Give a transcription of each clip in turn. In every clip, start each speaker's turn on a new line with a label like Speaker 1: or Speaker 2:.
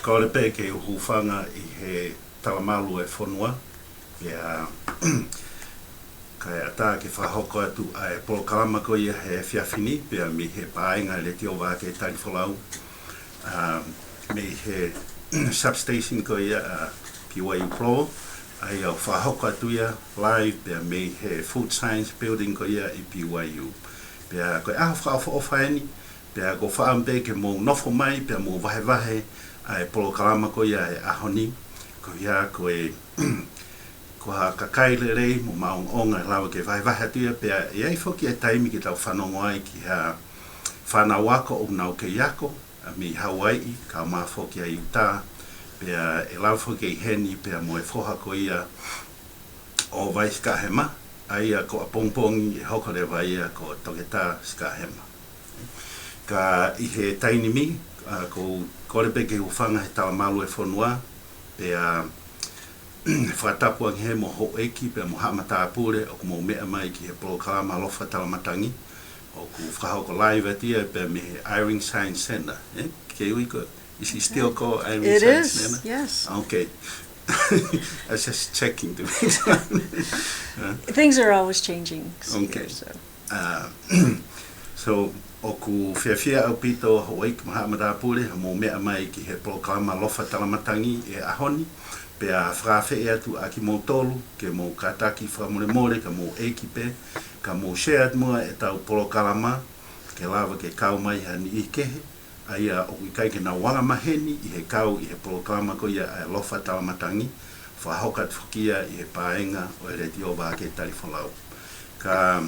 Speaker 1: Ko le pe ke hufanga I he talamalu e whanua. Ia kai ata ke whahoko atu ai polokalama ko ia he whiawhini. Pia mi he paenga LETIO VAKE TALI FOLAU. Me he substation ko ia POLOKALAMA Pro. Ai au whahoko atu ia live. Pia me he food science building ko ia I POLOKALAMA. Pia koe aho whaofhaeni. Pia ko whaampe ke mō nofo mai. Pia mō vahe ai polokalama ko ia e ahoni ko ia ko e ko ha kakaile rei mo maonga lawa ke vai atu ia pe ia foki e taimi ki tau whanongo ai ki ha whanawako o nau ke iako a mi Hawaii ka ma foki ai uta pe e lawa foki e heni pe mo e foha ko ia o vai skahema ai ko a pongpongi e hoko le vai ko toketa skahema ka I he taini mi ko le peke ufanga he talamalu e whanua pe whatapu he mo ho eki pe mo hamata pule o mo mea mai ki he polokalama alofa talamatangi o ku whahoko live atia pe me he Iring Science Center. Okay, we go. Is he still called Iring
Speaker 2: It
Speaker 1: Science
Speaker 2: is,
Speaker 1: Center?
Speaker 2: yes.
Speaker 1: Okay. I was just checking to make sure.
Speaker 2: Things are always changing.
Speaker 1: Okay.
Speaker 2: Here, so.
Speaker 1: So o ku whiawhia au pito Hawaii ki mahamata pule mo mea mai ki he polokalama alofa talamatangi e ahoni pe a whawhe e atu a ki mō tolu ke mō kataki whamore more ka mō eki pe ka mō shared mua e tau polokalama ke lava ke kau mai hani I kehe aia o i kai ke na wanga maheni I he kau I he polokalama ko ia a alofa talamatangi whahokat whukia I he paenga o e LETIO VAKE TALI FOLAU ka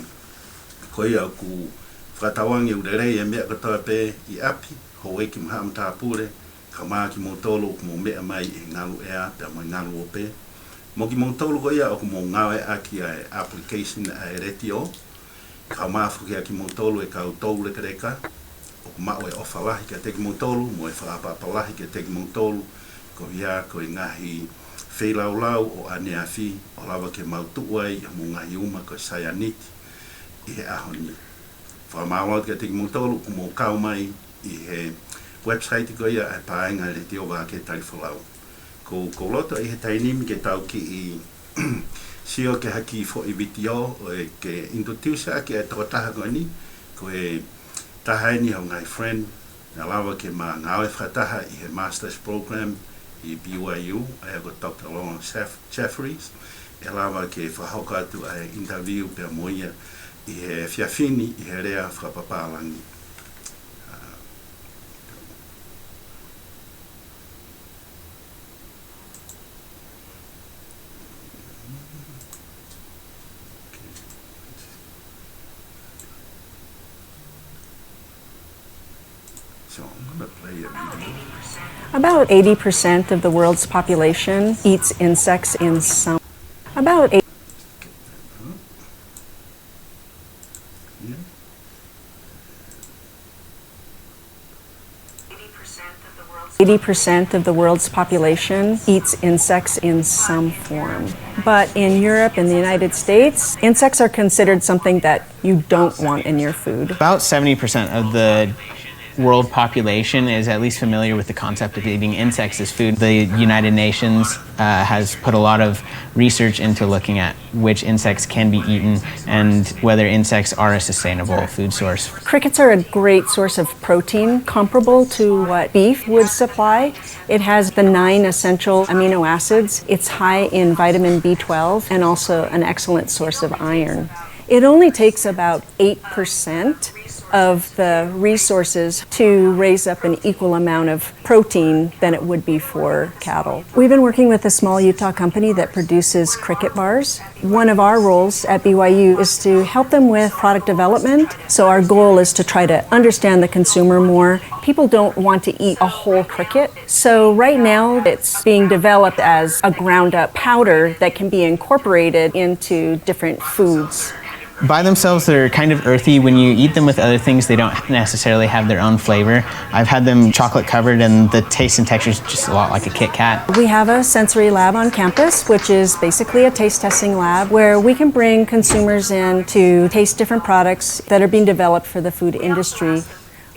Speaker 1: ko ia ku whatawangi urerei e mea katoa pe I api Hawaii ki mahamata pule ka maa ki mō tolu o mo mea mai e ngalu ea pe mo ngalu o pe mo ki mō tolu ko ia o mo ngawe aki a application a LETIO ka maa whukia ki mō tolu e kau tolu reka reka o ko mao e ofa lahi ka teki mō tolu mo e whaapapa lahi ka teki mō tolu ko ia ko I ngahi whelau lau o ane awhi o lawa ke mautua I mo ngahi uma ko Sayaniti I he ahoni whamawat ka teki mō tolu o mo kau mai I he website ko ia e paenga LETIO VAKE TALI FOLAU. Ko loto I he tainimi ke tau ki I sio ke haki fo I vitio o e ke introduce ake e tokotaha ko ni ko e tahaini ho ngai friend na lawa ke ma ngawe whataha I he master's program I BYU I have got Dr. Lawrence Jeffries e lawa ke whahoka atu a interview pe moia I he whiawhini I he rea whapapalangi. So I'm going to play a video.
Speaker 2: About 80% of the world's population eats insects in some. About 80% of the world's population eats insects in some form. But in Europe and the United States, insects are considered something that you don't want in your food.
Speaker 3: About 70% of the world population is at least familiar with the concept of eating insects as food. The United Nations has put a lot of research into looking at which insects can be eaten and whether insects are a sustainable food source.
Speaker 2: Crickets are a great source of protein, comparable to what beef would supply. It has the 9 essential amino acids. It's high in vitamin B12 and also an excellent source of iron. It only takes about 8% of the resources to raise up an equal amount of protein than it would be for cattle. We've been working with a small Utah company that produces cricket bars. One of our roles at BYU is to help them with product development. So our goal is to try to understand the consumer more. People don't want to eat a whole cricket. So right now it's being developed as a ground up powder that can be incorporated into different foods.
Speaker 3: By themselves, they're kind of earthy. When you eat them with other things, they don't necessarily have their own flavor. I've had them chocolate covered and the taste and texture is just a lot like a Kit Kat.
Speaker 2: We have a sensory lab on campus, which is basically a taste testing lab where we can bring consumers in to taste different products that are being developed for the food industry.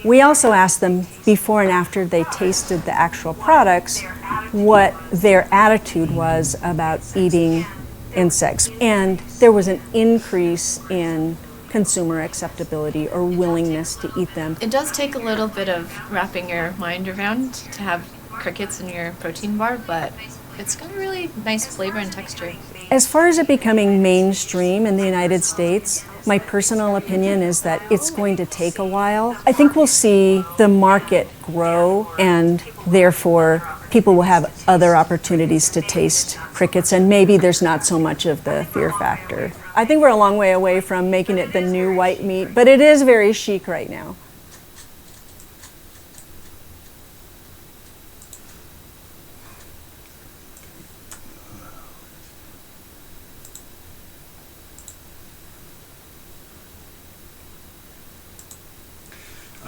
Speaker 2: We also asked them before and after they tasted the actual products what their attitude was about eating insects, and there was an increase in consumer acceptability or willingness to eat them.
Speaker 4: It does take a little bit of wrapping your mind around to have crickets in your protein bar, but it's got a really nice flavor and texture.
Speaker 2: As far as it becoming mainstream in the United States, my personal opinion is that it's going to take a while. I think we'll see the market grow and therefore people will have other opportunities to taste crickets and maybe there's not so much of the fear factor. I think we're a long way away from making it the new white meat, but it is very chic right now.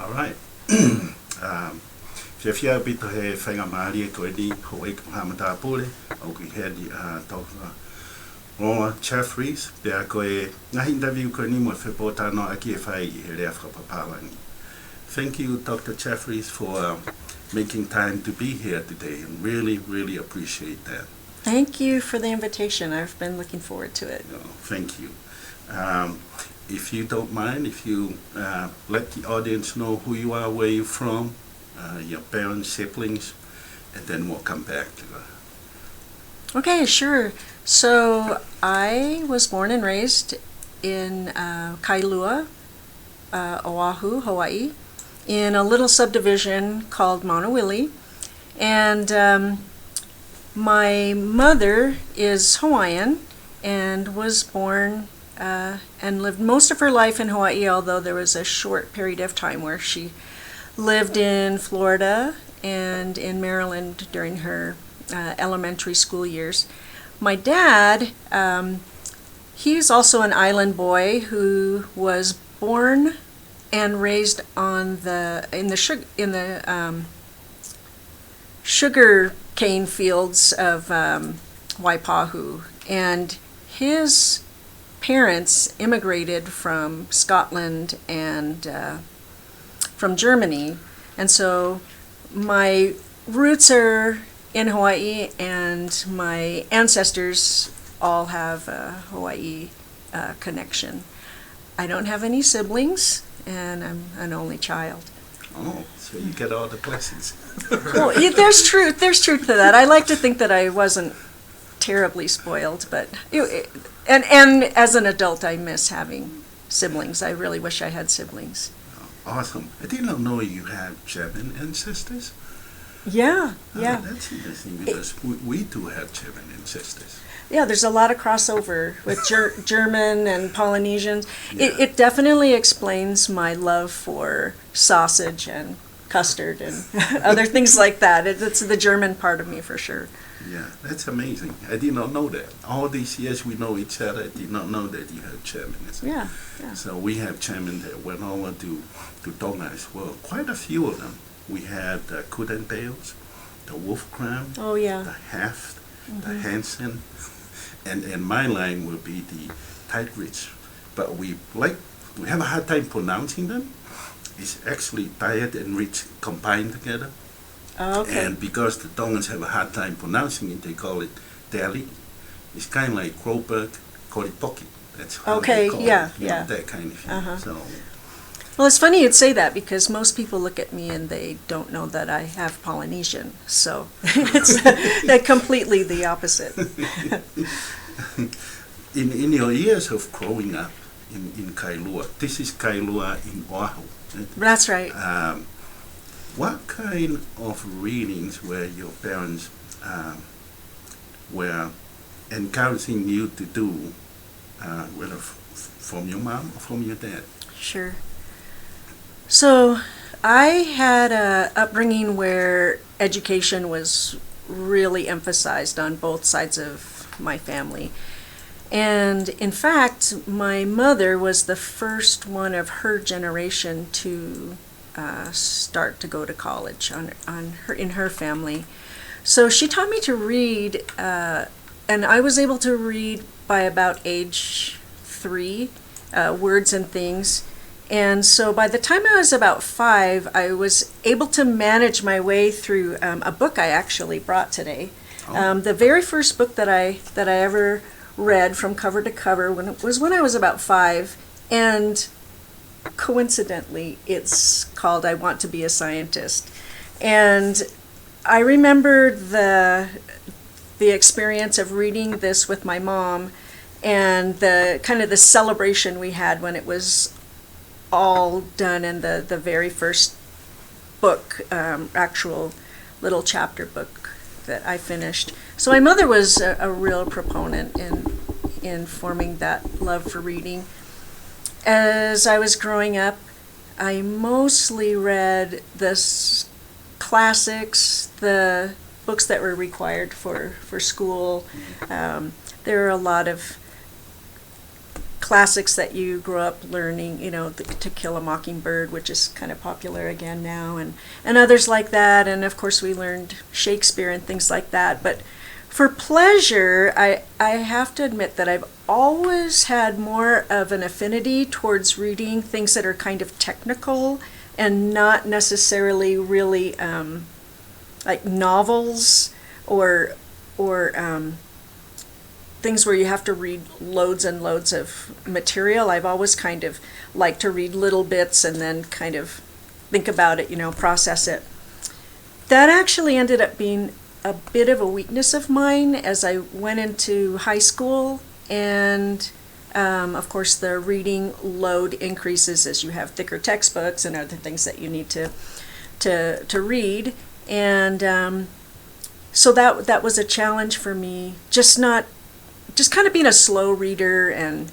Speaker 1: All right. Whiawhia bito he whainga maari e koe ni ho e kuhamata pole au ki he di tauka Rola Jeffries, pia koe ngahi interview koe ni mo whepo tano aki e whai i he rea whapapalangi. Thank you, Dr. Jeffries, for making time to be here today, and really, really appreciate that.
Speaker 2: Thank you for the invitation. I've been looking forward to it.
Speaker 1: No, thank you. If you don't mind, if you let the audience know who you are, where you're from, your parents, siblings, and then we'll come back to that.
Speaker 2: Okay, sure. So I was born and raised in Kailua, Oahu, Hawaii, in a little subdivision called Maunawili. And my mother is Hawaiian and was born and lived most of her life in Hawaii, although there was a short period of time where she lived in Florida and in Maryland during her elementary school years. My dad, he's also an island boy who was born and raised on in the sugar cane fields of Waipahu, and his parents immigrated from Scotland and from Germany, and so my roots are in Hawaii, and my ancestors all have a Hawaii connection. I don't have any siblings, and I'm an only child.
Speaker 1: Oh, so you get all the blessings.
Speaker 2: Well, there's truth to that. I like to think that I wasn't terribly spoiled, but and as an adult, I miss having siblings. I really wish I had siblings.
Speaker 1: Awesome. I did not know you had German ancestors.
Speaker 2: Yeah.
Speaker 1: That's interesting, because we do have German ancestors.
Speaker 2: Yeah, there's a lot of crossover with German and Polynesians. Yeah. It definitely explains my love for sausage and custard and other things like that. It's the German part of me for sure.
Speaker 1: Yeah, that's amazing. I did not know that. All these years we know each other, I did not know that you had German.
Speaker 2: Yeah.
Speaker 1: So we have German that went over to Tonga as well. Quite a few of them. We had the Kudenbales, the Wolf Crown, the Heft, the Hansen, and my line will be the Tightridge. But we have a hard time pronouncing them. It's actually Tired and Rich combined together.
Speaker 2: Oh, okay.
Speaker 1: And because the Tongans have a hard time pronouncing it, they call it Tali. It's kind of like Kroberg, Koripoki. That's how they call it. Yeah. That kind of thing. So.
Speaker 2: Well, it's funny you'd say that, because most people look at me and they don't know that I have Polynesian. So it's completely the opposite.
Speaker 1: In your years of growing up in Kailua, this is Kailua in Oahu. Right?
Speaker 2: That's right.
Speaker 1: What kind of readings were your parents were encouraging you to do, whether from your mom or from your dad?
Speaker 2: Sure. So I had a upbringing where education was really emphasized on both sides of my family. And in fact, my mother was the first one of her generation to start to go to college in her family. So she taught me to read, and I was able to read by about age 3, words and things. And so by the time I was about 5, I was able to manage my way through a book I actually brought today. The very first book that I ever read from cover to cover was when I was about 5, and coincidentally it's called I Want to Be a Scientist. And I remember the experience of reading this with my mom, and the kind of the celebration we had when it was all done, in the very first book, actual little chapter book that I finished. So my mother was a real proponent in forming that love for reading. As I was growing up, I mostly read the classics, the books that were required for school. There are a lot of
Speaker 5: classics that you grew up learning, you know, To Kill a Mockingbird, which is kind of popular again now, and others like that. And of course we learned Shakespeare and things like that. But for pleasure, I have to admit that I've always had more of an affinity towards reading things that are kind of technical and not necessarily really like novels or things where you have to read loads and loads of material. I've always kind of liked to read little bits and then kind of think about it, you know, process it. That actually ended up being a bit of a weakness of mine as I went into high school, and of course the reading load increases as you have thicker textbooks and other things that you need to read, and so that was a challenge for me, just kind of being a slow reader and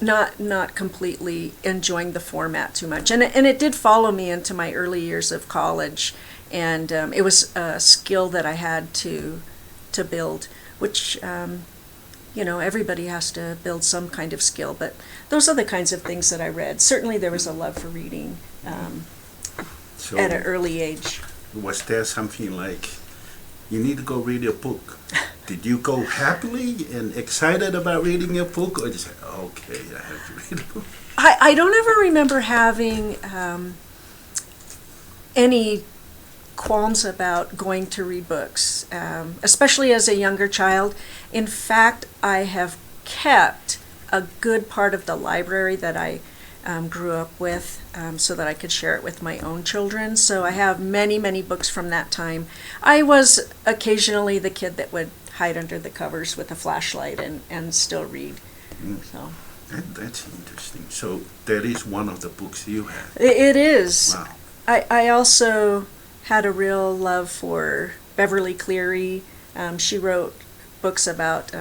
Speaker 5: not completely enjoying the format too much. And it did follow me into my early years of college, and it was a skill that I had to build, which you know, everybody has to build some kind of skill, but those are the kinds of things that I read. Certainly there was a love for reading
Speaker 1: So
Speaker 5: at an early age.
Speaker 1: was there something like, you need to go read a book? Did you go happily and excited about reading a book, or just okay, I have to read a book?
Speaker 5: I don't ever remember having any qualms about going to read books, especially as a younger child. In fact, I have kept a good part of the library that I grew up with, so that I could share it with my own children. So I have many, many books from that time. I was occasionally the kid that would hide under the covers with a flashlight and still read. So
Speaker 1: That's interesting. So that is one of the books you have.
Speaker 5: it is.
Speaker 1: Wow.
Speaker 5: I also had a real love for Beverly Cleary. She wrote books about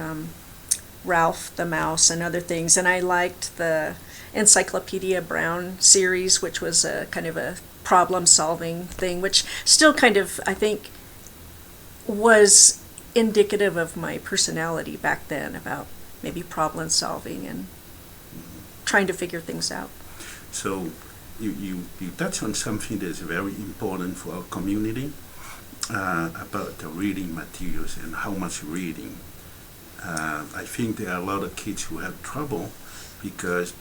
Speaker 5: Ralph the Mouse and other things, and I liked the Encyclopedia Brown series, which was a kind of a problem-solving thing, which still kind of, I think, was indicative of my personality back then, about maybe problem-solving and trying to figure things out.
Speaker 1: So you touch on something that's very important for our community, about the reading materials and how much reading. I think there are a lot of kids who have trouble because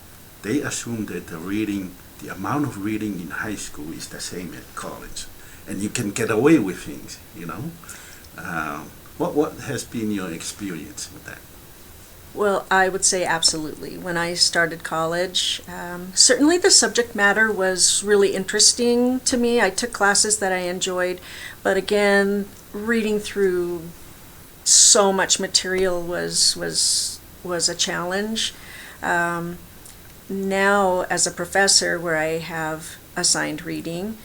Speaker 1: they assume that the amount of reading in high school is the same at college, and you can get away with things, you know. What has been your experience with that?
Speaker 5: Well, I would say absolutely. When I started college, certainly the subject matter was really interesting to me. I took classes that I enjoyed, but again, reading through so much material was a challenge. Now, as a professor where I have assigned reading,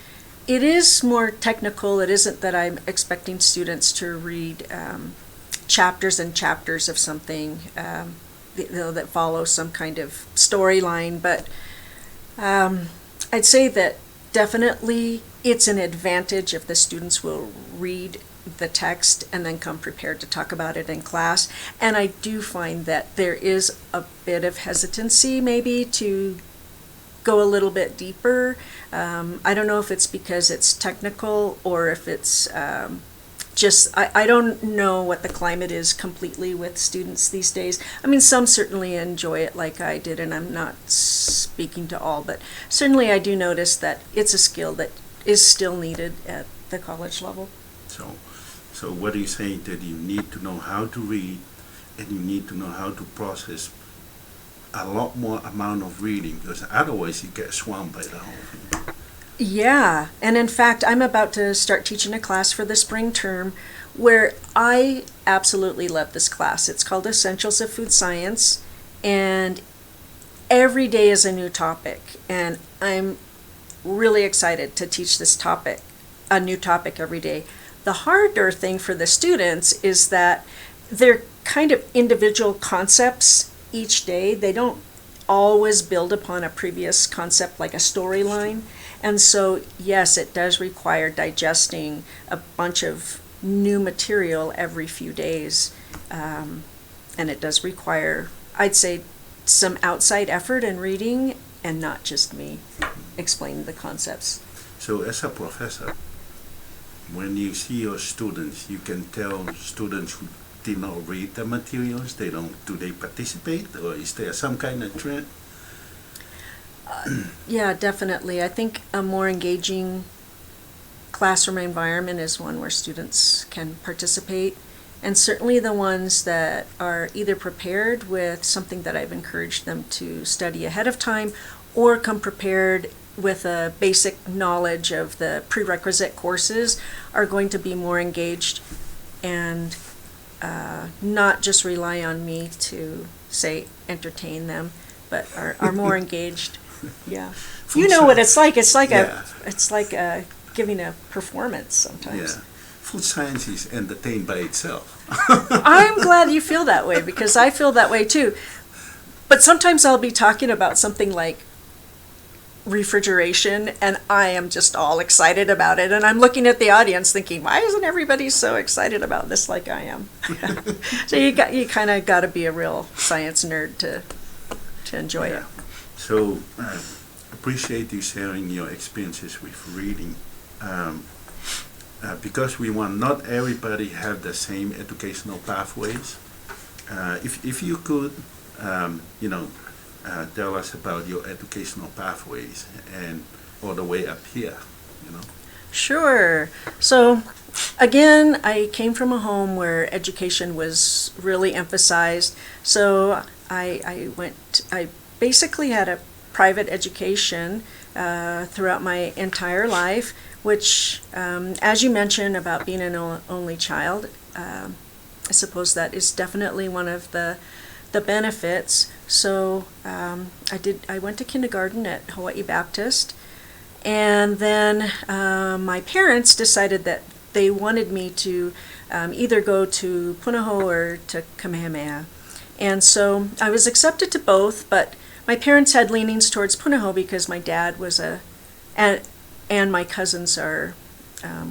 Speaker 5: it is more technical. It isn't that I'm expecting students to read chapters and chapters of something that follow some kind of storyline, but I'd say that definitely it's an advantage if the students will read the text and then come prepared to talk about it in class. And I do find that there is a bit of hesitancy maybe to go a little bit deeper. I don't know if it's because it's technical or if it's just, I don't know what the climate is completely with students these days. I mean, some certainly enjoy it like I did, and I'm not speaking to all, but certainly I do notice that it's a skill that is still needed at the college level.
Speaker 1: So what are you saying? That you need to know how to read, and you need to know how to process a lot more amount of reading, because otherwise you get swamped by the whole thing.
Speaker 5: Yeah, and in fact, I'm about to start teaching a class for the spring term where I absolutely love this class. It's called Essentials of Food Science, and every day is a new topic, and I'm really excited to teach this topic, a new topic every day. The harder thing for the students is that they're kind of individual concepts each day. They don't always build upon a previous concept like a storyline. And so, yes, it does require digesting a bunch of new material every few days. And it does require I'd say, some outside effort in reading and not just me explaining the concepts.
Speaker 1: So as a professor, when you see your students, you can tell students who did not read the materials, do they participate, or is there some kind of trend?
Speaker 5: Yeah, definitely. I think a more engaging classroom environment is one where students can participate. And certainly the ones that are either prepared with something that I've encouraged them to study ahead of time, or come prepared with a basic knowledge of the prerequisite courses, are going to be more engaged and not just rely on me to, say, entertain them, but are more engaged. Yeah. You know what it's like. It's like giving a performance sometimes.
Speaker 1: Yeah. Food science is entertained by itself.
Speaker 5: I'm glad you feel that way, because I feel that way too. But sometimes I'll be talking about something like refrigeration and I am just all excited about it, and I'm looking at the audience thinking, why isn't everybody so excited about this like I am? So you kind of got to be a real science nerd to enjoy it.
Speaker 1: So appreciate you sharing your experiences with reading. Because we want not everybody have the same educational pathways. If you could, tell us about your educational pathways and all the way up here,
Speaker 5: Sure. So again, I came from a home where education was really emphasized. So I basically had a private education throughout my entire life, which, as you mentioned about being an only child, I suppose that is definitely one of the benefits. So I went to kindergarten at Hawaii Baptist, and then my parents decided that they wanted me to either go to Punahou or to Kamehameha. And so I was accepted to both, but my parents had leanings towards Punahou because my dad was and my cousins are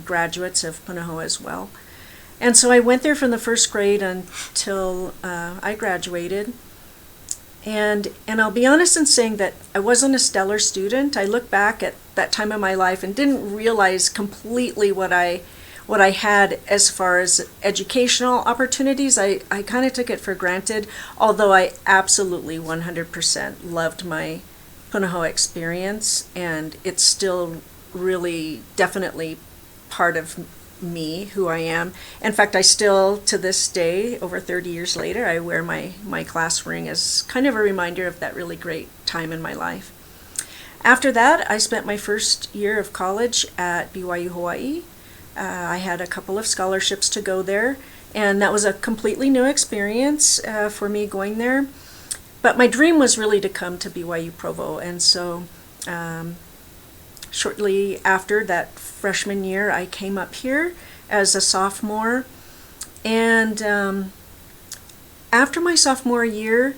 Speaker 5: graduates of Punahou as well. And so I went there from the first grade until I graduated. And I'll be honest in saying that I wasn't a stellar student. I look back at that time of my life and didn't realize completely what I had as far as educational opportunities. I kind of took it for granted, although I absolutely 100% loved my Punahou experience, and it's still really definitely part of me, who I am. In fact, I still, to this day, over 30 years later, I wear my class ring as kind of a reminder of that really great time in my life. After that, I spent my first year of college at BYU Hawaii. I had a couple of scholarships to go there, and that was a completely new experience for me going there. But my dream was really to come to BYU Provo, and so shortly after that freshman year, I came up here as a sophomore. And after my sophomore year,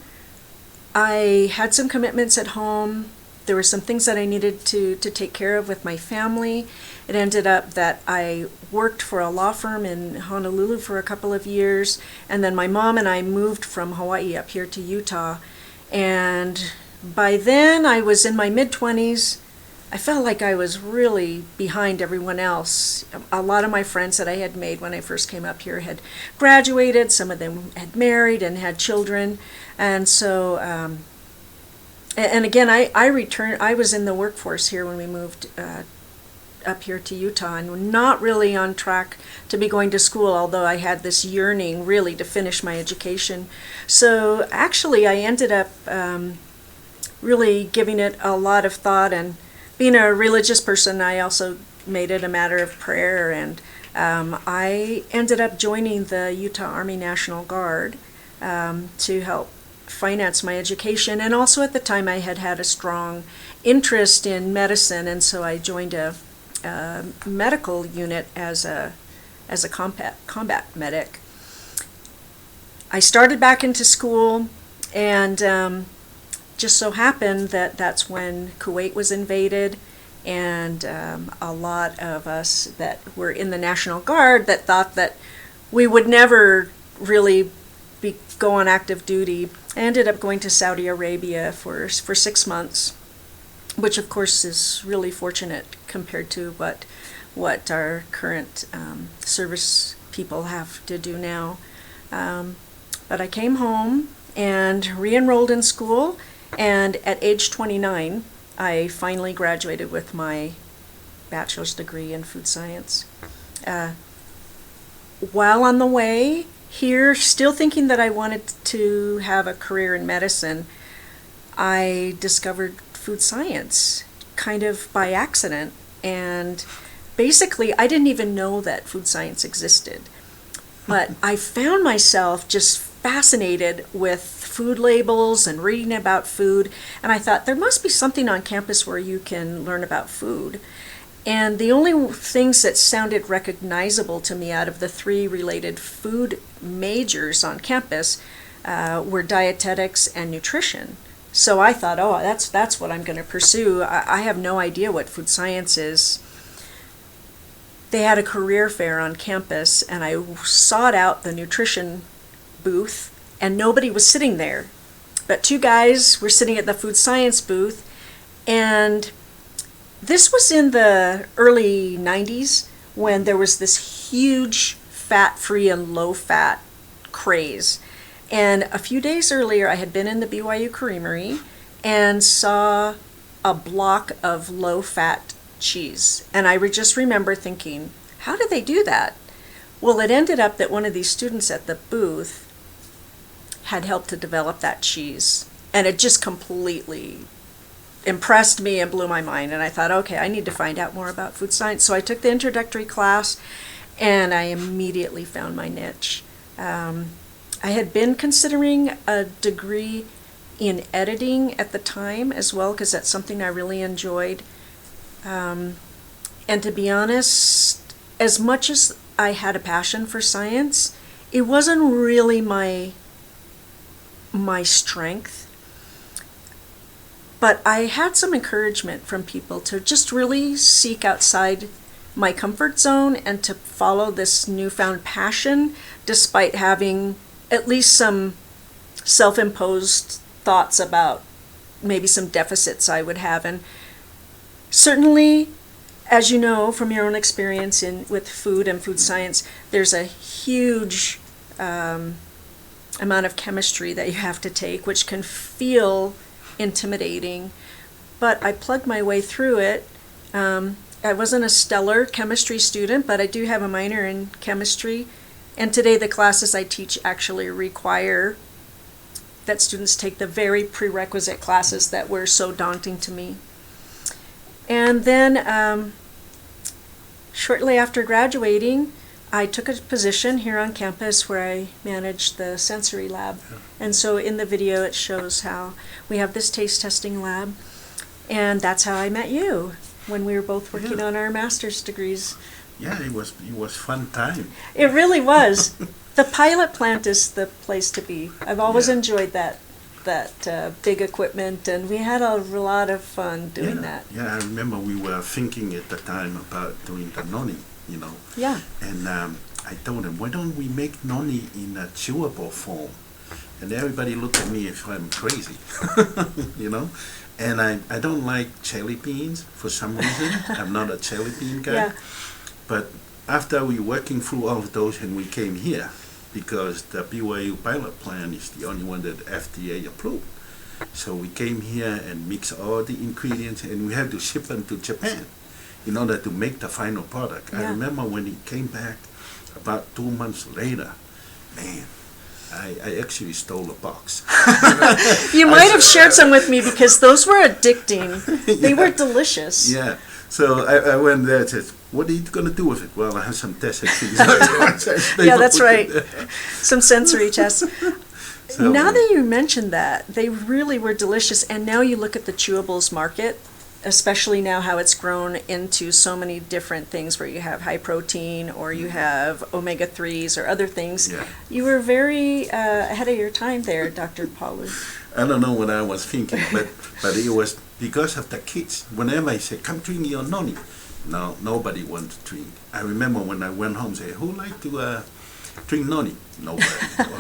Speaker 5: I had some commitments at home. There were some things that I needed to take care of with my family. It ended up that I worked for a law firm in Honolulu for a couple of years, and then my mom and I moved from Hawaii up here to Utah. And by then, I was in my mid-20s. I felt like I was really behind everyone else. A lot of my friends that I had made when I first came up here had graduated. Some of them had married and had children. And so, and again, I returned. I was in the workforce here when we moved up here to Utah, and not really on track to be going to school, although I had this yearning really to finish my education. So actually, I ended up really giving it a lot of thought, and being a religious person, I also made it a matter of prayer, and I ended up joining the Utah Army National Guard to help finance my education. And also at the time I had a strong interest in medicine, and so I joined a medical unit as a combat medic. I started back into school, and just so happened that that's when Kuwait was invaded, and a lot of us that were in the National Guard that thought that we would never really go on active duty. I ended up going to Saudi Arabia for 6 months, which of course is really fortunate compared to what our current service people have to do now. But I came home and re-enrolled in school, and at age 29, I finally graduated with my bachelor's degree in food science. While on the way here, still thinking that I wanted to have a career in medicine, I discovered food science kind of by accident. And basically, I didn't even know that food science existed. But I found myself just fascinated with food labels and reading about food. And I thought there must be something on campus where you can learn about food. And the only things that sounded recognizable to me out of the 3 related food majors on campus were dietetics and nutrition. So I thought, oh, that's what I'm going to pursue. I have no idea what food science is. They had a career fair on campus, and I sought out the nutrition booth, and nobody was sitting there. But 2 guys were sitting at the food science booth, and this was in the early 90s when there was this huge fat-free and low-fat craze. And a few days earlier, I had been in the BYU Creamery and saw a block of low-fat cheese. And I just remember thinking, how did they do that? Well, it ended up that one of these students at the booth had helped to develop that cheese. And it just completely impressed me and blew my mind. And I thought, okay, I need to find out more about food science. So I took the introductory class, and I immediately found my niche. I had been considering a degree in editing at the time as well, because that's something I really enjoyed. And to be honest, as much as I had a passion for science, it wasn't really my strength. But I had some encouragement from people to just really seek outside my comfort zone and to follow this newfound passion, despite having at least some self-imposed thoughts about maybe some deficits I would have. And certainly, as you know from your own experience with food and food science, there's a huge amount of chemistry that you have to take, which can feel intimidating. But I plugged my way through it. I wasn't a stellar chemistry student, but I do have a minor in chemistry. And today the classes I teach actually require that students take the very prerequisite classes that were so daunting to me. And then shortly after graduating, I took a position here on campus where I managed the sensory lab. And so in the video it shows how we have this taste testing lab. And that's how I met you, when we were both working on our master's degrees.
Speaker 1: Yeah, it was fun time.
Speaker 5: It really was. The pilot plant is the place to be. I've always enjoyed that big equipment, and we had a lot of fun doing that.
Speaker 1: Yeah, I remember we were thinking at the time about doing the noni, you know.
Speaker 5: Yeah.
Speaker 1: And I told them, why don't we make noni in a chewable form? And everybody looked at me if I'm crazy, you know. And I don't like jelly beans for some reason. I'm not a jelly bean guy.
Speaker 5: Yeah.
Speaker 1: But after we working through all of those, and we came here, because the BYU pilot plant is the only one that FDA approved. So we came here and mixed all the ingredients, and we had to ship them to Japan in order to make the final product.
Speaker 5: Yeah.
Speaker 1: I remember when it came back about 2 months later, man, I actually stole a box.
Speaker 5: You might have shared some with me because those were addicting. They were delicious.
Speaker 1: Yeah. So I went there and said, what are you going to do with it? Well, I have some tests.
Speaker 5: Yeah, that's right. Some sensory tests.
Speaker 1: So,
Speaker 5: now that you mentioned that, they really were delicious. And now you look at the chewables market, especially now how it's grown into so many different things where you have high protein or you have omega-3s or other things.
Speaker 1: Yeah.
Speaker 5: You were very ahead of your time there, Dr. Paulu.
Speaker 1: I don't know what I was thinking, but it was because of the kids. Whenever I say, come drink your noni, no, nobody wanted to drink. I remember when I went home, say, who like to drink noni. Nobody.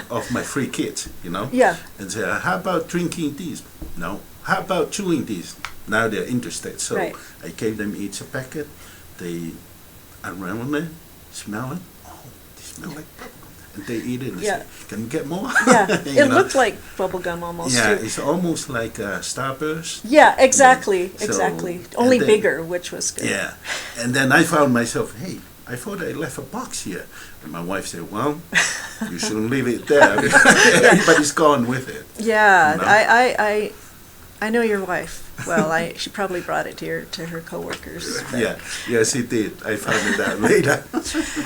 Speaker 1: Of my 3 kids, you know?
Speaker 5: Yeah.
Speaker 1: And say, how about drinking this? No. How about chewing this? Now they're interested. So
Speaker 5: Right.
Speaker 1: I gave them each a packet. They unravel it, smell it. Oh, they smell like bubblegum. And they eat it and
Speaker 5: Yeah.
Speaker 1: say, can we get more?
Speaker 5: Yeah,
Speaker 1: You
Speaker 5: it
Speaker 1: know?
Speaker 5: looked like bubble gum almost
Speaker 1: Yeah,
Speaker 5: too.
Speaker 1: it's almost like Starburst.
Speaker 5: Yeah, exactly,
Speaker 1: So,
Speaker 5: exactly.
Speaker 1: and
Speaker 5: Only
Speaker 1: then-
Speaker 5: bigger, which was good.
Speaker 1: Yeah. And then I found myself, hey, I thought I left a box here. And my wife said, well, you shouldn't leave it there. Everybody's gone with it.
Speaker 5: Yeah,
Speaker 1: You know?
Speaker 5: I know your wife. Well, she probably brought it to her coworkers. but-
Speaker 1: Yeah, yes, he did. I found it out later.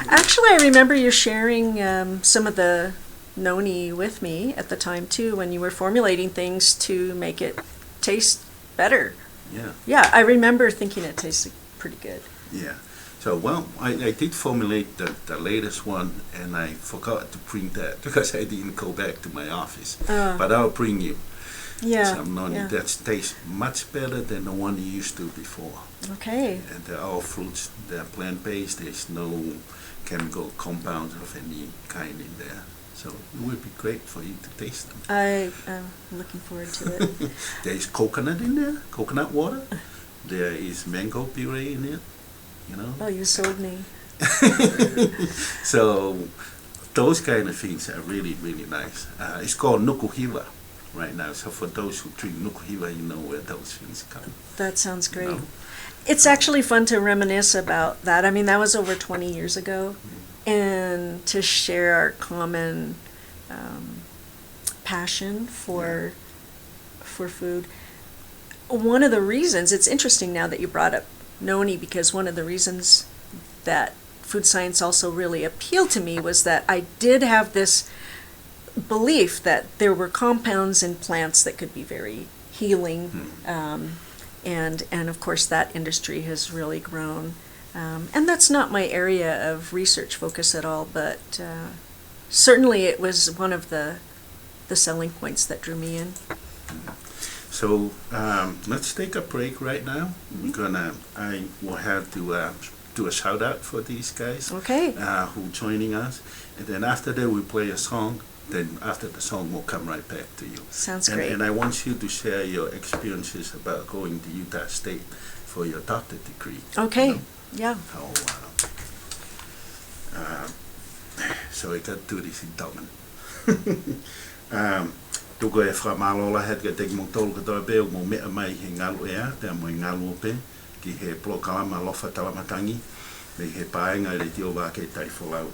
Speaker 5: Actually, I remember you sharing some of the noni with me at the time too, when you were formulating things to make it taste better.
Speaker 1: Yeah,
Speaker 5: Yeah, I remember thinking it tasted pretty good.
Speaker 1: yeah. So, well, I did formulate the latest one, and I forgot to bring that because I didn't go back to my office. But I'll bring you
Speaker 5: Yeah.
Speaker 1: some noni
Speaker 5: yeah.
Speaker 1: that tastes much better than the one you used to before.
Speaker 5: Okay.
Speaker 1: And they're all fruits, they're plant-based, there's no chemical compounds of any kind in there. So it would be great for you to taste them.
Speaker 5: I'm looking forward to it.
Speaker 1: There is coconut in there, coconut water. There is mango puree in it, you know.
Speaker 5: Oh, you sold me.
Speaker 1: So those kind of things are really, really nice. It's called nukuhiwa right now. So for those who drink nukuhiwa, you know where those things come.
Speaker 5: That sounds great.
Speaker 1: No?
Speaker 5: It's actually fun to reminisce about that. I mean, that was over 20 years ago. And to share our common passion for food. One of the reasons, it's interesting now that you brought up noni, because one of the reasons that food science also really appealed to me was that I did have this belief that there were compounds in plants that could be very healing. And of course that industry has really grown. And that's not my area of research focus at all, but certainly it was one of the selling points that drew me in.
Speaker 1: So let's take a break right now. I will have to do a shout out for these guys
Speaker 5: Okay.
Speaker 1: who joining us, and then after that we play a song. Then after the song we'll come right back to you.
Speaker 5: Sounds
Speaker 1: And,
Speaker 5: great.
Speaker 1: and I want you to share your experiences about going to Utah State for your doctorate degree.
Speaker 5: Okay.
Speaker 1: You know,
Speaker 5: Yeah.
Speaker 1: how, so I got to do this in Tongan. Tuko e whamalola het ka teki mong tolu katoa pe o mō mea mai he ngalu ea, te mo i ngalu o pe, ki he POLOKALAMA lofa talamatangi, me he paenga i LETIO TONGA VAKE TALI FOLAU.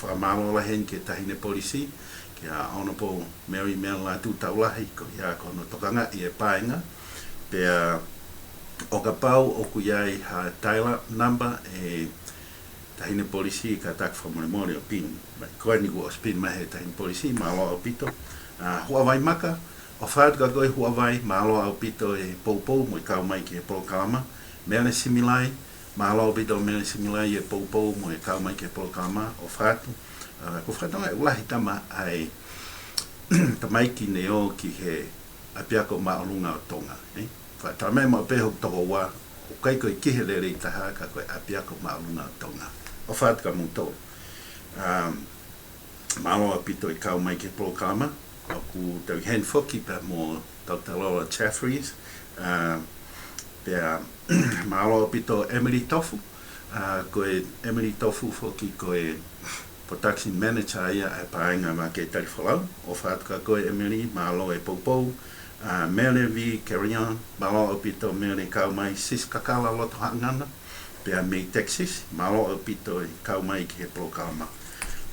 Speaker 1: Whamalola hen ke tahine polisi, ki a Honorable Mary Mel la tu taulahi, ko ia kono tokanga i e paenga, pe o ka pau o ku iai ha taila number e tahine polisi ka tak whamorimori o pin. Koe ni ku o spin mahe tahine polisi, malo o pito. Huawai maka, o whaatuka koe Huawai, malo au pito e poupou, mo i kau mai ki e POLOKALAMA. Mele similai, malo au pito mele similai e poupou, mo i kau mai ki e POLOKALAMA. O whaatu, ko whatonga e ulahi tama ai tamai ki ne o ki he apiako maolunga o Tonga. Whatamai ma peho toko wā, o kai koe kihe lere i taha ka koe apiako maolunga o Tonga. O whaatuka mutou. Malo au pito i kau mai ki e POLOKALAMA. Aku tau hen foki pa mo Dr. Laura Chaffreys, pia malo pito Emily Tofu, koe Emily Tofu foki koe production manager ia e paenga VAKE TALI FOLAU, o whaatuka koe Emily, malo e poupou, mele vi carry-on, malo pito mele kau mai sis kakala loto hangana, pia mei Texas, malo pito i kau mai ki he POLOKALAMA.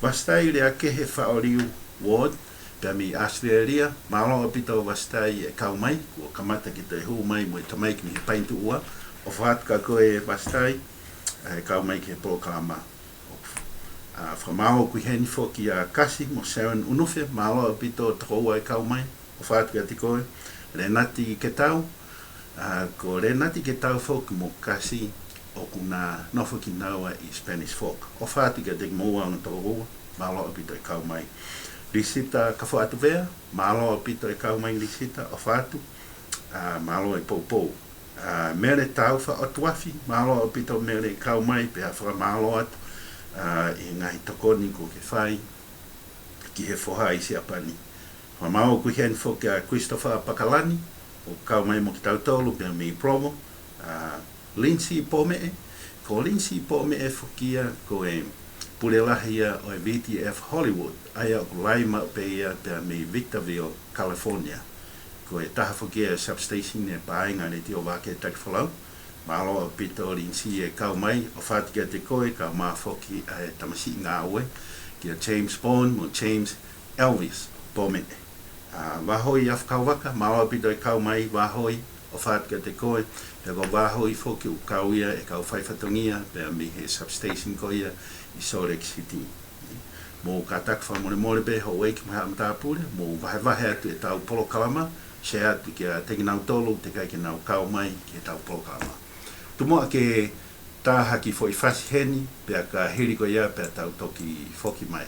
Speaker 1: Wastai lea ke he whaoriu ward, pia mi Australia, malo o pito wastai e kau mai, o kamata ki te hu mai mo i tamai ki he paintu ua, o whaatuka koe wastai, e kau mai ki he POLOKALAMA. Whamao kui heni foki a kasi mo Sharon Unufe, malo o pito takoua e kau mai, o whaatuka ti koe, Renati ke tau, ko Renati ke tau foki mo kasi, o kuna nofo ki naua i Spanish folk. O whaatuka te moa ang takoua, malo o pito e kau mai. Lisita ka whaatu vea, malo o pito e kau mai lisita o whaatu, malo e poupou. Mere tau wha o tuafi, malo o pito mere e kau mai, pia wha malo atu, i ngahi tokoni ko ke whai, ki he whoha i se apani. Hoa mau ku hen whoki a Christopher Pakalani, o kau mai mo ki tautolu pia mi promo, Lindsay Pomee, ko Lindsay Pomee whokia ko e pulelahia o e VTF Hollywood, aia o laima pe ia pia mi Victorville, California. Ko e taha whokia substation e paenga LETIO VAKE TALI FOLAU, malo o pito o Lindsay e kau mai, o whatika te koe, kau maa whoki a e tamasi ngā ue, ki a James Bond mo James Elvis Pomee. Wahoi af kau waka, malo o pito e kau mai, wahoi, o whatika te koe, pia ko wahoi whoki u kau ia e kau whaifatongia, pia mi he substation ko ia i Salt Lake City. Mo ka takwa mole be ho wake maha mtapure, mo wahe atu e tau Polokalama, se atu ki a teki nau tolu, te kai ki nau kau mai ki e tau Polokalama. Tumoa ke taha ki fo i whasi heni, pia ka hiri ko ia, pia tau toki whoki mai.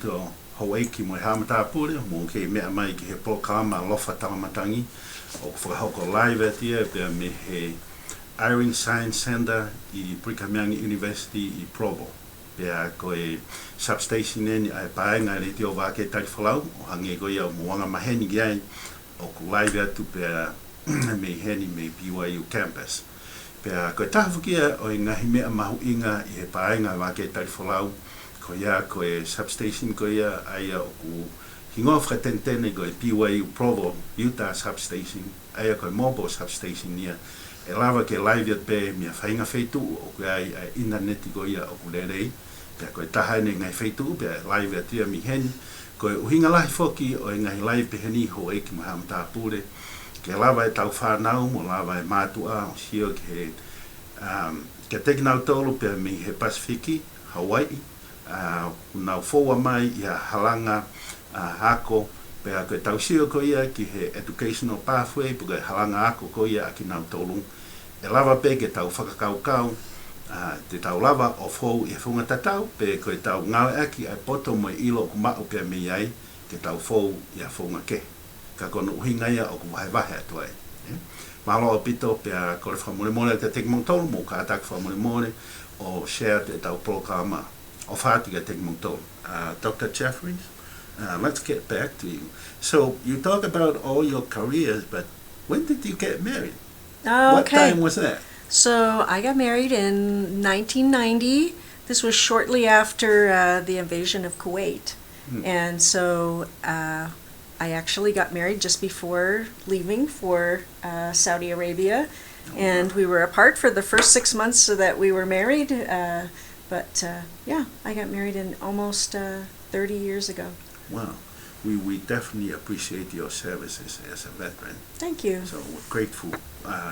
Speaker 1: to Hawaii ki mo hamata pule mo ke mea mai ki he polokalama lofa talamatangi o whakahoko live atia pia me he Irene Science Center I Prikamiangi University I Provo. Pia koe substation eni ai paenga LETIO VAKE TALI FOLAU o hange koe au moanga maheni ki ai o ku live atu pia me heni me BYU campus. Pia koe tahafukia o I ngahi mea mahu inga I he paenga VAKE TALI FOLAU ko ia koe substation ko ia aia o ku hingoa whakatentene koe BYU Provo Utah substation aia koe mobile substation nia e lava ke live at pe mia whainga whaitu o koe ai interneti ko ia o ku lerei pia koe tahaine ngai whaitu pia live at ia mi heni koe uhinga lahi whoki o ngai live pe heni ho eki mahamata pure ke lava e tau whanau mo lava e mātua o sio ke tekinau tolu pia mi he Pasifiki Hawaii nau foa mai ia halanga hako pea koe tausio ko ia ki he educational pathway puka halanga hako ko ia ki nau tolu e lava pe ke tau whakakaukau te tau lava o fou I whunga tatau pe koe tau ngale aki ai poto mo ilo ku mao pia mi ai ke tau fou ia whunga ke ka kono uhinga ia o ku wahe atu ai malo o pito pea kore whamure mone te tekmong tolu mo ka atak whamure mone o share te tau polokalama of Fatiga Tegmongton. Dr. Jeffries, let's get back to you. So you talk about all your careers, but when did you get married? What time was that?
Speaker 5: So I got married in 1990. This was shortly after the invasion of Kuwait. And so I actually got married just before leaving for Saudi Arabia. And we were apart for the first 6 months so that we were married. But yeah, I got married in almost 30 years ago.
Speaker 1: Wow. We definitely appreciate your services as a veteran.
Speaker 5: Thank you.
Speaker 1: So we're grateful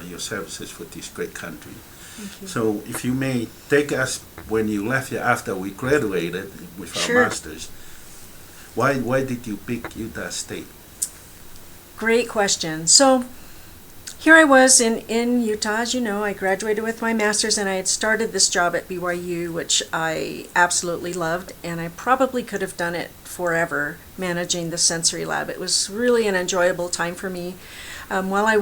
Speaker 1: your services for this great country.
Speaker 5: Thank you.
Speaker 1: So if you may take us when you left here after we graduated with our masters, why did you pick Utah State?
Speaker 5: Great question. So here I was in Utah, as you know. I graduated with my master's and I had started this job at BYU, which I absolutely loved, and I probably could have done it forever, managing the sensory lab. It was really an enjoyable time for me. While I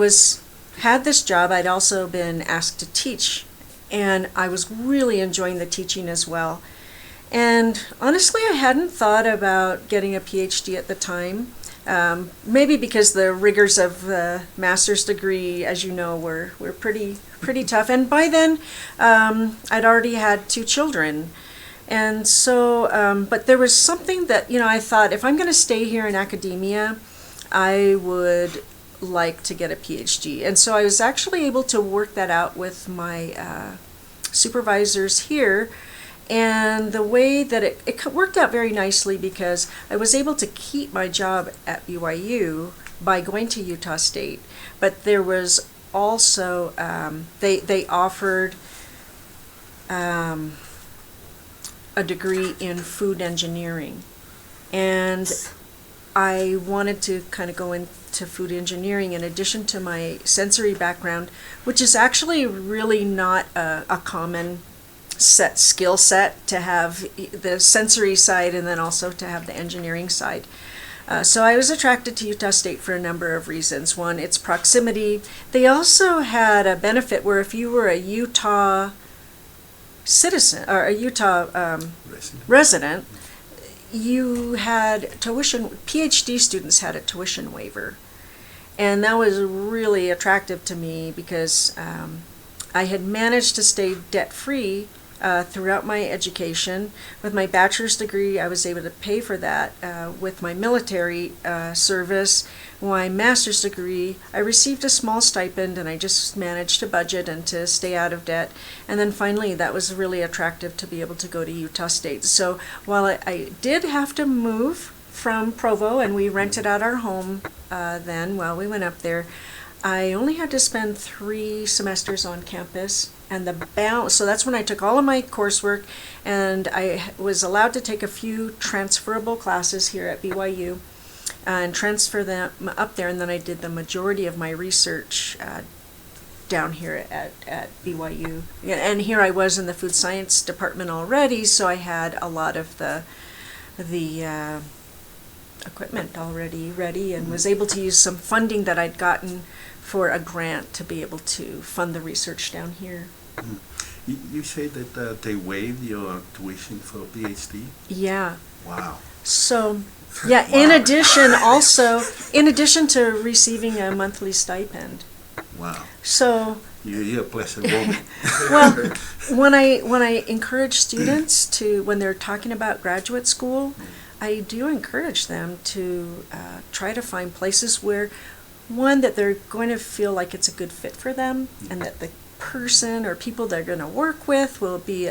Speaker 5: had this job, I'd also been asked to teach, and I was really enjoying the teaching as well. And honestly, I hadn't thought about getting a PhD at the time. Maybe because the rigors of the master's degree, as you know, were pretty tough. And by then, I'd already had 2 children. And so, but there was something that, I thought, if I'm going to stay here in academia, I would like to get a PhD. And so I was actually able to work that out with my supervisors here. And the way that it worked out very nicely because I was able to keep my job at BYU by going to Utah State. But there was also, they offered a degree in food engineering. And I wanted to kind of go into food engineering in addition to my sensory background, which is actually really not a common skill set to have the sensory side and then also to have the engineering side. So I was attracted to Utah State for a number of reasons. One, its proximity. They also had a benefit where if you were a Utah citizen or a Utah resident, you had tuition, PhD students had a tuition waiver. And that was really attractive to me because I had managed to stay debt-free throughout my education. With my bachelor's degree, I was able to pay for that. With my military service, my master's degree, I received a small stipend and I just managed to budget and to stay out of debt. And then finally, that was really attractive to be able to go to Utah State. So while I did have to move from Provo and we rented out our home then while we went up there, I only had to spend 3 semesters on campus, and so that's when I took all of my coursework, and I was allowed to take a few transferable classes here at BYU and transfer them up there, and then I did the majority of my research down here at BYU. And here I was in the food science department already, so I had a lot of the the equipment already ready and was able to use some funding that I'd gotten for a grant to be able to fund the research down here.
Speaker 1: You say that they waived your tuition for a PhD?
Speaker 5: Yeah.
Speaker 1: Wow.
Speaker 5: So, yeah, in addition to receiving a monthly stipend.
Speaker 1: Wow.
Speaker 5: So,
Speaker 1: You're a blessed woman.
Speaker 5: well, when I encourage students to, when they're talking about graduate school, I do encourage them to try to find places where, one, that they're going to feel like it's a good fit for them, and that the person or people they're going to work with will be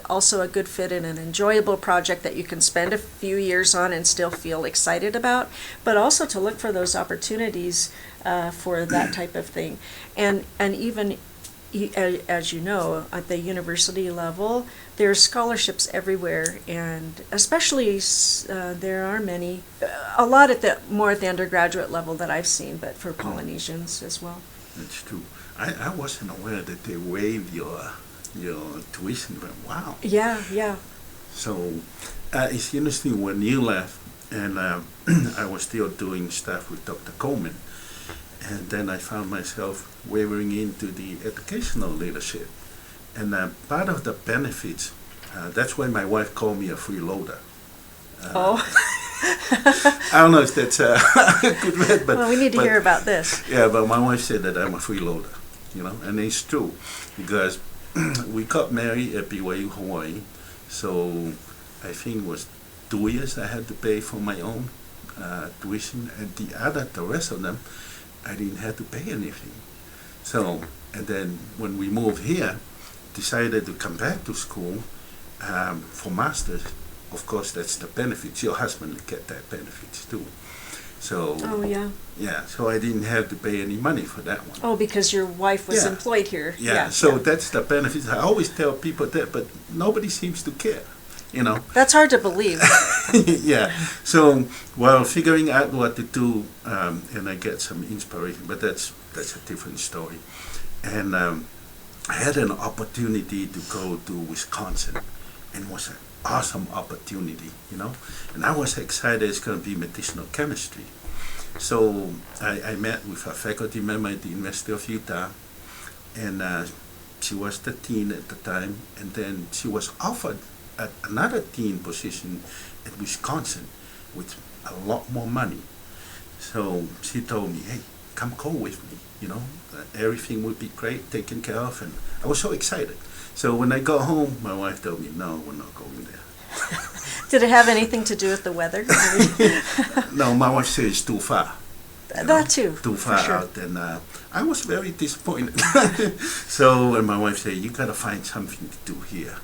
Speaker 5: also a good fit in an enjoyable project that you can spend a few years on and still feel excited about, but also to look for those opportunities for that type of thing. And even as you know, at the university level, there are scholarships everywhere, and especially there are many, a lot at the undergraduate level that I've seen, but for Polynesians as well.
Speaker 1: That's true. I wasn't aware that they waived your tuition, but wow.
Speaker 5: Yeah, yeah.
Speaker 1: So it's interesting when you left, and I was still doing stuff with Dr. Coleman, and then I found myself wavering into the educational leadership. And part of the benefits, that's why my wife called me a freeloader. I don't know if that's a good word, but...
Speaker 5: Well, we need to hear about this.
Speaker 1: Yeah, but my wife said that I'm a freeloader, you know, and it's true, because we got married at BYU, Hawaii, so I think it was 2 years I had to pay for my own tuition, and the rest of them, I didn't have to pay anything. So, and then when we moved here, decided to come back to school for masters. Of course, that's the benefits. Your husband will get that benefits too. So,
Speaker 5: oh yeah.
Speaker 1: Yeah, so I didn't have to pay any money for that one.
Speaker 5: Oh, because your wife was employed here.
Speaker 1: Yeah, so that's the benefits. I always tell people that, but nobody seems to care, you know.
Speaker 5: That's hard to believe.
Speaker 1: Yeah, so while figuring out what to do, and I get some inspiration, but that's a different story. And I had an opportunity to go to Wisconsin, and it was an awesome opportunity, you know. And I was excited it's going to be medicinal chemistry. So I met with a faculty member at the University of Utah, and she was the dean at the time, and then she was offered another dean position at Wisconsin with a lot more money. So she told me, hey, come go with me, you know, everything would be great, taken care of, and I was so excited. So when I got home, my wife told me, no, we're not going there.
Speaker 5: Did it have anything to do with the weather?
Speaker 1: No, my wife said it's too far.
Speaker 5: That too.
Speaker 1: Too far out, and I was very disappointed. So when my wife said, you gotta find something to do here.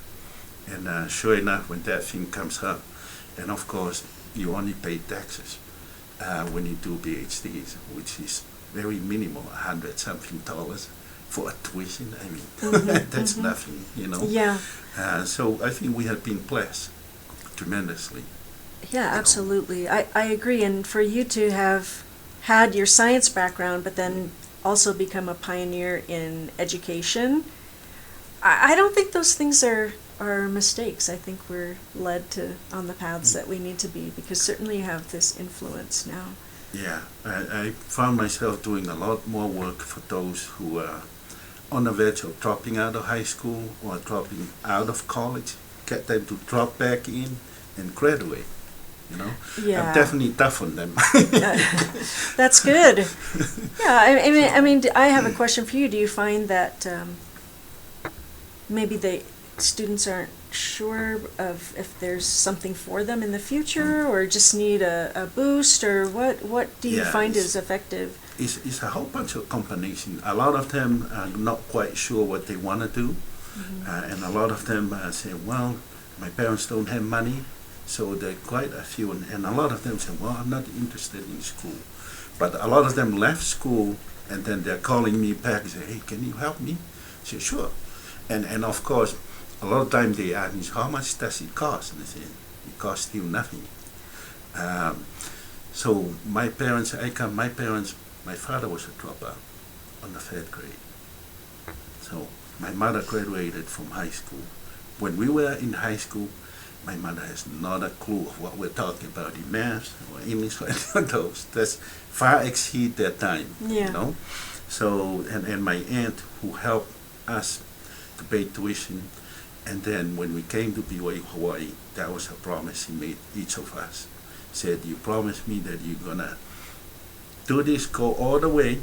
Speaker 1: And sure enough, when that thing comes up, and of course, you only pay taxes when you do PhDs, which is very minimal, $100-something for a tuition. I mean, that's nothing, you know.
Speaker 5: Yeah.
Speaker 1: So I think we have been blessed tremendously.
Speaker 5: Yeah, absolutely. I agree. And for you to have had your science background, but then also become a pioneer in education, I don't think those things are mistakes. I think we're led on the paths that we need to be, because certainly you have this influence now.
Speaker 1: Yeah, I found myself doing a lot more work for those who are on the verge of dropping out of high school or dropping out of college, get them to drop back in and graduate, you know.
Speaker 5: Yeah.
Speaker 1: I'm definitely tough on them.
Speaker 5: That's good. Yeah, I mean, I have a question for you. Do you find that maybe the students aren't sure of if there's something for them in the future, or just need a boost, or what do you find is effective?
Speaker 1: It's a whole bunch of combinations. A lot of them are not quite sure what they want to do, and a lot of them say, well, my parents don't have money, so there are quite a few, and a lot of them say, well, I'm not interested in school. But a lot of them left school, and then they're calling me back and say, hey, can you help me? I say, sure. And of course, a lot of times they ask me, how much does it cost? And I say, it costs you nothing. So my parents, my father was a dropout on the 3rd grade. So my mother graduated from high school. When we were in high school, my mother has not a clue of what we're talking about in math or English or any of those. That's far exceed their time, you know. So, and my aunt who helped us to pay tuition, and then when we came to BYU Hawaii, that was a promise he made each of us. Said, you promise me that you're gonna do this, go all the way,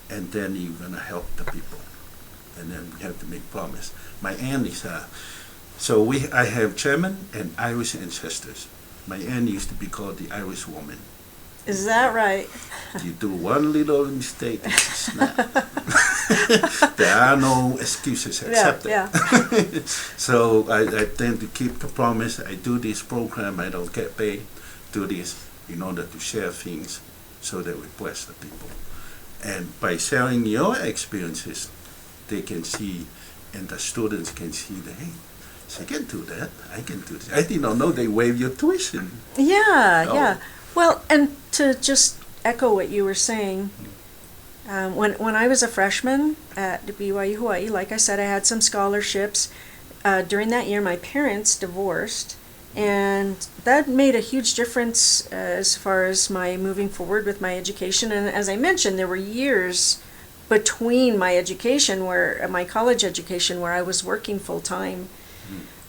Speaker 1: and then you're gonna help the people. And then we have to make promise. My aunt is so I have German and Irish ancestors. My aunt used to be called the Irish woman.
Speaker 5: Is that right?
Speaker 1: You do one little mistake, it's a snap. There are no excuses accepted. So I tend to keep the promise. I do this program, I don't get paid. Do this in order to share things so that we bless the people. And by sharing your experiences, they can see, and the students can see that, hey, I can do that, I can do this. I did not know they waive your tuition.
Speaker 5: Yeah. Well, and to just echo what you were saying, when I was a freshman at BYU Hawaii, like I said, I had some scholarships. During that year, my parents divorced, and that made a huge difference as far as my moving forward with my education. And as I mentioned, there were years between my education, my college education, where I was working full time.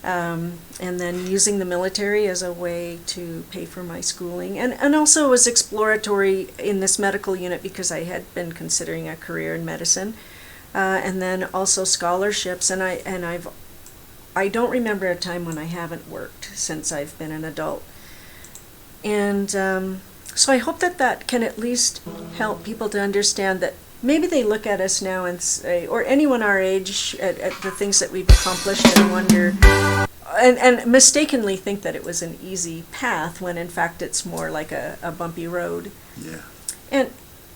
Speaker 5: And then using the military as a way to pay for my schooling, and also was exploratory in this medical unit because I had been considering a career in medicine, and then also scholarships, and I don't remember a time when I haven't worked since I've been an adult, and so I hope that can at least help people to understand that maybe they look at us now and say, or anyone our age, at the things that we've accomplished and wonder, and mistakenly think that it was an easy path when in fact it's more like a bumpy road.
Speaker 1: Yeah.
Speaker 5: And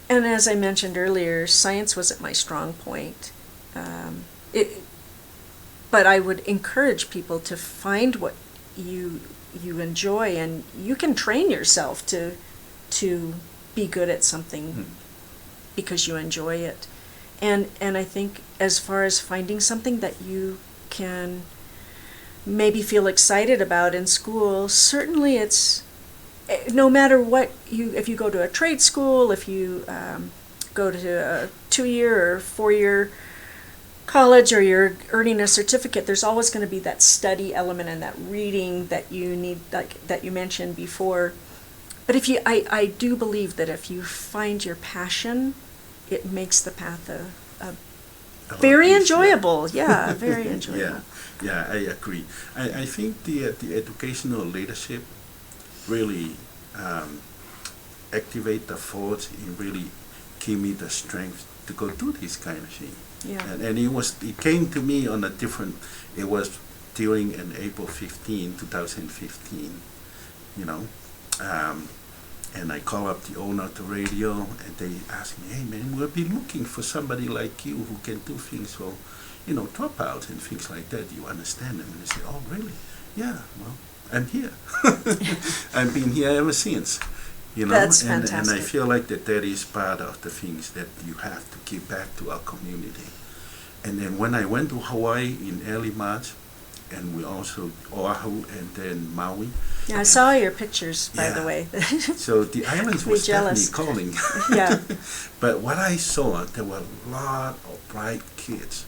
Speaker 5: as I mentioned earlier, science wasn't my strong point. But I would encourage people to find what you enjoy, and you can train yourself to be good at something because you enjoy it. And I think as far as finding something that you can maybe feel excited about in school, certainly it's, no matter what if you go to a trade school, if you go to a 2-year or 4-year college, or you're earning a certificate, there's always going to be that study element and that reading that you need, like that you mentioned before. But I do believe that if you find your passion, it makes the path very enjoyable. Yeah, very enjoyable.
Speaker 1: Yeah, I agree. I think the educational leadership really activate the force and really give me the strength to go do this kind of thing.
Speaker 5: Yeah.
Speaker 1: And it came to me on a different, it was during an April 15, 2015, you know. And I call up the owner of the radio, and they ask me, hey man, we'll be looking for somebody like you who can do things for, you know, dropouts and things like that. You understand them? And they say, oh really? Yeah, well, I'm here. I've been here ever since. You know,
Speaker 5: That's
Speaker 1: and
Speaker 5: fantastic.
Speaker 1: I feel like that is part of the things that you have to give back to our community. And then when I went to Hawaii in early March, and we also Oahu and then Maui.
Speaker 5: Yeah, I saw your pictures, by the way.
Speaker 1: So the islands was definitely calling.
Speaker 5: Yeah.
Speaker 1: But what I saw, there were a lot of bright kids,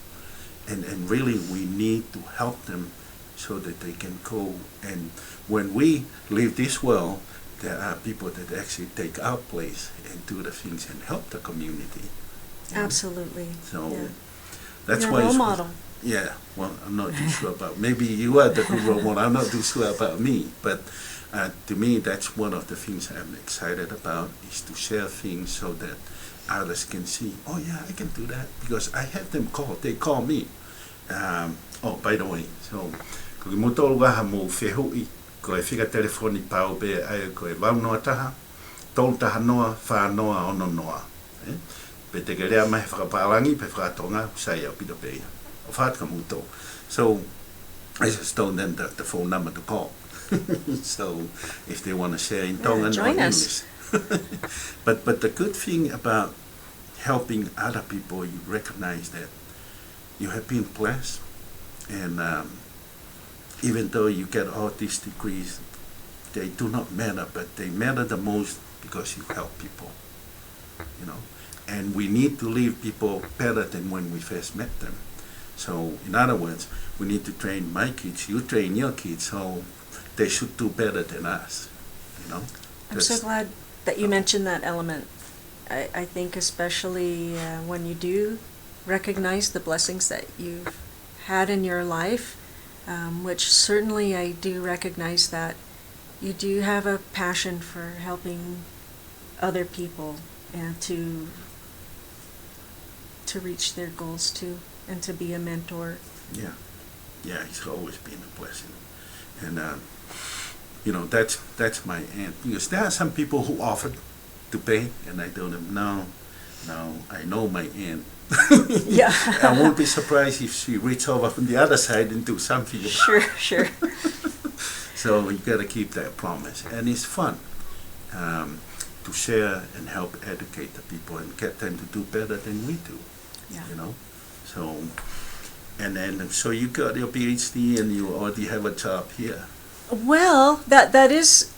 Speaker 1: and really we need to help them so that they can go. And when we leave this world, there are people that actually take our place and do the things and help the community.
Speaker 5: Absolutely.
Speaker 1: So
Speaker 5: yeah.
Speaker 1: that's
Speaker 5: You're
Speaker 1: why
Speaker 5: a role
Speaker 1: it's
Speaker 5: model.
Speaker 1: Yeah, well, I'm not too sure about, maybe you are the good role model, I'm not too sure about me, but to me that's one of the things I'm excited about, is to share things so that others can see, oh yeah, I can do that, because I have them call, they call me. Oh, by the way, so, ko ki mutolu waha mo whehui, ko e whika telefoni pao be ai ko e waunoa taha, tolu taha noa, whanoa ono noa. Pe te kerea mai whakaparangi, pe whakatonga, sai au pita pea. So I just told them that the phone number to call. So if they want to share in Tongan or
Speaker 5: join
Speaker 1: English.
Speaker 5: us.
Speaker 1: But the good thing about helping other people, you recognize that you have been blessed, and even though you get all these degrees, they do not matter, but they matter the most because you help people, you know. And we need to leave people better than when we first met them. So in other words, we need to train my kids, you train your kids, so they should do better than us, you know.
Speaker 5: I'm so glad that you mentioned that element. I think especially when you do recognize the blessings that you've had in your life, which certainly I do recognize that you do have a passion for helping other people and to reach their goals too, and to be a mentor.
Speaker 1: Yeah, yeah, it's always been a blessing. And you know, that's my aunt, because there are some people who offered to pay, and I told them, no, I know my aunt.
Speaker 5: Yeah.
Speaker 1: I won't be surprised if she reaches over from the other side and do something about it.
Speaker 5: Sure.
Speaker 1: So you gotta keep that promise, and it's fun to share and help educate the people and get them to do better than we do.
Speaker 5: Yeah.
Speaker 1: You know, so and then so you got your PhD and you already have a job here.
Speaker 5: Well, that is.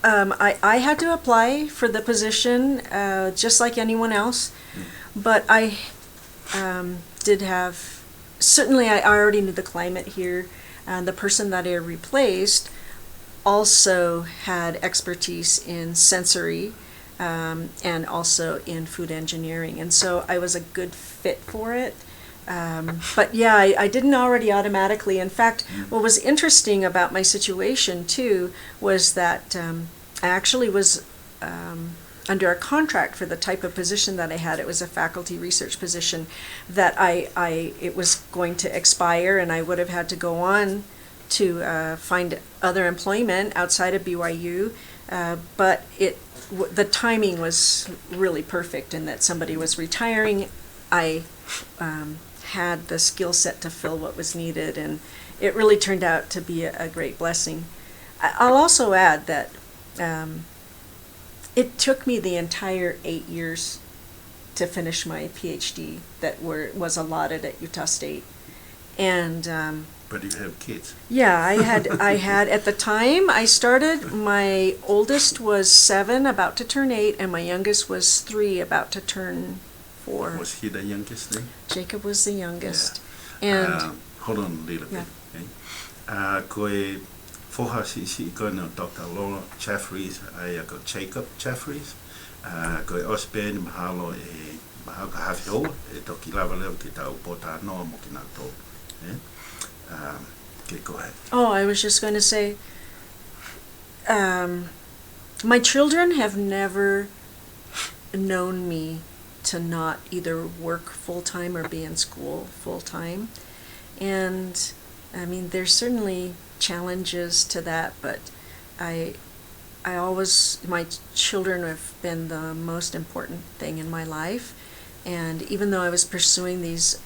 Speaker 5: I had to apply for the position just like anyone else, but I did have, certainly I already knew the climate here, and the person that I replaced also had expertise in sensory and also in food engineering, and so I was a good fit for it. But yeah, I didn't already automatically. In fact, what was interesting about my situation too was that I actually was under a contract for the type of position that I had. It was a faculty research position that it was going to expire, and I would have had to go on to find other employment outside of BYU. But the timing was really perfect in that somebody was retiring. I had the skill set to fill what was needed, and it really turned out to be a great blessing. I'll also add that it took me the entire 8 years to finish my PhD that was allotted at Utah State, and
Speaker 1: But you have kids.
Speaker 5: yeah, I had at the time I started, my oldest was 7, about to turn 8, and my youngest was 3, about to turn 4.
Speaker 1: Was he the youngest then?
Speaker 5: Jacob was the youngest. And
Speaker 1: Hold on a little bit. Okay. Koe foha si koe no Dr. Laura Jeffries, ai ko Jacob Jeffries. Koe ospe ni mahalo e mahaka hafi hoa, e toki lava leo ki tau pota noa mo ki nā tō. Okay, go ahead.
Speaker 5: oh, I was just going to say, my children have never known me to not either work full-time or be in school full-time. And I mean, there's certainly challenges to that, but I always, my children have been the most important thing in my life. And even though I was pursuing these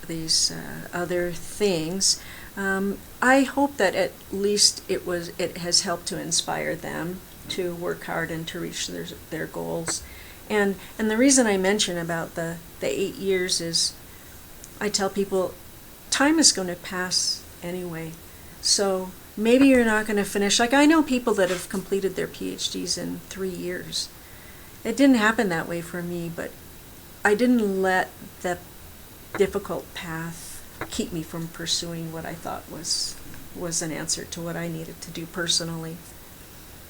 Speaker 5: other things, I hope that at least it has helped to inspire them to work hard and to reach their goals. And the reason I mention about the 8 years is, I tell people, time is going to pass anyway. So maybe you're not going to finish. Like, I know people that have completed their PhDs in 3 years. It didn't happen that way for me, but I didn't let the difficult path keep me from pursuing what I thought was an answer to what I needed to do personally.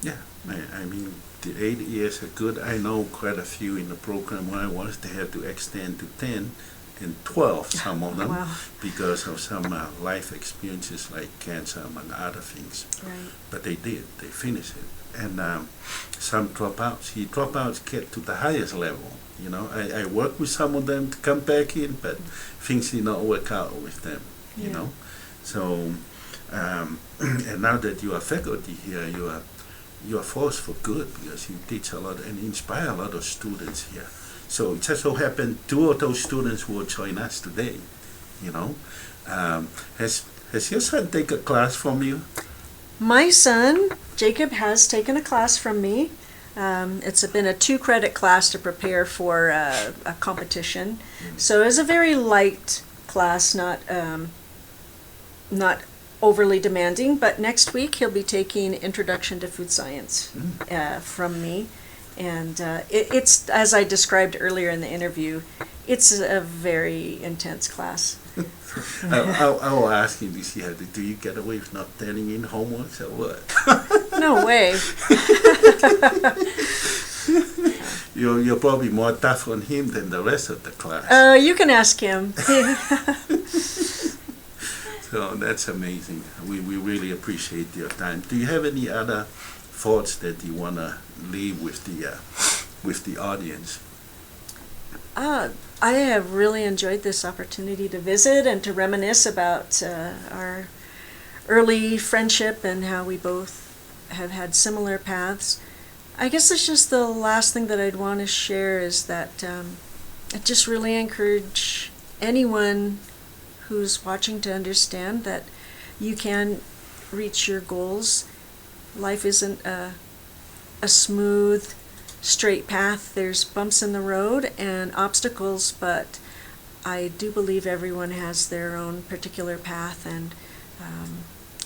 Speaker 1: Yeah, I mean, the 8 years are good. I know quite a few in the program where I was, they had to extend to 10 and 12, some of them,
Speaker 5: Wow.
Speaker 1: because of some life experiences like cancer, among other things.
Speaker 5: Right.
Speaker 1: But they did, they finished it. And some dropouts, dropouts get to the highest level. You know, I worked with some of them to come back in, but things did not work out with them, you
Speaker 5: Yeah.
Speaker 1: know. So, and now that you are faculty here, you are forced for good, because you teach a lot and inspire a lot of students here. So it just so happened 2 of those students will join us today, you know. Has your son taken a class from you?
Speaker 5: My son, Jacob, has taken a class from me. It's been a 2-credit class to prepare for a competition. So it was a very light class, not overly demanding, but next week he'll be taking Introduction to Food Science from me. And it's, as I described earlier in the interview, it's a very intense class.
Speaker 1: I will ask you, do you get away with not turning in homework or what?
Speaker 5: No way.
Speaker 1: You're probably more tough on him than the rest of the class.
Speaker 5: You can ask him.
Speaker 1: So that's amazing. We really appreciate your time. Do you have any other thoughts that you want to leave with the audience?
Speaker 5: I have really enjoyed this opportunity to visit and to reminisce about our early friendship and how we both have had similar paths. I guess it's just the last thing that I'd want to share is that I just really encourage anyone who's watching to understand that you can reach your goals. Life isn't a smooth, straight path. There's bumps in the road and obstacles, but I do believe everyone has their own particular path, and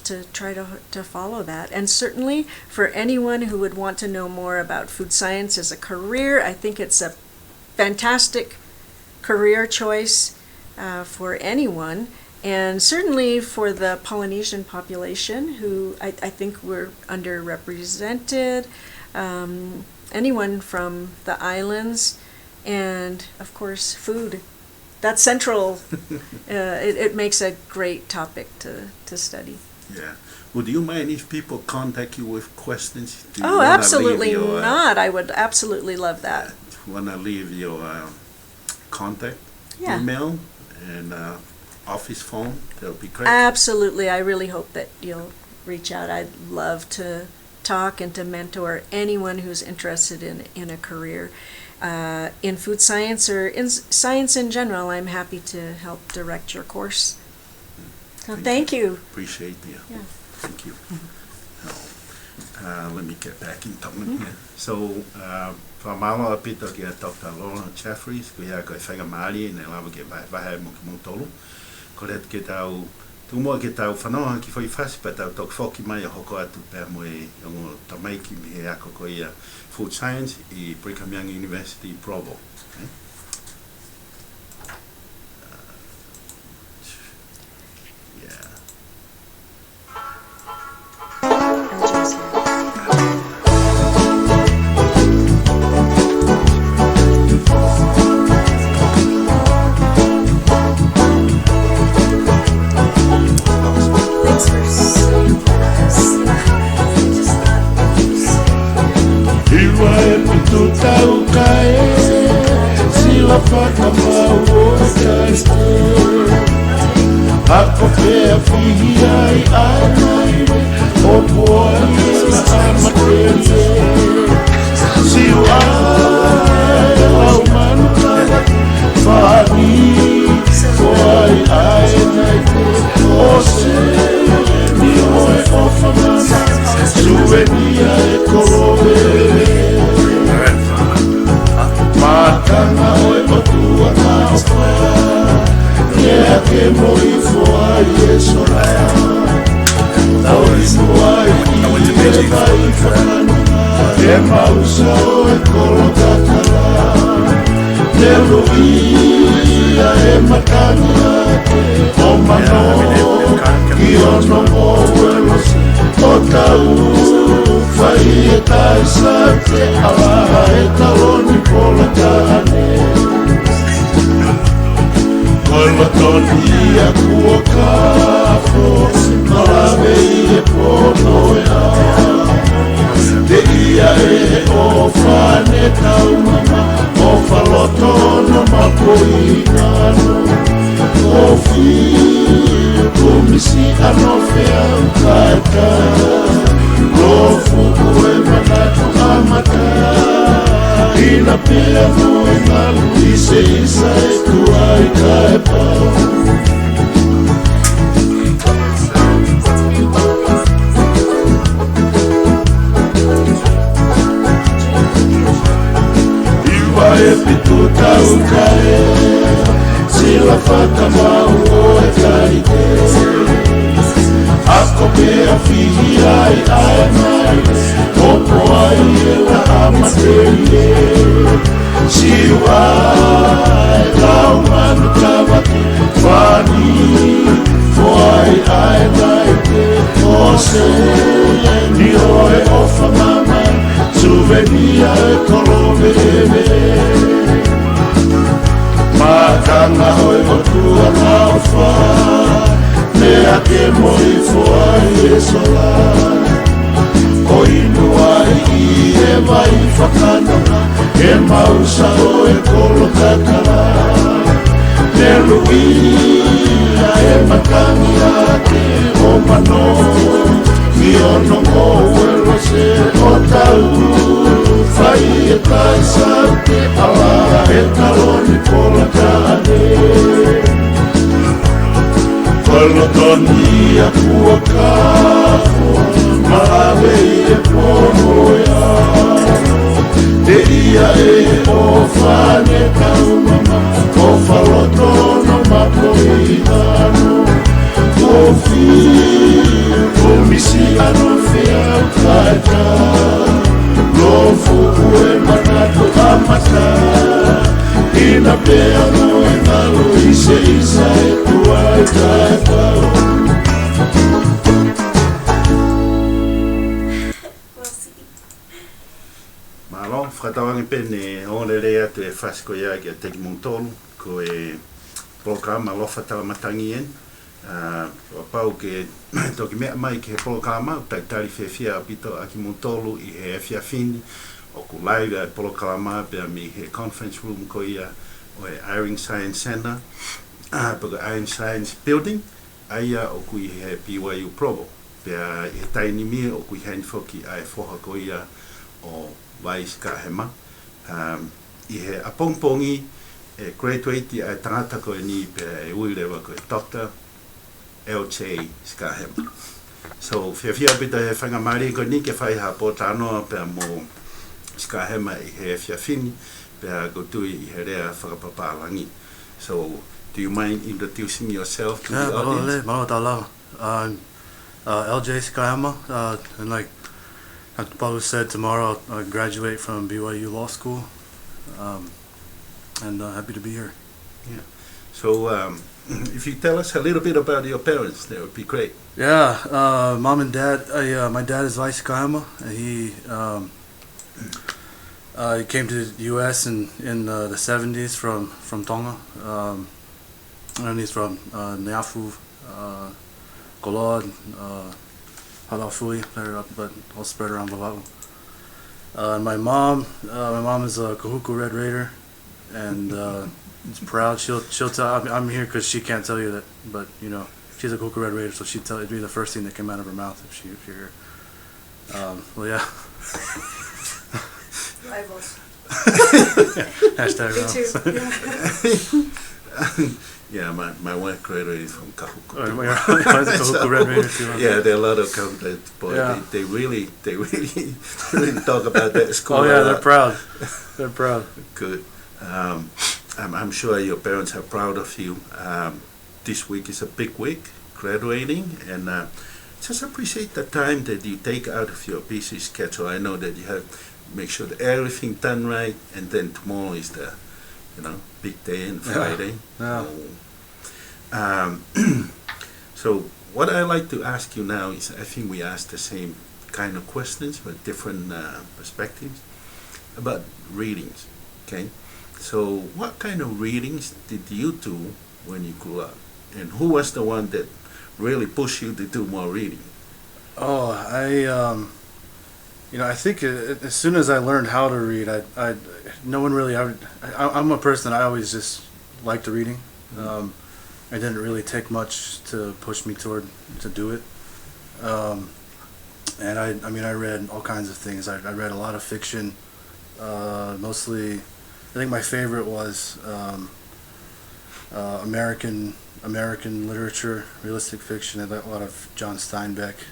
Speaker 5: to try to follow that. And certainly for anyone who would want to know more about food science as a career, I think it's a fantastic career choice for anyone, and certainly for the Polynesian population, who I think we're underrepresented. Anyone from the islands, and of course food. That's central. It makes a great topic to study.
Speaker 1: Yeah. Would you mind if people contact you with questions?
Speaker 5: Oh, absolutely not. I would absolutely love that.
Speaker 1: Want to leave your contact,
Speaker 5: email,
Speaker 1: and office phone? That would be great.
Speaker 5: Absolutely. I really hope that you'll reach out. I'd love to talk and to mentor anyone who's interested in a career in food science or in science in general. I'm happy to help direct your course. So thank you.
Speaker 1: Appreciate you.
Speaker 5: Yeah.
Speaker 1: Thank you. Let me get back in Tongan here. So, whamama pito ki a Dr. Laura Jeffries, ko ia koe whainga maari ne lawa ke wahe mo ki motolo. Ko ret ke tau tumoa ke tau whanoa ki whai whasi pa tau tok whoki mai a hoko atu pēr mo e ongo tamaiki mi he ako ko ia Food Science I Brigham Young University Provo. Okay?
Speaker 6: Ako pea fihi ai mai o poani na amatere siu ai au manukara whani ai nai o se ni oe o whamana suenia e koroe matanga oe o tua na o whea yeah, que moi foi eso lá. Tau inuai I vai whakanu e mausa o e kolokatala. Te ruia e matani ake o mano ki ono mo uelos o tau whai e taisa te ala e taloni polokane. Koilotoni a kua kafo, malawe I e pono e a. Te ia e o whane tau mama, o whaloto no mapoi ngano. O whiu kumisi ano whea ukaeta, lo fuku e manatu amata. Ina pea mo e malu I se isa e tua I ka e pau. Iwa e pitu tau ka e, sila whakamau o e tarike. Ako mea fihi ai ai mai Opo ai e la amatele Siu ai lau manu kawaki Whani Fo ai ai mai O se ni oe ofa mama Suvenia e kolome Makanga hoi wakua nao wha Mea ke moi foai e sola O inu ai I e mai whakanona E mausa o e kolokakara Me luia e makangi ake o mano Mi ono mo uelo se o tau Fai e tai sante ala e taloni polokane Polokoni a kua kako Mawe e ponoia Te ia e o whane kaumama O whaloto no mapoinano O whiu o misi ano whea kaita Lo fuku e manato amata Ina pea no e ngalo ise isa e tua e kaita
Speaker 1: Malo, whakatawangi pene ole rea tu e whasko ia ki a teki montolu ko e polokama lofa talamatangi en. Wapau ke toki mea mai ki he polokalama, taitari whiawhia apito a ki montolu I he whiawhini o ku live a polokalama pia mi he conference room ko ia o e Iron Science Center, paka Iron Science Building, aia o ku I he BYU Provo. Pia I he taini mia o ku I hain whoki a e whoha ko ia o Vais Kahema. I he apongpongi e graduate a tangata ko e ni pe e uilewa ko e doctor LJ Skahema. So whiawhia pita he whangamari ko ni ke whai ha pōtanoa pe mo Skahema I he whiawhini pe a go tui I he rea whakapapalangi. So do you mind introducing yourself to the audience?
Speaker 7: I'm LJ Skahema, and like Dr. Paulu said, tomorrow I'll graduate from BYU Law School, and happy to be here.
Speaker 1: Yeah. So if you tell us a little bit about your parents, that would be great.
Speaker 7: Yeah, mom and dad. My dad is Vais Skahema, and he came to the U.S. in the 70s from Tonga, and he's from Neafu, Koloa, Halafui, but all spread around Vava'u. My mom is a Kahuku Red Raider, and is proud. She'll tell. I'm here because she can't tell you that, but you know she's a Kahuku Red Raider, so she'd tell. It'd be the first thing that came out of her mouth if you're here. Well, yeah.
Speaker 5: Rivals.
Speaker 7: Hashtag
Speaker 5: Me
Speaker 7: rivals.
Speaker 1: Yeah, my wife graduated is from Kahuku.
Speaker 7: Kahuku Red Raider too.
Speaker 1: Yeah, there are a lot of companies, but
Speaker 7: Yeah.
Speaker 1: they really talk about that school.
Speaker 7: Oh yeah, they're proud. They're proud.
Speaker 1: Good. I'm sure your parents are proud of you. This week is a big week, graduating, and just appreciate the time that you take out of your busy schedule. I know that you have to make sure that everything done right, and then tomorrow is the big day and Friday.
Speaker 7: Yeah.
Speaker 1: So what I like to ask you now is, I think we ask the same kind of questions but different perspectives about readings. Okay, so what kind of readings did you do when you grew up, and who was the one that really pushed you to do more reading?
Speaker 7: Oh, I think as soon as I learned how to read, I'm a person, I always just liked reading. It didn't really take much to push me to do it. And I read all kinds of things. I read a lot of fiction, mostly, I think my favorite was American literature, realistic fiction. I read a lot of John Steinbeck,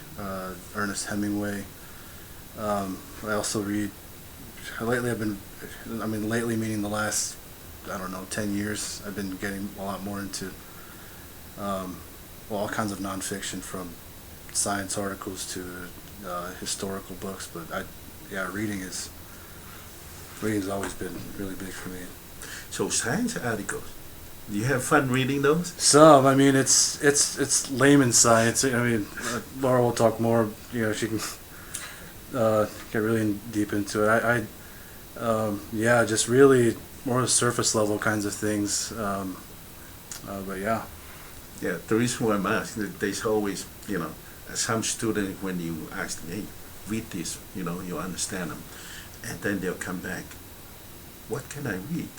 Speaker 7: Ernest Hemingway. I also read, lately meaning the last, 10 years, I've been getting a lot more into all kinds of nonfiction, from science articles to historical books, but reading's always been really big for me.
Speaker 1: So science articles, do you have fun reading those?
Speaker 7: Some, I mean, it's layman science. I mean, Laura will talk more. You know, she can get really deep into it. Just really more surface level kinds of things. But yeah.
Speaker 1: Yeah, the reason why I'm asking, there's always, some student, when you ask them, hey, read this, you understand them, and then they'll come back, what can I read?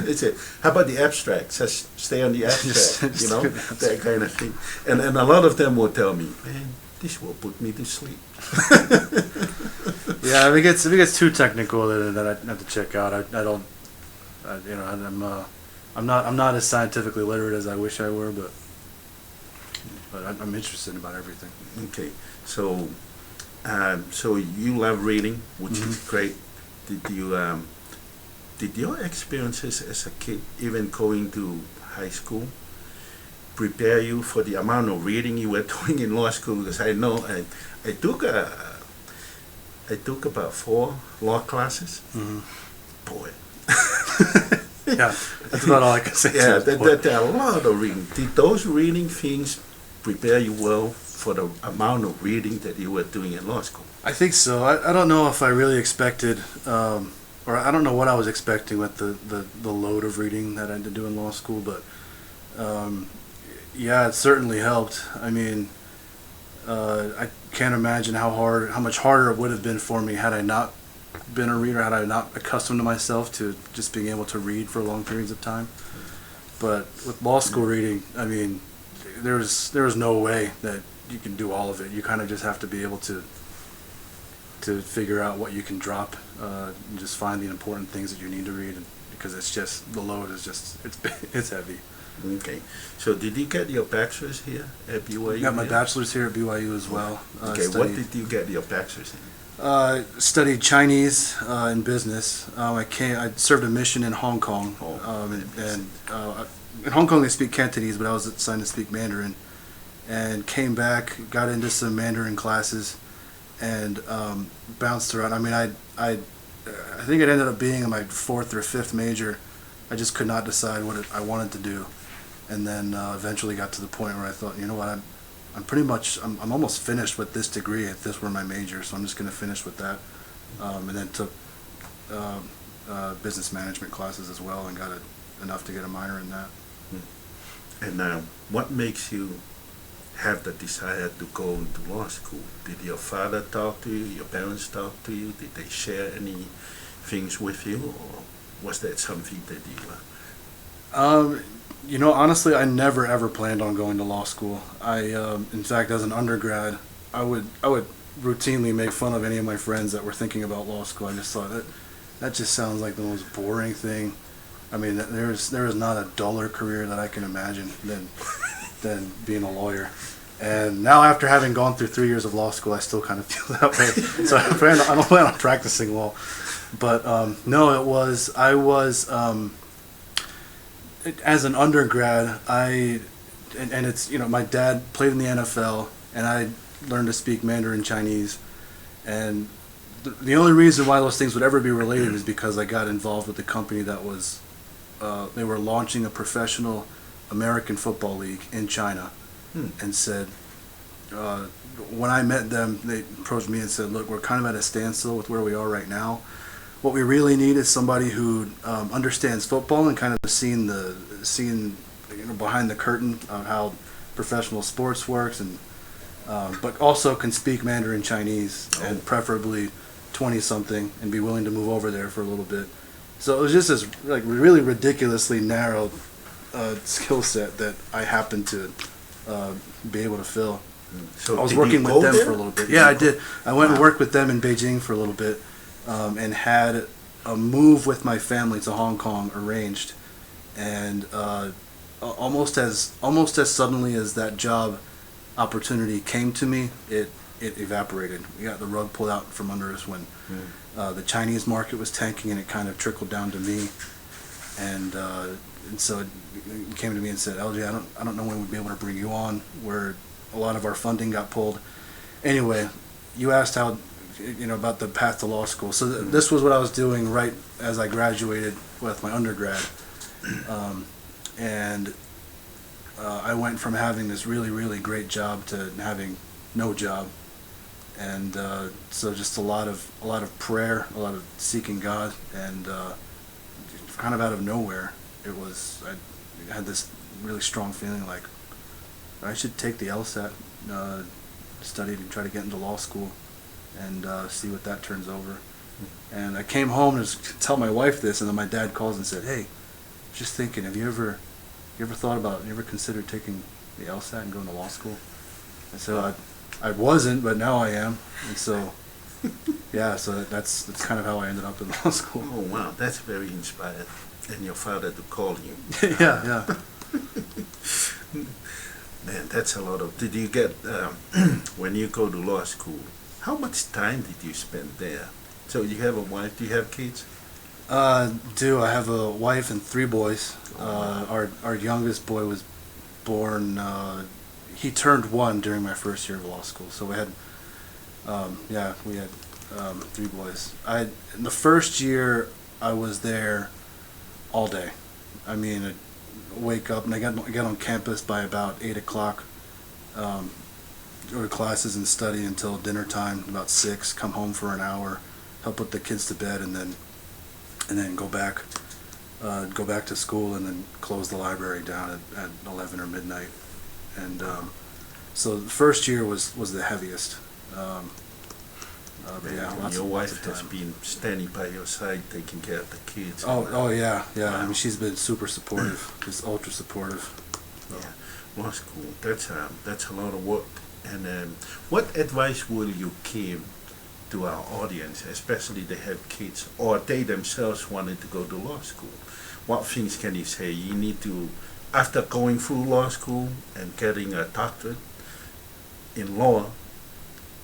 Speaker 1: They say, how about the abstract? Just stay on the abstract, that kind of thing. And a lot of them will tell me, man, this will put me to sleep.
Speaker 7: Yeah, if it gets too technical, then I have to check out. I'm not as scientifically literate as I wish I were, but I'm interested in about everything.
Speaker 1: Okay, so you love reading, which is great. Did your experiences as a kid, even going to high school, prepare you for the amount of reading you were doing in law school? Because I know I took about 4 law classes. Boy.
Speaker 7: Yeah, that's about all I can say.
Speaker 1: Yeah, there are a lot of reading. Did those reading things prepare you well for the amount of reading that you were doing in law school?
Speaker 7: I think so. I don't know if I really expected, or I don't know what I was expecting with the load of reading that I had to do in law school, but it certainly helped. I mean, I can't imagine how much harder it would have been for me had I not been a reader, had I not accustomed to myself to just being able to read for long periods of time. But with law school reading, I mean, there's no way that you can do all of it. You kind of just have to be able to figure out what you can drop, and just find the important things that you need to read, because it's just, the load is just, it's heavy.
Speaker 1: Okay, so did you get your bachelor's here at BYU?
Speaker 7: I got my bachelor's here at BYU as well.
Speaker 1: Okay, what did you get your bachelor's in?
Speaker 7: Studied Chinese in business. I served a mission in Hong Kong, in Hong Kong they speak Cantonese, but I was assigned to speak Mandarin, and came back, got into some Mandarin classes, and bounced around. I mean, I think it ended up being in my 4th or 5th major. I just could not decide what I wanted to do, and then eventually got to the point where I thought, you know what, I'm almost finished with this degree if this were my major, so I'm just going to finish with that. And then took business management classes as well, and got enough to get a minor in that.
Speaker 1: And what makes you have the desire to go into law school? Did your father talk to you? Your parents talk to you? Did they share any things with you, or was that something that you
Speaker 7: honestly, I never ever planned on going to law school. In fact, as an undergrad, I would routinely make fun of any of my friends that were thinking about law school. I just thought that just sounds like the most boring thing. I mean, there is not a duller career that I can imagine than being a lawyer. And now, after having gone through 3 years of law school, I still kind of feel that way. So I don't plan on practicing law. But no, I was as an undergrad, and it's, my dad played in the NFL, and I learned to speak Mandarin Chinese, and the only reason why those things would ever be related is because I got involved with the company that was, they were launching a professional American football league in China, and said, when I met them, they approached me and said, look, we're kind of at a standstill with where we are right now. What we really need is somebody who understands football and kind of seeing behind the curtain of how professional sports works, and but also can speak Mandarin Chinese, and preferably 20-something, and be willing to move over there for a little bit. So it was just this really ridiculously narrow skill set that I happened to be able to fill.
Speaker 1: So
Speaker 7: I was working with them for a little bit. Yeah, I did. I went and worked with them in Beijing for a little bit. And had a move with my family to Hong Kong arranged, and almost as suddenly as that job opportunity came to me, it evaporated. We got the rug pulled out from under us when the Chinese market was tanking, and it kind of trickled down to me, and so it came to me and said, LJ, I don't know when we'd be able to bring you on. a lot of our funding got pulled. Anyway, you asked how, about the path to law school. So this was what I was doing right as I graduated with my undergrad. And I went from having this really, really great job to having no job. And so just a lot of prayer, a lot of seeking God, and kind of out of nowhere, I had this really strong feeling like I should take the LSAT, study and try to get into law school, and see what that turns over. And I came home and tell my wife this, and then my dad calls and said, "Hey, just thinking, have you ever considered taking the LSAT and going to law school?" I said, I wasn't, but now I am, and so yeah, so that's kind of how I ended up in law school.
Speaker 1: Oh wow, that's very inspired. And your father to call you.
Speaker 7: Yeah.
Speaker 1: Man, that's a lot of. Did you get when you go to law school? How much time did you spend there? So you have a wife. Do you have kids?
Speaker 7: I have a wife and 3 boys. Our youngest boy was born. He turned 1 during my first year of law school. So we had 3 boys. In the first year I was there all day. I mean, I'd wake up and I get on campus by about 8 o'clock. Go to classes and study until dinner time, about 6. Come home for an hour, help put the kids to bed, and then go back to school, and then close the library down at 11 or midnight. And so the first year was the heaviest. But yeah,
Speaker 1: your wife has been standing by your side, taking care of the kids.
Speaker 7: Oh yeah.
Speaker 1: Wow.
Speaker 7: I mean, she's been super supportive, just ultra supportive.
Speaker 1: Yeah, law school. That's a lot of work. And what advice will you give to our audience, especially they have kids or they themselves wanted to go to law school? What things can you say? You need to, after going through law school and getting a doctorate in law,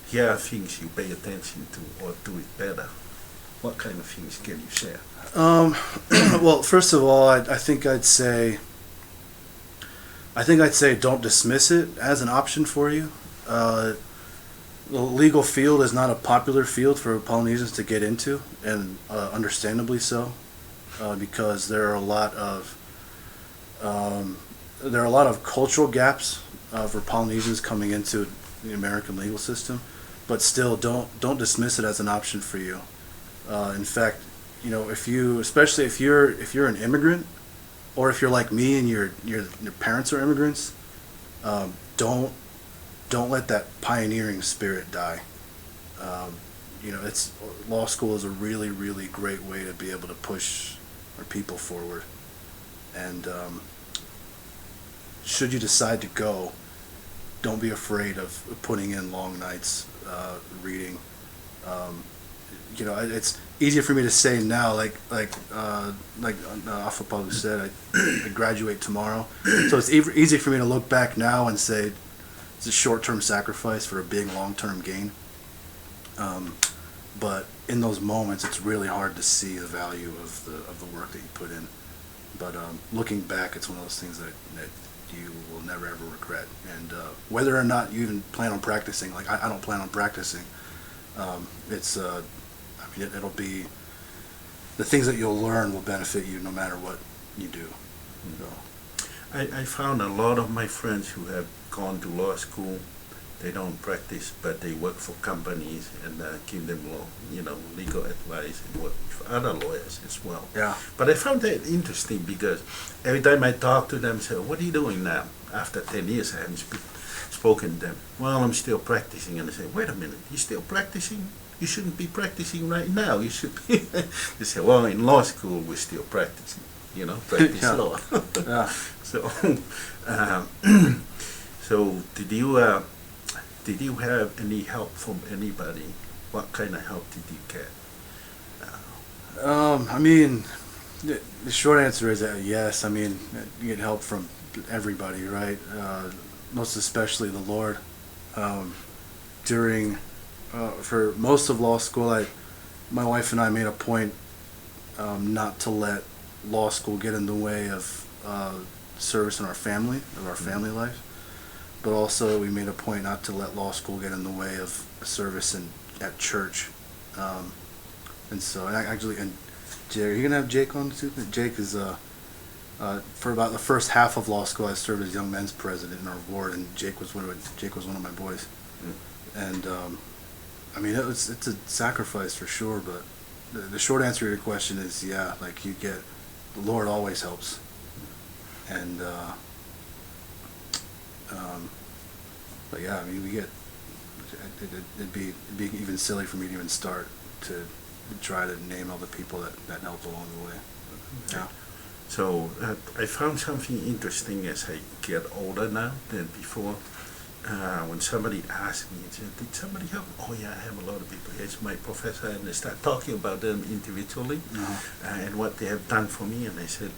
Speaker 1: here are things you pay attention to or do it better. What kind of things can you share?
Speaker 7: Well, first of all, I think I'd say don't dismiss it as an option for you. The legal field is not a popular field for Polynesians to get into, and understandably so, because there are a lot of cultural gaps for Polynesians coming into the American legal system. But still, don't dismiss it as an option for you. In fact, especially if you're an immigrant, or if you're like me and your parents are immigrants, don't let that pioneering spirit die. Law school is a really, really great way to be able to push our people forward. And should you decide to go, don't be afraid of putting in long nights reading. It's easier for me to say now, like Afapalu said, I graduate tomorrow, so it's easy for me to look back now and say it's a short-term sacrifice for a big long-term gain. But in those moments, it's really hard to see the value of the work that you put in. But looking back, it's one of those things that you will never ever regret. And whether or not you even plan on practicing, like I don't plan on practicing, it'll be, the things that you'll learn will benefit you no matter what you do. So.
Speaker 1: I found a lot of my friends who have gone to law school, they don't practice, but they work for companies and give them legal advice and work with other lawyers as well.
Speaker 7: Yeah.
Speaker 1: But I found that interesting because every time I talk to them, say, "What are you doing now?" After 10 years, I haven't spoken to them. "Well, I'm still practicing." And I say, "Wait a minute, you're still practicing? You shouldn't be practicing right now. You should be." They say, "Well, in law school, we're still practicing. Practice
Speaker 7: Yeah.
Speaker 1: law."
Speaker 7: Yeah.
Speaker 1: So did you have any help from anybody? What kind of help did you get?
Speaker 7: The short answer is yes. I mean, you get help from everybody, right? Most especially the Lord. For most of law school, my wife and I made a point not to let law school get in the way of service in our family, of our family life. but also we made a point not to let law school get in the way of a service at church. And so, and Jake, are you gonna have Jake on too? Jake is for about the first half of law school, I served as young men's president in our ward, and Jake was one of my boys. And I mean, it's a sacrifice for sure, but the short answer to your question is, yeah, like the Lord always helps, and but yeah, I mean, it'd be even silly for me to even start to try to name all the people that helped along the way. Yeah.
Speaker 1: So I found something interesting as I get older now than before. When somebody asked me, did somebody help? Oh yeah, I have a lot of people. Here's my professor, and they start talking about them individually and what they have done for me. And I said,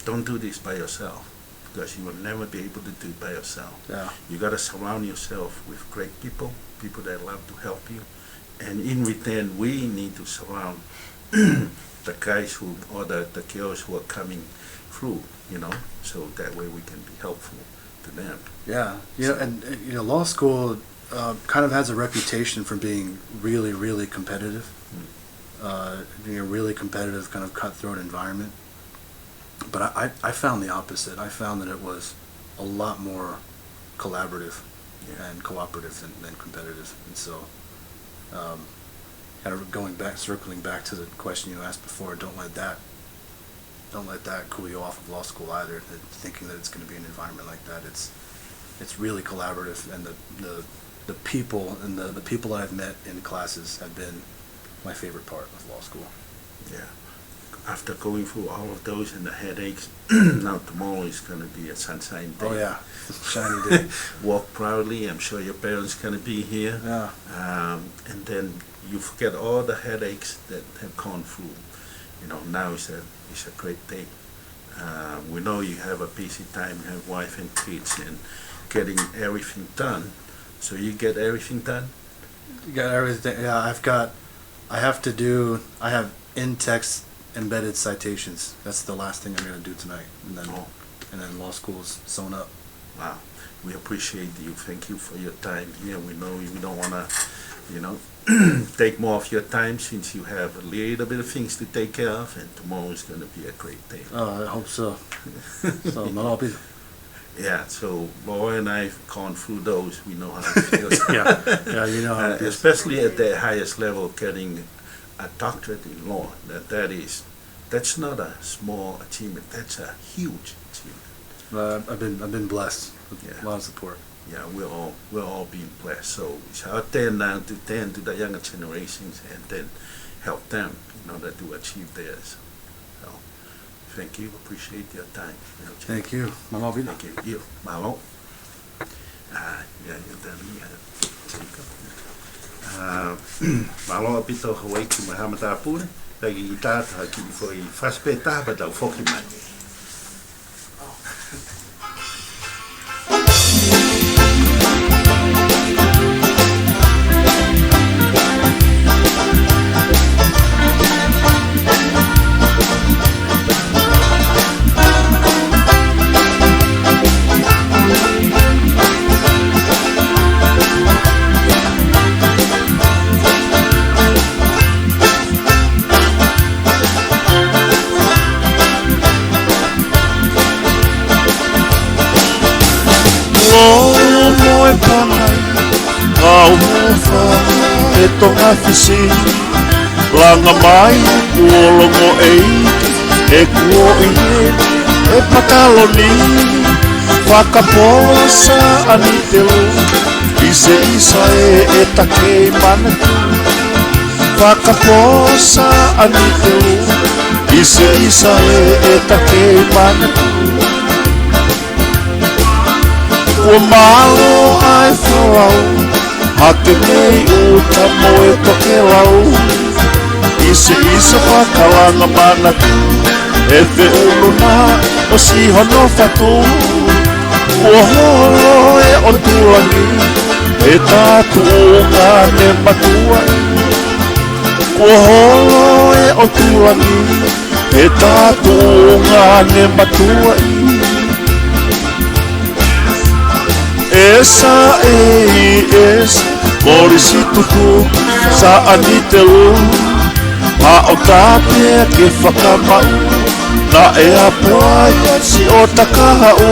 Speaker 1: don't do this by yourself, because you will never be able to do it by yourself.
Speaker 7: Yeah.
Speaker 1: You got to surround yourself with great people that love to help you. And in return, we need to surround the guys or the girls who are coming through, so that way we can be helpful to them.
Speaker 7: Yeah, and law school kind of has a reputation for being really, really competitive, being a really competitive kind of cutthroat environment. But I found the opposite. I found that it was a lot more collaborative and cooperative than competitive. And so, kind of circling back to the question you asked before, don't let that cool you off of law school either, thinking that it's going to be an environment like that. It's really collaborative, and the people and the people that I've met in classes have been my favorite part of law school.
Speaker 1: Yeah. After going through all of those and the headaches, now tomorrow is going to be a sunshine day.
Speaker 7: Oh yeah, shiny day.
Speaker 1: Walk proudly. I'm sure your parents going to be here.
Speaker 7: Yeah.
Speaker 1: And then you forget all the headaches that have gone through. Now it's a great day. We know you have a busy time, you have wife and kids, and getting everything done. So you get everything done?
Speaker 7: You got everything. Yeah, I have in-text embedded citations. That's the last thing I'm going to do tonight. And then law school's sewn up.
Speaker 1: Wow. We appreciate you. Thank you for your time here. We know you don't want to, take more of your time, since you have a little bit of things to take care of, and tomorrow is going to be a great day.
Speaker 7: Oh, I hope so. So, malapi.
Speaker 1: Yeah, so Laura and I have gone through those. We know how it feels.
Speaker 7: Yeah, you know how it is.
Speaker 1: Especially at the highest level, getting a doctorate in law. That's not a small achievement. That's a huge achievement.
Speaker 7: I've been blessed with a lot of support.
Speaker 1: Yeah, we're all being blessed. So it's our turn now to turn to the younger generations and then help them in order to achieve theirs. So thank you. Appreciate your time.
Speaker 7: Thank you. Malo bila.
Speaker 1: Thank you. Malo. Malo apito Hawaii ki mahamata apure. Lagi itata ki foi faspeta ba dau foki mai.
Speaker 6: Tonga fisi langa mai uolongo e kuo e pataloni whakaposa anitelo ise isa e take manatu whakaposa anitelo ise isa e take manatu ua malo ai folau hake nei uta moe toke lau ise isa whakalanga manatu e te uluna o sihono fatu ua holo e o tulangi e tātu ngane matua ua holo e o tulangi e tātu ngane matua e es Morisi tuku sa anitelu a o tāpea ke whakamau na e apuai si o takahau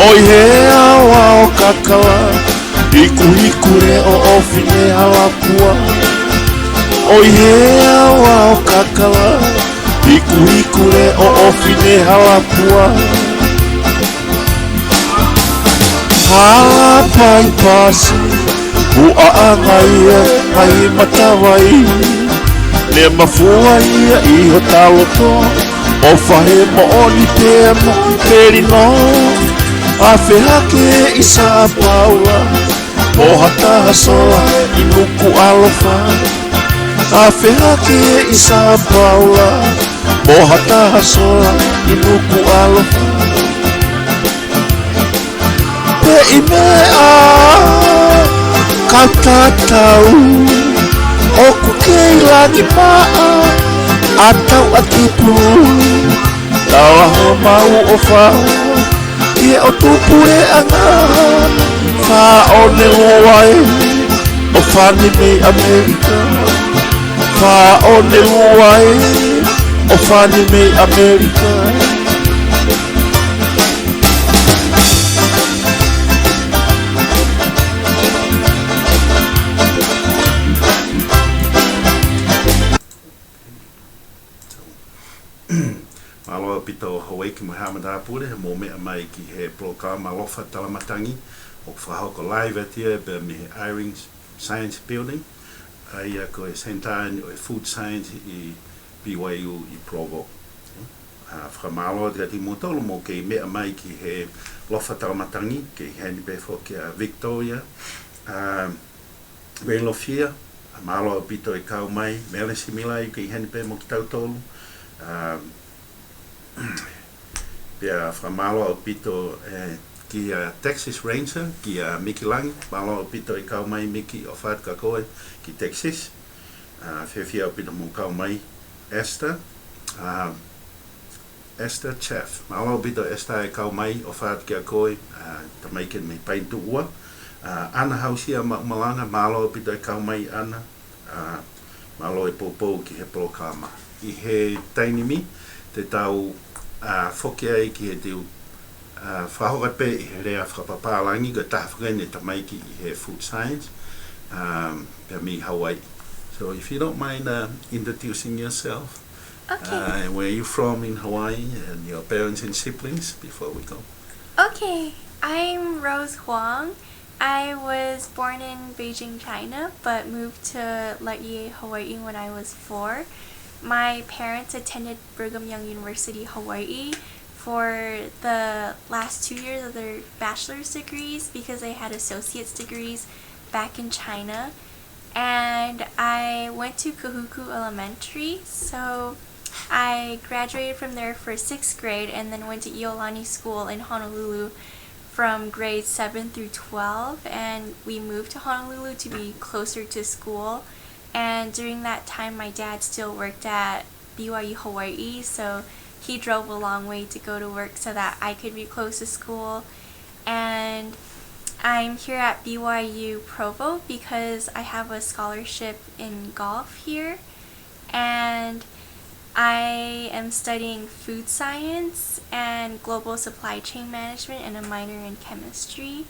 Speaker 6: oi hea wa o kakawa hiku hiku re o ofine hawapua oi hea wa o kakawa hiku hiku re o ofine hawapua hala pai pasi hua angaia ai matawai le mafua ia I ho taloto o whahe mooni pēa mo pēri no a whehake I sa paula o hataha soa I nuku alofa a whehake I sa paula o hataha soa I nuku alofa pe I mea katatau oku kei lagi maa atau atipu tawa ho mau o wha Ie o tupu e anga wha o ne Hawaii o whani me Amerika wha o ne Hawaii o whani me Amerika
Speaker 1: Malo pito Hawaii ki Muhammad Apure mo mea mai ki he POLOKALAMA lofa talamatangi o whahoko live atia be me he Irings Science Building ai ko e Sentine o e Food Science I BYU I Provo whamalo te ati motolo mo ke mea mai ki he lofa talamatangi ke hani pe fo ki a Victoria Relofia malo pito e kau mai mele similai ke hani pe mo ki tautolu pia whamalo o pito ki a Texas Ranger, ki a Miki Langi, malo o pito I kau mai Miki o whaat ka koe ki Texas. Whiawhia o pito mo kau mai Esther Chef, malo o pito Esther e kau mai o whaat ki a koe, ta maiken me paintu ua. Ana hausia malanga, malo o pito e kau mai ana, malo e popo ki he POLOKALAMA. I he tainimi, te tau whoki ai ki he teo whahoka pe I he rea whapapālangi ka tahwhakene ta maiki I he food science pia mi Hawaii. So if you don't mind introducing yourself,
Speaker 8: Okay.
Speaker 1: Where are you from in Hawaii and your parents and siblings before we go?
Speaker 8: Okay, I'm Rose Huang. I was born in Beijing, China, but moved to Letiyo, Hawaii when I was 4. My parents attended Brigham Young University, Hawaii for the last 2 years of their bachelor's degrees because they had associate's degrees back in China. And I went to Kahuku Elementary, so I graduated from there for 6th grade and then went to Iolani School in Honolulu from grades 7 through 12, and we moved to Honolulu to be closer to school. And during that time my dad still worked at BYU Hawaii, so he drove a long way to go to work so that I could be close to school. And I'm here at BYU Provo because I have a scholarship in golf here, and I am studying food science and global supply chain management and a minor in chemistry.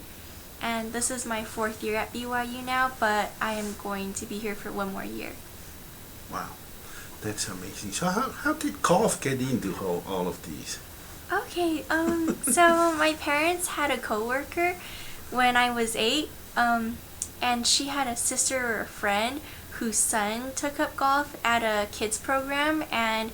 Speaker 8: And this is my 4th year at BYU now, but I am going to be here for 1 more year.
Speaker 1: Wow, that's amazing. So how did golf get into all of these?
Speaker 8: Okay, so my parents had a coworker when I was 8, and she had a sister or a friend whose son took up golf at a kids program, and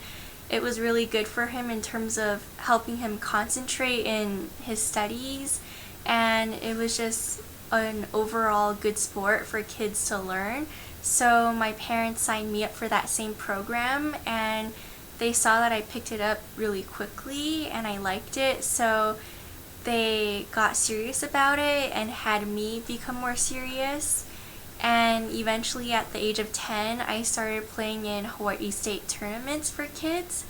Speaker 8: it was really good for him in terms of helping him concentrate in his studies, and it was just an overall good sport for kids to learn. So my parents signed me up for that same program, and they saw that I picked it up really quickly and I liked it, so they got serious about it and had me become more serious. And eventually at the age of 10, I started playing in Hawaii State tournaments for kids,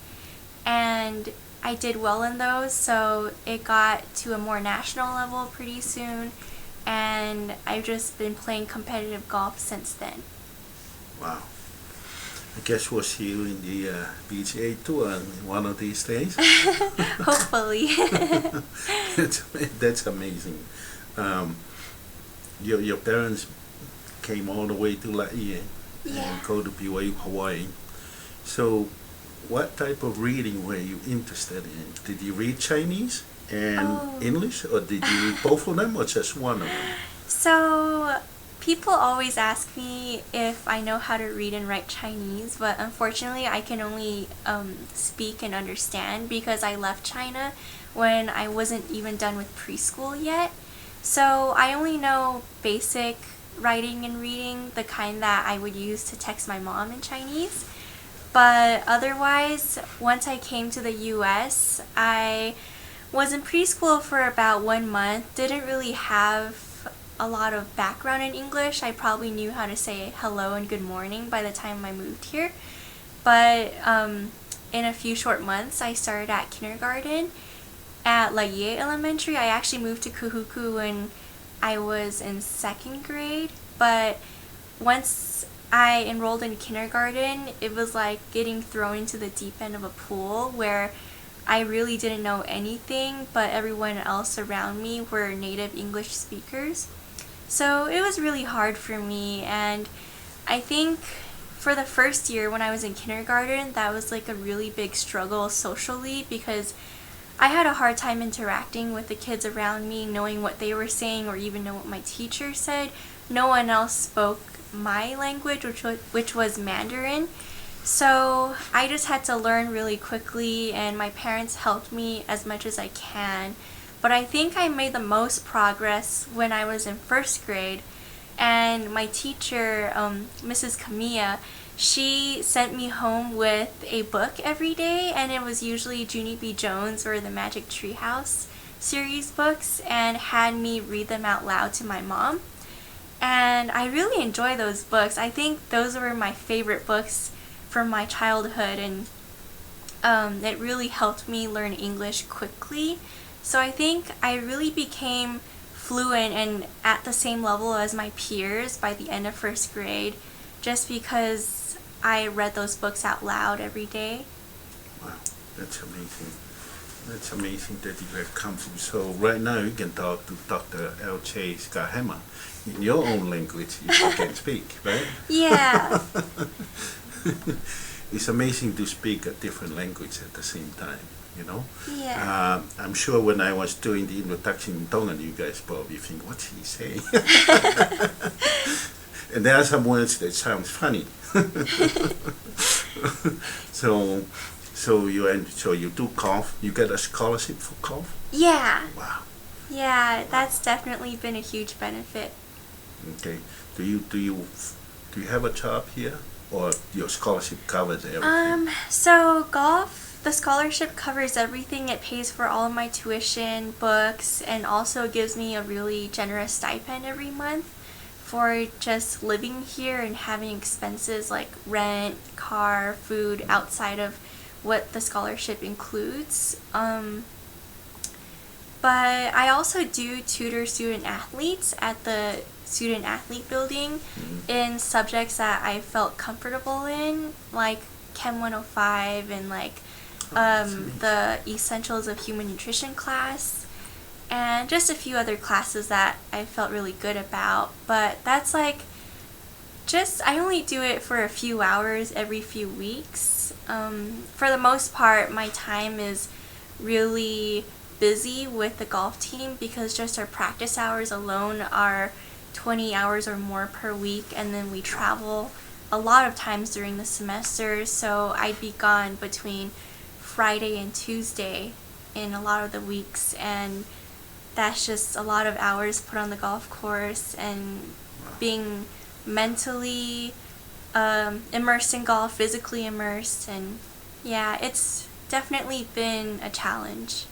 Speaker 8: and I did well in those, so it got to a more national level pretty soon, and I've just been playing competitive golf since then.
Speaker 1: Wow. I guess we'll see you in the PGA Tour one of these days.
Speaker 8: Hopefully.
Speaker 1: That's amazing. Your parents came all the way to Laie and go to BYU Hawaii. So what type of reading were you interested in? Did you read Chinese and English, or did you read both of them, or just one of them?
Speaker 8: So people always ask me if I know how to read and write Chinese, but unfortunately I can only speak and understand because I left China when I wasn't even done with preschool yet. So I only know basic writing and reading, the kind that I would use to text my mom in Chinese. But otherwise, once I came to the US, I was in preschool for about 1 month, didn't really have a lot of background in English. I probably knew how to say hello and good morning by the time I moved here. But in a few short months, I started at kindergarten at Laie Elementary. I actually moved to Kahuku when I was in 2nd grade, but once I enrolled in kindergarten, it was like getting thrown into the deep end of a pool where I really didn't know anything, but everyone else around me were native English speakers. So it was really hard for me, and I think for the first year when I was in kindergarten, that was like a really big struggle socially because I had a hard time interacting with the kids around me, knowing what they were saying or even know what my teacher said. No one else spoke my language, which was Mandarin. So I just had to learn really quickly, and my parents helped me as much as I can. But I think I made the most progress when I was in 1st grade, and my teacher, Mrs. Kamiya, she sent me home with a book every day, and it was usually Junie B. Jones or the Magic Treehouse series books, and had me read them out loud to my mom. And I really enjoy those books. I think those were my favorite books from my childhood, and it really helped me learn English quickly. So I think I really became fluent and at the same level as my peers by the end of 1st grade, just because I read those books out loud every day.
Speaker 1: Wow, that's amazing. That's amazing that you have come through. So right now you can talk to Dr. L.J. Skahema in your own language if you can speak, right?
Speaker 8: Yeah.
Speaker 1: It's amazing to speak a different language at the same time, you know?
Speaker 8: Yeah.
Speaker 1: I'm sure when I was doing the introduction in Tongan, you guys probably think, what's he saying? And there are some words that sound funny. So you do golf. You get a scholarship for golf?
Speaker 8: Yeah.
Speaker 1: Wow.
Speaker 8: Yeah, that's definitely been a huge benefit.
Speaker 1: Okay. Do you have a job here, or your scholarship covers everything?
Speaker 8: So golf, the scholarship covers everything. It pays for all of my tuition, books, and also gives me a really generous stipend every month for just living here and having expenses like rent, car, food outside of what the scholarship includes. But I also do tutor student athletes at the student athlete building in subjects that I felt comfortable in, like Chem 105 and like the Essentials of Human Nutrition class, and just a few other classes that I felt really good about. But that's like I only do it for a few hours every few weeks. For the most part, my time is really busy with the golf team because just our practice hours alone are 20 hours or more per week, and then we travel a lot of times during the semester, so I'd be gone between Friday and Tuesday in a lot of the weeks, and that's just a lot of hours put on the golf course and being mentally immersed in golf, physically immersed, and yeah, it's definitely been a challenge.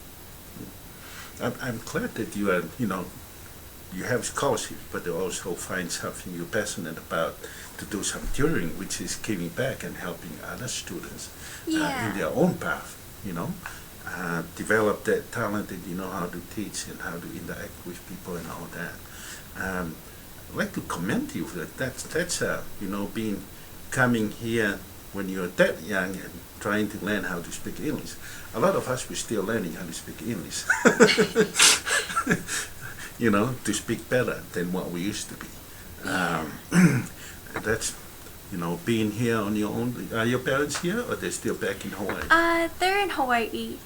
Speaker 1: I'm glad that you are, you have scholarship, but you also find something you're passionate about to do some tutoring, which is giving back and helping other students in their own path, develop that talent and you know how to teach and how to interact with people and all that. I'd like to commend you for that. That's you know, being coming here when you're that young and trying to learn how to speak English. A lot of us, we're still learning how to speak English. You know, to speak better than what we used to be. That's, you know, being here on your own. Are your parents here or they're still back in Hawaii?
Speaker 8: They're in Hawaii.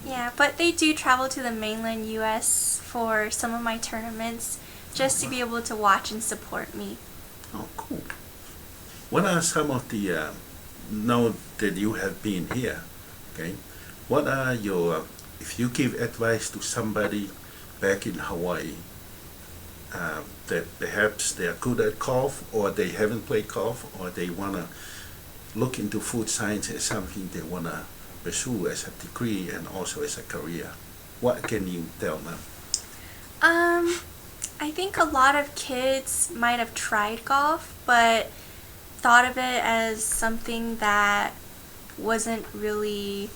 Speaker 8: Yeah, but they do travel to the mainland U.S. for some of my tournaments just to be able to watch and support me.
Speaker 1: Oh, cool. What are some of the, now that you have been here, okay, what are your, if you give advice to somebody back in Hawaii that perhaps they are good at golf or they haven't played golf or they want to look into food science as something they want to pursue as a degree and also as a career, what can you tell them?
Speaker 8: I think a lot of kids might have tried golf but thought of it as something that wasn't really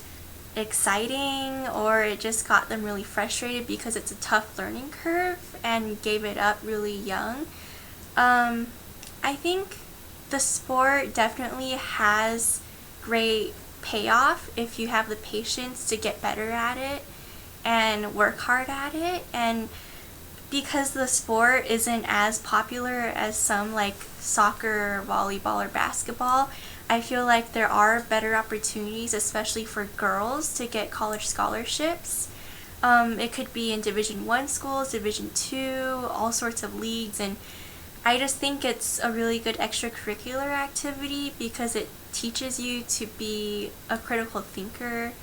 Speaker 8: exciting, or it just got them really frustrated because it's a tough learning curve and gave it up really young. I think the sport definitely has great payoff if you have the patience to get better at it and work hard at it. And because the sport isn't as popular as some like soccer, volleyball, or basketball, I feel like there are better opportunities, especially for girls, to get college scholarships. It could be in Division I schools, Division II, all sorts of leagues, and I just think it's a really good extracurricular activity because it teaches you to be a critical thinker,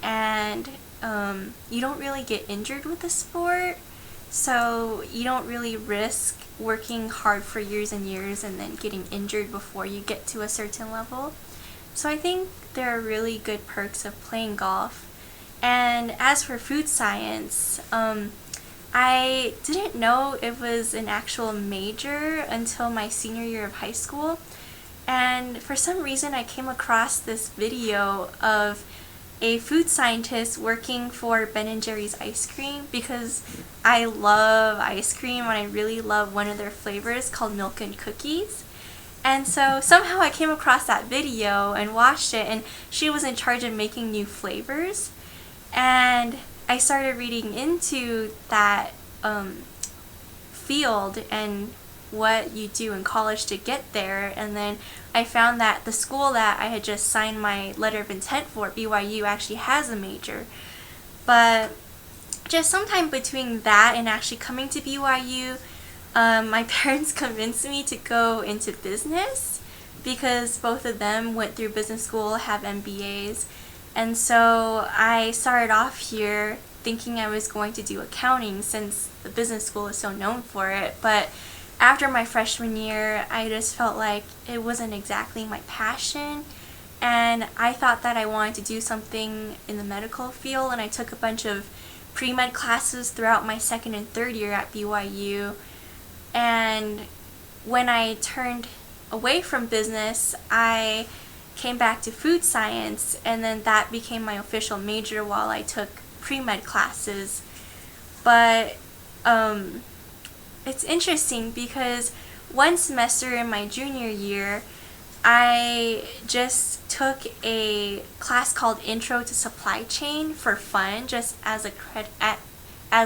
Speaker 8: and you don't really get injured with the sport, so you don't really risk working hard for years and years and then getting injured before you get to a certain level. So I think there are really good perks of playing golf. And as for food science, I didn't know it was an actual major until my senior year of high school. And for some reason I came across this video of a food scientist working for Ben & Jerry's ice cream because I love ice cream and I really love one of their flavors called milk and cookies. And so somehow I came across that video and watched it, and she was in charge of making new flavors. And I started reading into that field and what you do in college to get there, and then I found that the school that I had just signed my letter of intent for, BYU, actually has a major. But just sometime between that and actually coming to BYU, my parents convinced me to go into business because both of them went through business school, have MBAs, and so I started off here thinking I was going to do accounting since the business school is so known for it. But after my freshman year, I just felt like it wasn't exactly my passion, and I thought that I wanted to do something in the medical field, and I took a bunch of pre-med classes throughout my second and third year at BYU. And when I turned away from business, I came back to food science, and then that became my official major while I took pre-med classes. But it's interesting because one semester in my junior year, I just took a class called Intro to Supply Chain for fun, just as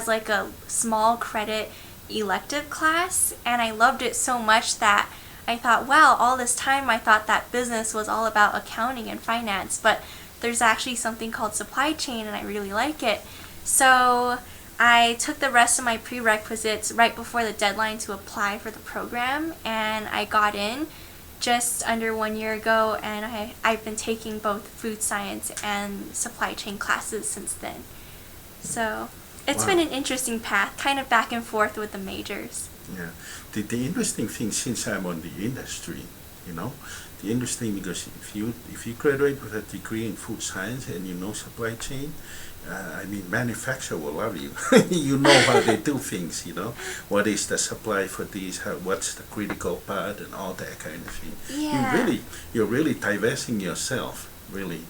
Speaker 8: like a small credit elective class, and I loved it so much that I thought, wow, all this time I thought that business was all about accounting and finance, but there's actually something called supply chain and I really like it. So I took the rest of my prerequisites right before the deadline to apply for the program, and I got in just under 1 year ago, and I've been taking both food science and supply chain classes since then. So it's been an interesting path, kind of back and forth with the majors.
Speaker 1: Yeah. The interesting thing, since I'm on the industry, you know, the interesting, because if you graduate with a degree in food science and you know supply chain, I mean, manufacturer will love you. You know how they do things, you know. What is the supply for these? What's the critical part and all that kind of thing.
Speaker 8: Yeah.
Speaker 1: You're really diversing yourself, really,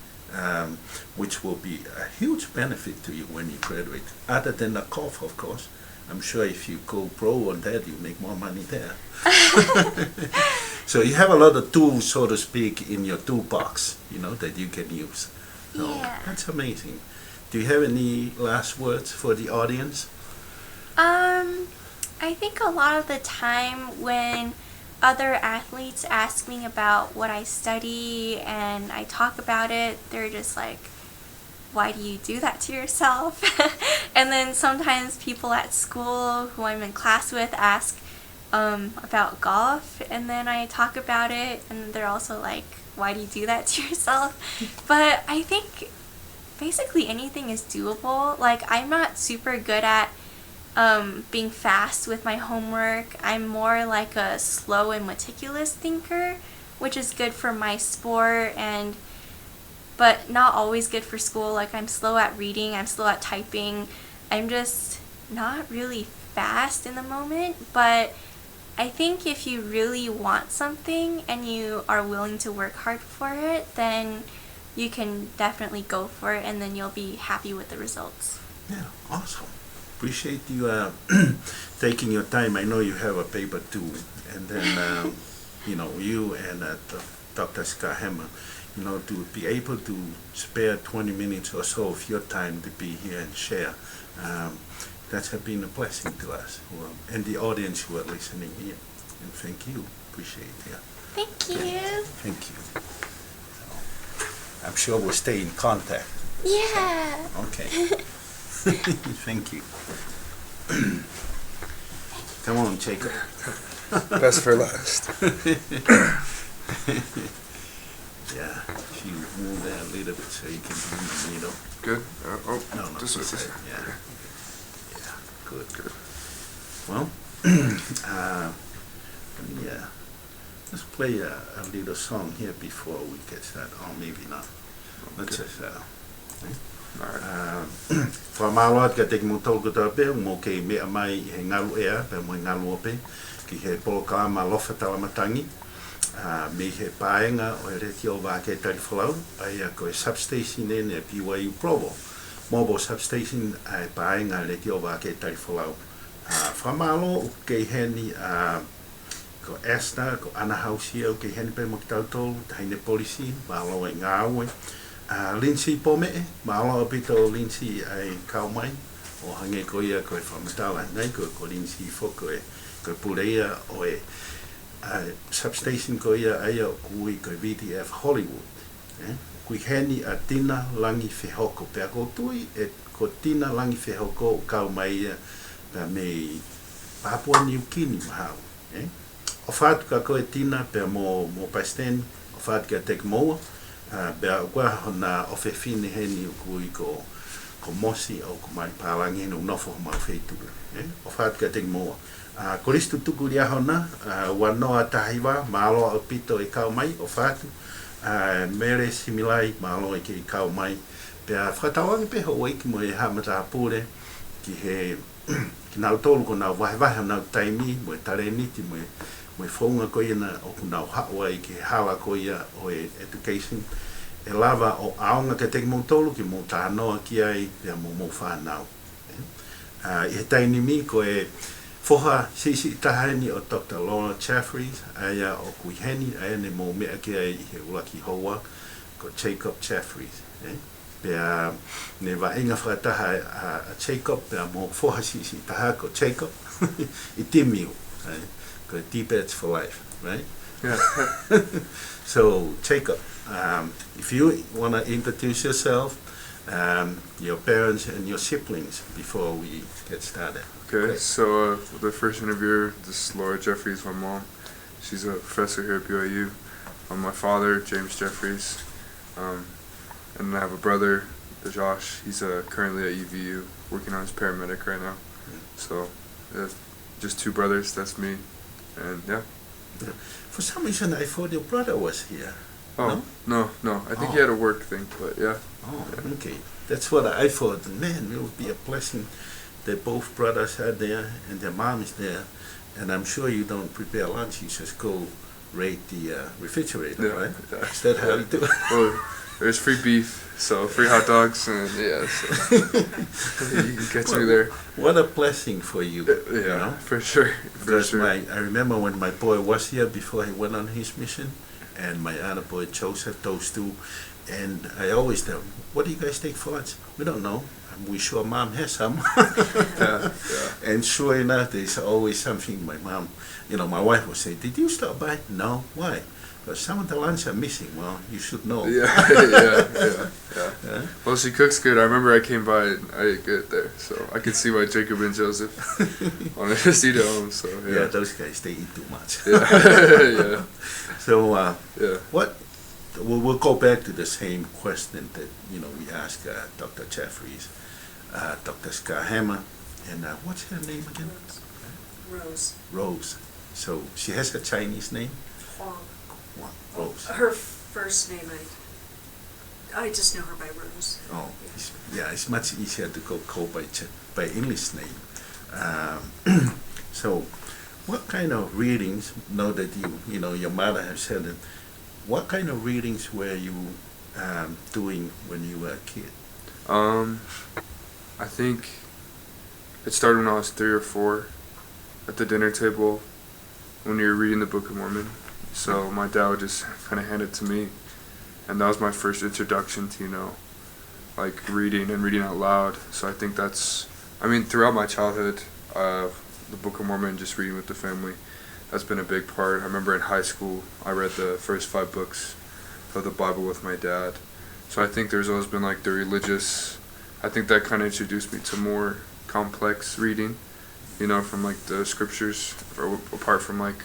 Speaker 1: which will be a huge benefit to you when you graduate. Other than the cough, of course. I'm sure if you go pro on that, you make more money there. So you have a lot of tools, so to speak, in your toolbox, that you can use. So
Speaker 8: Yeah.
Speaker 1: that's amazing. Do you have any last words for the audience?
Speaker 8: I think a lot of the time when other athletes ask me about what I study and I talk about it, they're just like, why do you do that to yourself? And then sometimes people at school who I'm in class with ask about golf, and then I talk about it and they're also like, why do you do that to yourself? But I think basically anything is doable. Like, I'm not super good at being fast with my homework. I'm more like a slow and meticulous thinker, which is good for my sport but not always good for school. Like, I'm slow at reading, I'm slow at typing. I'm just not really fast in the moment, but I think if you really want something and you are willing to work hard for it, then you can definitely go for it, and then you'll be happy with the results.
Speaker 1: Yeah, awesome. Appreciate you taking your time. I know you have a paper too, and then you and Dr. Skahema, to be able to spare 20 minutes or so of your time to be here and share. That has been a blessing to us and the audience who are listening here. And thank you. Appreciate it. Yeah.
Speaker 8: Thank you.
Speaker 1: Thank you. I'm sure we'll stay in contact.
Speaker 8: Yeah.
Speaker 1: Okay. Thank you. Come on, Jacob.
Speaker 9: Best for last.
Speaker 1: Yeah, if you move that a little bit so you can be,
Speaker 9: Good?
Speaker 1: No,
Speaker 9: this
Speaker 1: this
Speaker 9: way.
Speaker 1: side. Yeah. Yeah, good.
Speaker 9: Good.
Speaker 1: Well, let's play a little song here before we get started. Or maybe not. Let's just, whamaloat ka teki mo tolu kata pe, mo kei mea mai I he ngalu ea, pe mo I ngalu ope, ki he polokalama lofa talamatangi, me he paenga o he LETIO VAKE TALI FOLAU, aia ko e substation e ne BYU Provo. Mobile substation ai paenga LETIO VAKE TALI FOLAU. Whamalo o kei heni ko Esther, ko Ana Hausia, o kei heni pe mo ki tautolu, taine polisi, malo e ngā aue. Lindsay Pomee, maalo apito Lindsay ai kaumai, o hange ko ia ko e whamatala nei ko Lindsay foko ko pureia o substation ko ia ai o kui ko VTF Hollywood. Kui heni a tina langi whehoko, pea ko tui ko tina langi whehoko o kaumai ia pea me Papua New Guinea mahau. O whātuka ko e tina pea mo Paisten, o whātuka tek moa, bea ua hona o whewhine heni o kui ko mosi o ko mai pālangi henu nofo mau wheitura. O whātuka teki moa. Ko ristu tuku ria hona, wanoa tahiwa, māloa o pito e kau mai o whātu, mere similai, māloa e ke kau mai. Bea whatawangi peho oiki mo e hamata apure, ki he, ki nau tolu ko nau wahewahe nau taimi, mo e tare niti, mo e whaunga ko ia na o kunau hawa I ke hala ko ia o education. E lava o aonga ke teki mō tolu ki mō tānoa ki ai pia mō whānau. I he taini mi ko e whoha sisi tahani o Dr. Laura Chaffrey's aia o kuiheni aia ne mō mea ki ai I he ulaki hoa ko Jacob Chaffrey's. Pia ne wa inga whataha a Jacob pia mō whoha sisi taha ko Jacob I timiu. Debates for life, right?
Speaker 9: Yeah.
Speaker 1: So, Jacob, if you want to introduce yourself, your parents and your siblings before we get started.
Speaker 9: Okay, so the first interviewer, this is Laura Jeffries, my mom. She's a professor here at BYU. My father, James Jeffries. And then I have a brother, Josh. He's currently at UVU, working on his paramedic right now. So, just two brothers, that's me. And yeah.
Speaker 1: For some reason, I thought your brother was here.
Speaker 9: Oh, no. I think he had a work thing, but yeah.
Speaker 1: Oh, okay. That's what I thought. Man, it would be a blessing that both brothers are there and their mom is there. And I'm sure you don't prepare lunch, you just go raid the refrigerator,
Speaker 9: Yeah,
Speaker 1: right?
Speaker 9: yeah.
Speaker 1: Is that how you do it?
Speaker 9: Well, There's free beef, so free hot dogs, and yeah, so you can catch me there.
Speaker 1: What a blessing for you.
Speaker 9: Yeah,
Speaker 1: you know?
Speaker 9: for sure.
Speaker 1: Because I remember when my boy was here before he went on his mission, and my other boy Joseph, those two, and I always tell them, what do you guys take for lunch? We don't know. We sure mom has some.
Speaker 9: Yeah.
Speaker 1: And sure enough, there's always something my mom, my wife would say, did you stop by? No. Why? Because some of the lunch are missing. Well, you should know.
Speaker 9: Yeah. Well, she cooks good. I remember I came by and I ate good there, so I could see why Jacob and Joseph wanted to eat at home. So
Speaker 1: yeah, those guys, they eat too much.
Speaker 9: Yeah.
Speaker 1: So what? We'll go back to the same question that we asked Dr. Jeffries, Dr. Scarhammer, and what's her name again?
Speaker 5: Rose.
Speaker 1: Rose. So she has a Chinese name.
Speaker 5: Huang.
Speaker 1: Rose.
Speaker 5: Her first name, I just know her by Rose.
Speaker 1: Oh, it's much easier to go by English name. So, what kind of readings? Know that your mother has said it. What kind of readings were you doing when you were a kid?
Speaker 9: I think it started when I was 3 or 4, at the dinner table, when you were reading the Book of Mormon. So my dad would just kind of hand it to me, and that was my first introduction to, like reading and reading out loud. So I think throughout my childhood, the Book of Mormon, just reading with the family, that's been a big part. I remember in high school, I read the first 5 books of the Bible with my dad. So I think there's always been like the religious, I think that kind of introduced me to more complex reading, from like the scriptures, or apart from like,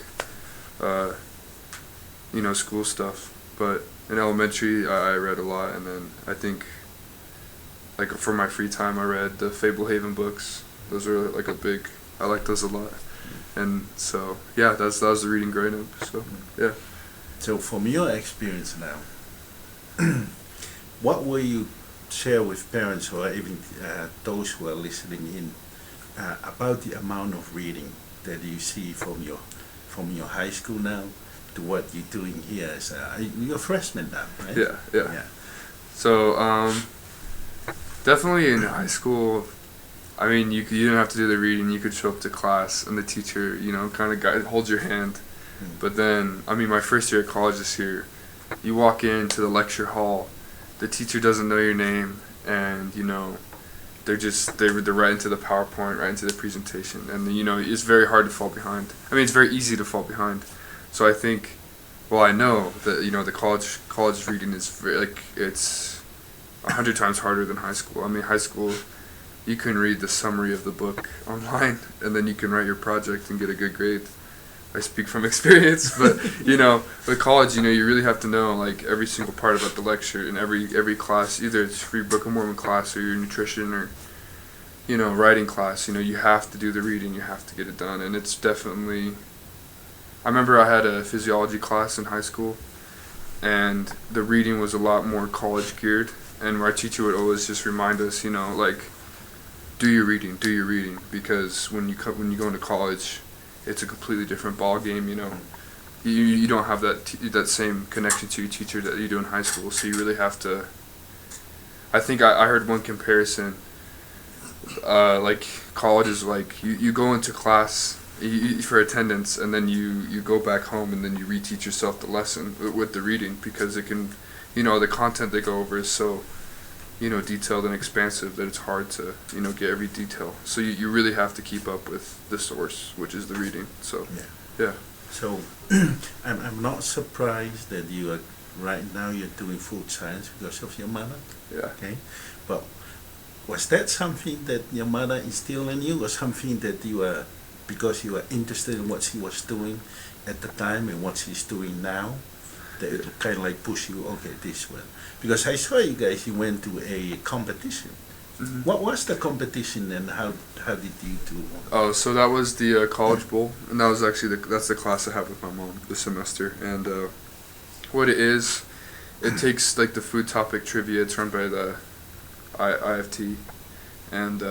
Speaker 9: school stuff. But in elementary, I read a lot, and then I think, like for my free time, I read the Fablehaven books. Those are like I like those a lot. And so, that was the reading growing up, so, yeah.
Speaker 1: So from your experience now, what will you share with parents or even those who are listening in about the amount of reading that you see from your high school now to what you're doing here? You're a freshman now, right?
Speaker 9: Yeah. So, definitely in high school, you didn't have to do the reading. You could show up to class, and the teacher, kind of holds your hand. But then, my first year at college this year, you walk into the lecture hall, the teacher doesn't know your name, and they're right into the PowerPoint, right into the presentation, and it's very hard to fall behind. It's very easy to fall behind. So I think, I know that the college reading is it's 100 times harder than high school. High school, you can read the summary of the book online, and then you can write your project and get a good grade. I speak from experience, but with college, you really have to know like every single part about the lecture in every class. Either it's for your Book of Mormon class or your nutrition or writing class. You have to do the reading, you have to get it done, and it's definitely. I remember I had a physiology class in high school, and the reading was a lot more college geared, and our teacher would always just remind us, like, do your reading, because when you go into college, it's a completely different ball game. You don't have that same connection to your teacher that you do in high school, so you really have to. I think I heard one comparison. Like college is like you go into class for attendance, and then you go back home, and then you reteach yourself the lesson with the reading, because it can, the content they go over is so. Detailed and expansive that it's hard to, get every detail. So you really have to keep up with the source, which is the reading. So, yeah.
Speaker 1: So, I'm not surprised that right now you're doing food science because of your mother.
Speaker 9: Yeah.
Speaker 1: Okay. But was that something that your mother instilled in you, or something that because you were interested in what she was doing at the time and what she's doing now? That it kind of like push you, okay, this one. Because I saw you guys, you went to a competition. Mm-hmm. What was the competition, and how did you do?
Speaker 9: Oh, so that was the College Bowl, and that was actually that's the class I have with my mom this semester. And what it is, it takes like the food topic trivia. It's run by the IFT, and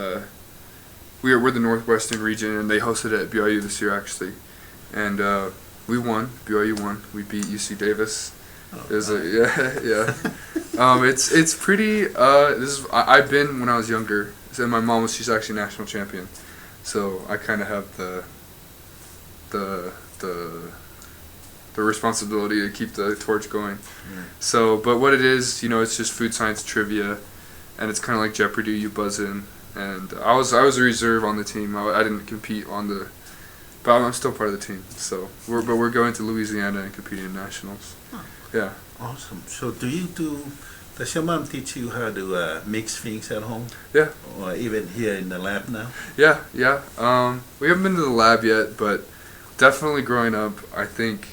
Speaker 9: we're the Northwestern region, and they hosted it at BYU this year actually, and. We won. BYU won. We beat UC Davis.
Speaker 1: Oh,
Speaker 9: yeah. It's pretty. I've been when I was younger. So my mom she's actually national champion, so I kind of have the responsibility to keep the torch going.
Speaker 1: Yeah.
Speaker 9: So, but what it is, it's just food science trivia, and it's kind of like Jeopardy. You buzz in, and I was a reserve on the team. I didn't compete but I'm still part of the team. So we're going to Louisiana and competing in nationals.
Speaker 1: Oh.
Speaker 9: Yeah.
Speaker 1: Awesome. So does your mom teach you how to mix things at home?
Speaker 9: Yeah.
Speaker 1: Or even here in the lab now?
Speaker 9: Yeah. We haven't been to the lab yet, but definitely growing up, I think,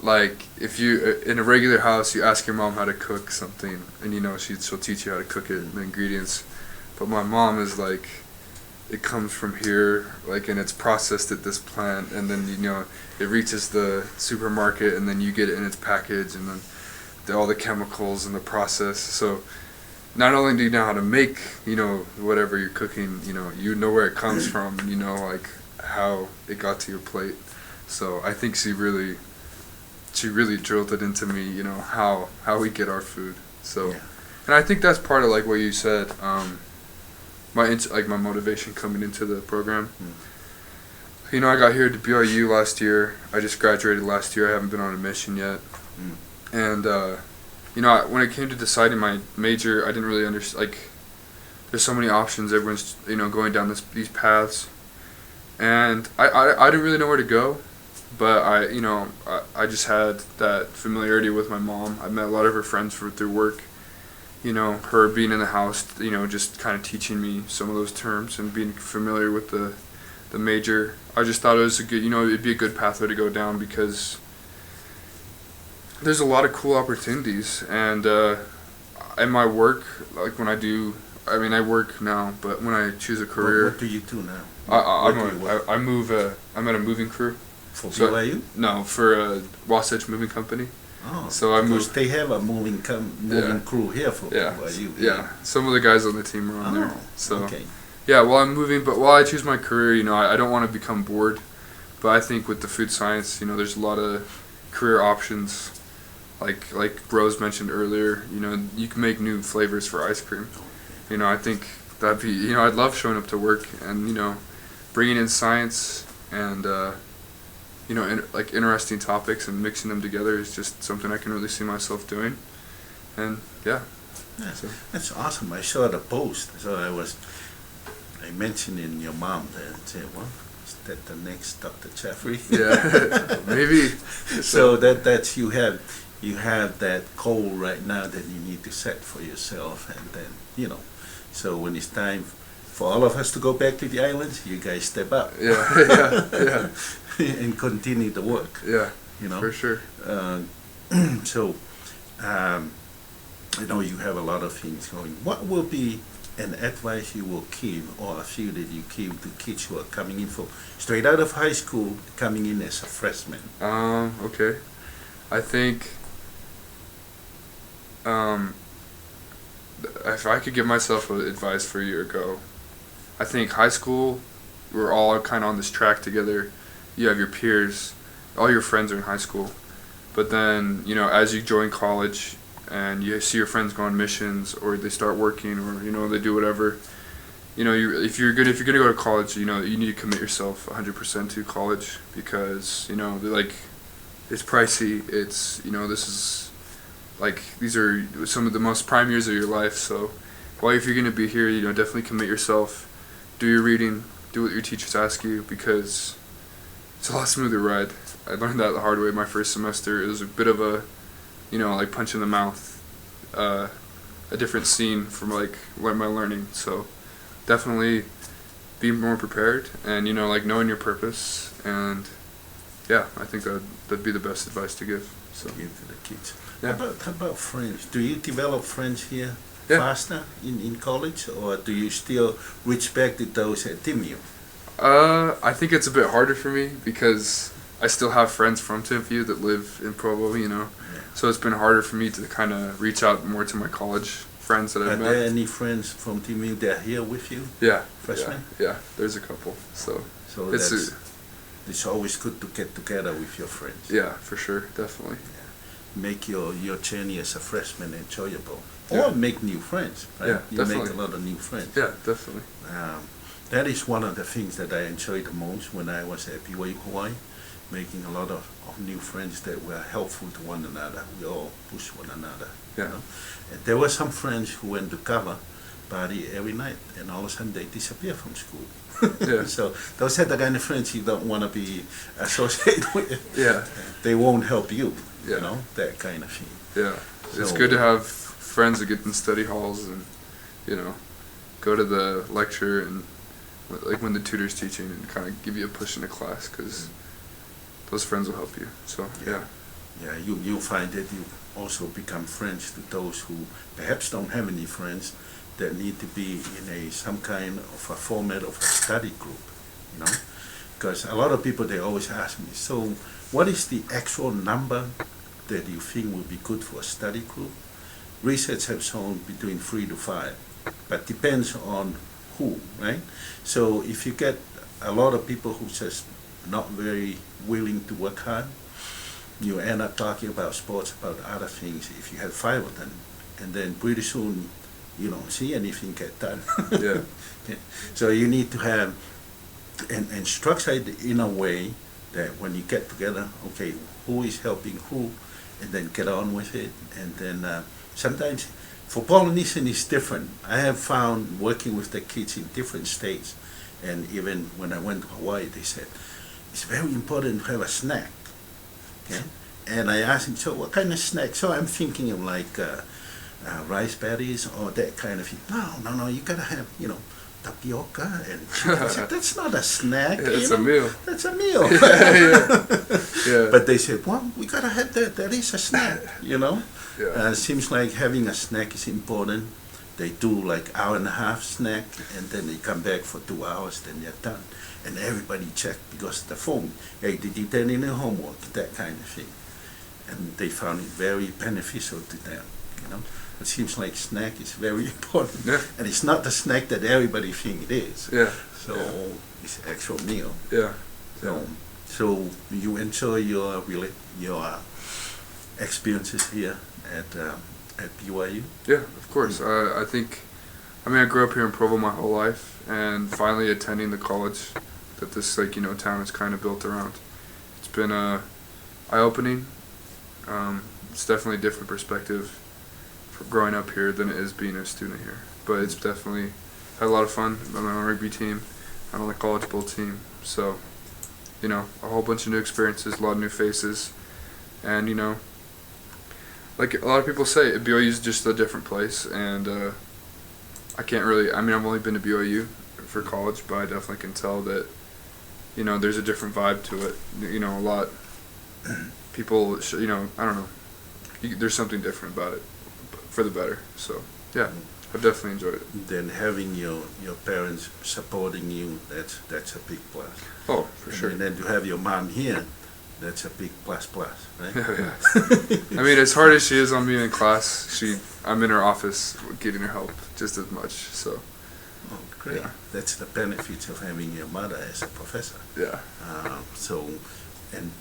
Speaker 9: like if you in a regular house, you ask your mom how to cook something, and she'll teach you how to cook it and the ingredients. But my mom is like, it comes from here, like, and it's processed at this plant, and then it reaches the supermarket, and then you get it in its package, and then all the chemicals and the process. So not only do you know how to make whatever you're cooking, you know where it comes from, like how it got to your plate. So I think she really drilled it into me, how we get our food. So
Speaker 1: yeah.
Speaker 9: And I think that's part of like what you said, my motivation coming into the program. I got here to BYU last year. I just graduated last year. I haven't been on a mission yet. And when it came to deciding my major, I didn't really understand. Like, there's so many options. Everyone's going down these paths, and I didn't really know where to go. But I just had that familiarity with my mom. I met a lot of her friends through work. Her being in the house, just kind of teaching me some of those terms and being familiar with the major. I just thought it was a good, it'd be a good pathway to go down because there's a lot of cool opportunities. And in my work, like when I work now, but when I choose a career.
Speaker 1: What do you do now?
Speaker 9: I'm at a moving crew.
Speaker 1: For BYU?
Speaker 9: No, for a Wasatch Moving Company.
Speaker 1: Oh,
Speaker 9: so I moved.
Speaker 1: They have a moving crew here for BYU.
Speaker 9: Yeah, some of the guys on the team are on there. So
Speaker 1: okay.
Speaker 9: Yeah, while I'm moving, but while I choose my career, I don't want to become bored. But I think with the food science, there's a lot of career options. Like Rose mentioned earlier, you can make new flavors for ice cream. I think that'd be, I'd love showing up to work and, bringing in science and, interesting topics and mixing them together is just something I can really see myself doing. And yeah.
Speaker 1: So. That's awesome. I saw the post. So I mentioned in your mom there and said, well, is that the next Dr. Jeffrey?
Speaker 9: Yeah, maybe.
Speaker 1: So that's you have that goal right now that you need to set for yourself, and then so when it's time for all of us to go back to the islands, you guys step up.
Speaker 9: Yeah.
Speaker 1: And continue the work.
Speaker 9: Yeah. For sure.
Speaker 1: So I know you have a lot of things going. What will be an advice you will give, or a few that you give to kids who are coming in straight out of high school, coming in as a freshman?
Speaker 9: Okay. I think if I could give myself advice for a year ago, I think high school, we're all kind of on this track together. You have your peers, all your friends are in high school. But then, as you join college and you see your friends go on missions, or they start working, or, they do whatever, if you're gonna go to college, you need to commit yourself 100% to college because, it's pricey. It's, this is, these are some of the most prime years of your life. So, if you're gonna be here, definitely commit yourself. Do your reading. Do what your teachers ask you because it's a lot smoother ride. I learned that the hard way my first semester. It was a bit of a, punch in the mouth, a different scene from my learning. So definitely be more prepared and, knowing your purpose. And yeah, I think that'd be the best advice to give. So
Speaker 1: give to the kids.
Speaker 9: Yeah.
Speaker 1: How about friends? Do you develop friends here faster in college, or do you still reach back to those at TMU?
Speaker 9: I think it's a bit harder for me because I still have friends from TMU that live in Provo, So it's been harder for me to kind of reach out more to my college friends that I've met.
Speaker 1: Are there any friends from TMU that are here with you?
Speaker 9: Yeah.
Speaker 1: Freshmen?
Speaker 9: Yeah, there's a couple. So
Speaker 1: it's always good to get together with your friends.
Speaker 9: Yeah, for sure, definitely.
Speaker 1: Yeah. make your journey as a freshman enjoyable,
Speaker 9: Yeah.
Speaker 1: or make new friends, right?
Speaker 9: Yeah,
Speaker 1: You
Speaker 9: definitely.
Speaker 1: make a lot of new friends.
Speaker 9: Yeah, definitely.
Speaker 1: That is one of the things that I enjoyed the most when I was at BYU Hawaii, making a lot of new friends that were helpful to one another. We all push one another.
Speaker 9: Yeah.
Speaker 1: You know? And there were some friends who went to cover party every night, and all of a sudden they disappear from school.
Speaker 9: Yeah.
Speaker 1: So those are the kind of friends you don't want to be associated with.
Speaker 9: Yeah.
Speaker 1: They won't help you.
Speaker 9: Yeah.
Speaker 1: You know, that kind of thing.
Speaker 9: Yeah. It's
Speaker 1: So-
Speaker 9: good to have friends that get in study halls and, you know, go to the lecture and like when the tutor's teaching and kind of give you a push into class, because those friends will help you. So yeah.
Speaker 1: Yeah, you'll find that you also become friends to those who perhaps don't have any friends that need to be in some kind of a format of a study group, you know? Because a lot of people, they always ask me, so what is the actual number that you think would be good for a study group? Research has shown between 3 to 5, but depends on who, right? So if you get a lot of people who just not very willing to work hard, you end up talking about sports, about other things. If you have 5 of them, and then pretty soon you don't see anything get done.
Speaker 9: Yeah.
Speaker 1: Yeah. So you need to have and structure it in a way that when you get together, okay, who is helping who, and then get on with it. And then sometimes for Polynesian it's different. I have found working with the kids in different states, and even when I went to Hawaii, they said it's very important to have a snack. Okay? And I asked him, so what kind of snack? So I'm thinking of like rice patties or that kind of thing. No, you gotta have, you know, tapioca and chicken. I said, that's not a snack.
Speaker 9: Yeah, it's
Speaker 1: you
Speaker 9: a
Speaker 1: know?
Speaker 9: meal.
Speaker 1: That's a meal.
Speaker 9: Yeah.
Speaker 1: But they said, well, we gotta have that. That is a snack, you know.
Speaker 9: Yeah.
Speaker 1: Seems like having a snack is important. They do like hour and a half snack, and then they come back for 2 hours, then they're done. And everybody checked because of the phone. Hey, did you turn in your homework? That kind of thing. And they found it very beneficial to them, you know. It seems like snack is very important.
Speaker 9: Yeah.
Speaker 1: And it's not the snack that everybody think it is.
Speaker 9: Yeah.
Speaker 1: So
Speaker 9: Yeah.
Speaker 1: it's actual meal.
Speaker 9: Yeah.
Speaker 1: So you enjoy your experiences here at BYU?
Speaker 9: Yeah, of course. I think, I mean, I grew up here in Provo my whole life, and finally attending the college that this, like, you know, town is kind of built around. It's been eye-opening. It's definitely a different perspective for growing up here than it is being a student here. But it's definitely had a lot of fun. I'm on a rugby team. I'm on the college bowl team. So, you know, a whole bunch of new experiences, a lot of new faces, and, you know, like a lot of people say, BYU is just a different place, and I can't really, I mean, I've only been to BYU for college, but I definitely can tell that, you know, there's a different vibe to it. You know, a lot, people, you know, I don't know, there's something different about it, for the better. So, yeah, I've definitely enjoyed it.
Speaker 1: Then having your parents supporting you, that's a big plus.
Speaker 9: Oh, for sure.
Speaker 1: And then to have your mom here, that's a big plus, right?
Speaker 9: Yeah. I mean, as hard as she is on me in class, I'm in her office getting her help just as much. So.
Speaker 1: Oh, great.
Speaker 9: Yeah.
Speaker 1: That's the benefits of having your mother as a professor.
Speaker 9: Yeah.
Speaker 1: And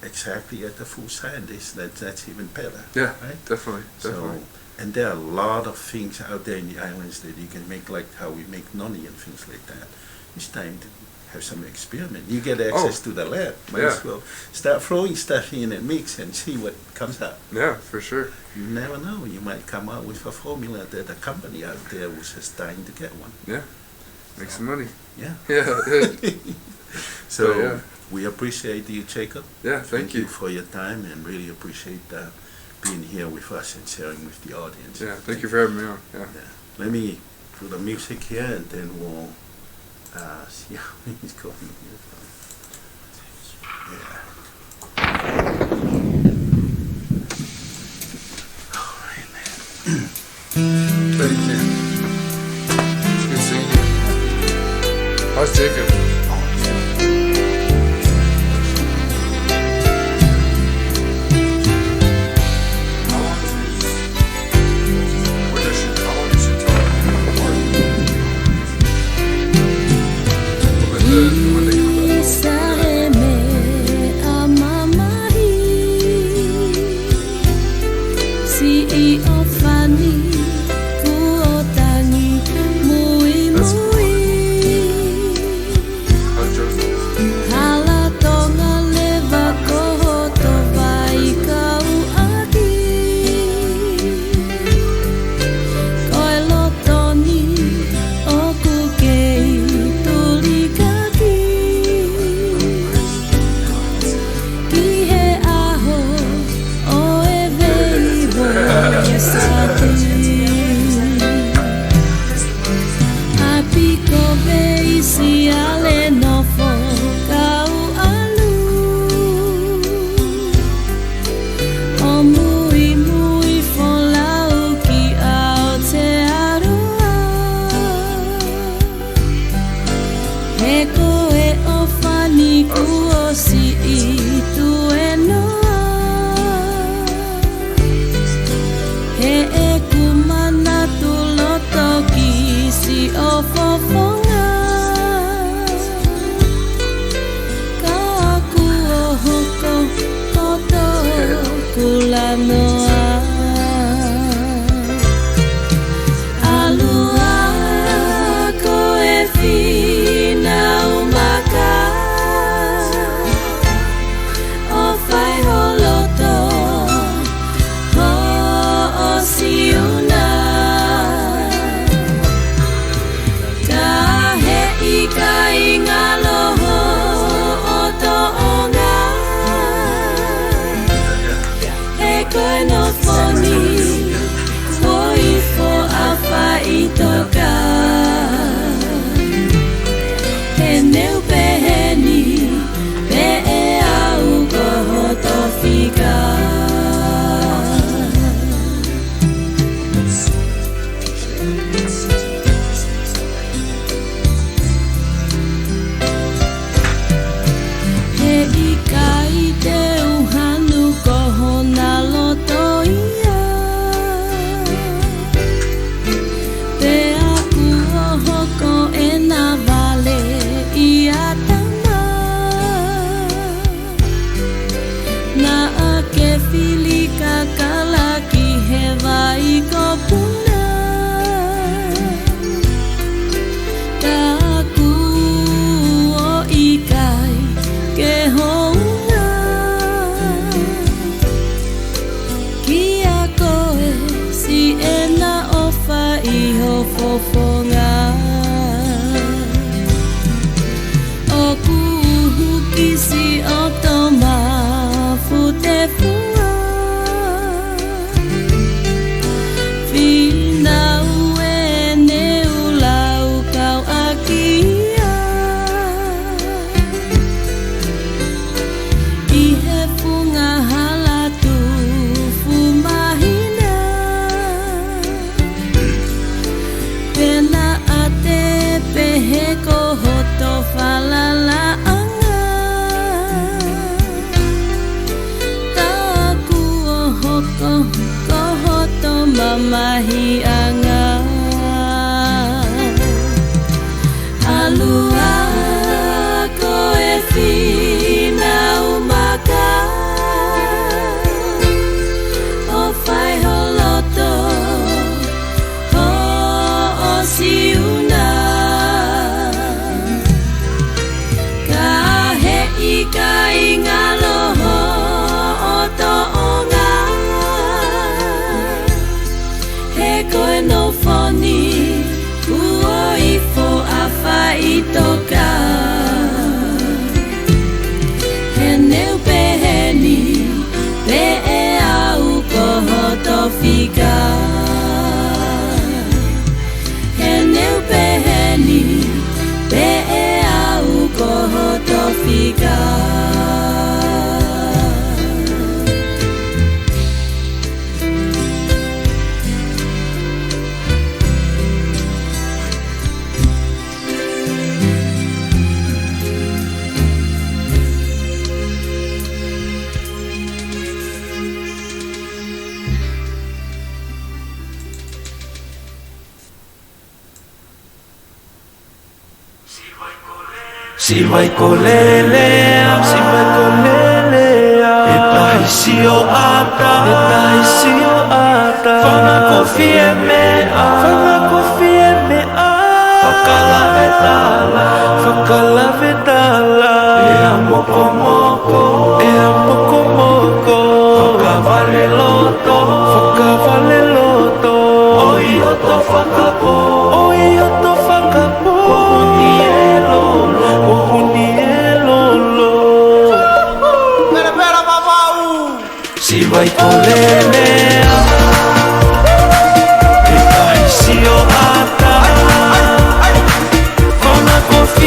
Speaker 1: exactly at the full scientist, that's even better.
Speaker 9: Yeah,
Speaker 1: right?
Speaker 9: definitely.
Speaker 1: So, and there are a lot of things out there in the islands that you can make, like how we make noni and things like that. It's time to have some experiment. You get access to the lab. Might as well start throwing stuff in and mix and see what comes out.
Speaker 9: Yeah, for sure.
Speaker 1: You never know. You might come out with a formula that a company out there was just dying to get one.
Speaker 9: Yeah. Make some money.
Speaker 1: Yeah.
Speaker 9: Yeah.
Speaker 1: So
Speaker 9: yeah.
Speaker 1: We appreciate you, Jacob.
Speaker 9: Yeah, thank you
Speaker 1: for your time, and really appreciate being here with us and sharing with the audience.
Speaker 9: Yeah, thank you for having me on. Yeah.
Speaker 1: Let me do the music here, and then we'll see how it's going here. Yeah. All right, man.
Speaker 9: Thank you. It's good seeing you. How's Jacob?
Speaker 10: fofonga Kaku ohoko koto kulanoa Alua koe fina umaka O fai holoto Ho osiuna Ika ingaloho oto onga E koe no foni Foi fo afa itoka E neu peheni Pe e au koho tofika Fofonga Oku hukisi otoma fute funga Fina ue ne ulau kau akia Ihe funga halatu fumahina Pena ate pehe kohoto falala anga Taku ohoko kohoto mamahi anga Alua koe fina umaka O fai holoto Siuna Kahe ika ingaloho oto onga He koe no foni Kuo ifo afa itoka He neu peheni Pe e au koho tofika Peheni pe e au koho tofika
Speaker 6: Si vai kolele E pahisio ata Fanga kofie mea Fakalave tala E a moko Fakavale loto Oi oto fakapo Si vai kolelea E pahisio ata Kona kofi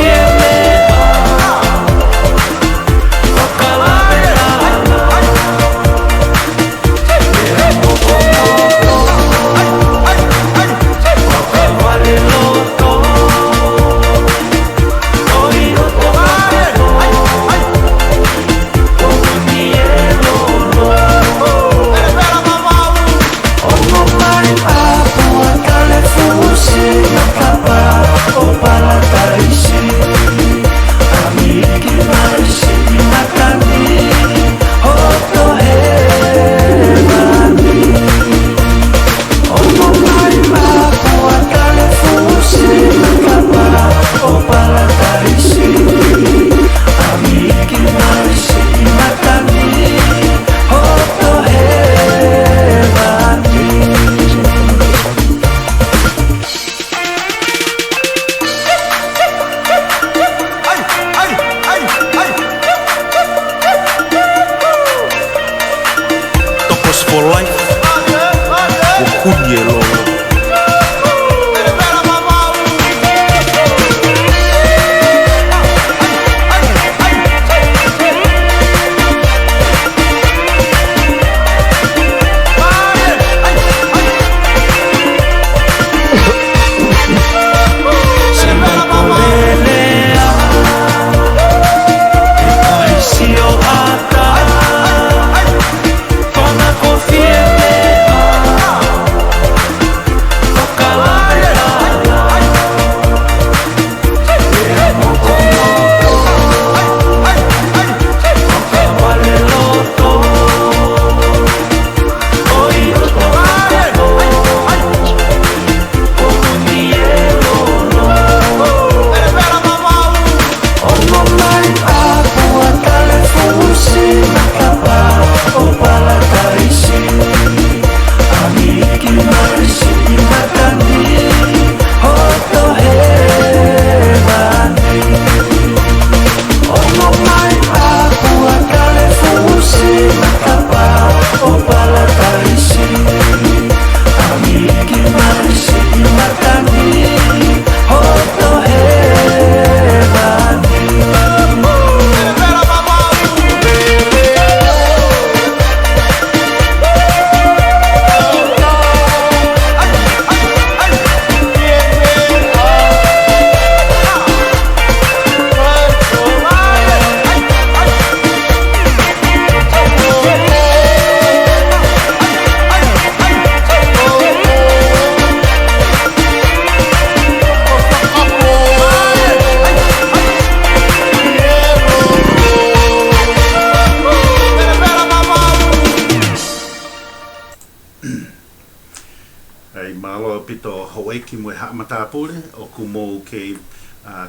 Speaker 1: ki mo haamata pule o kumo ke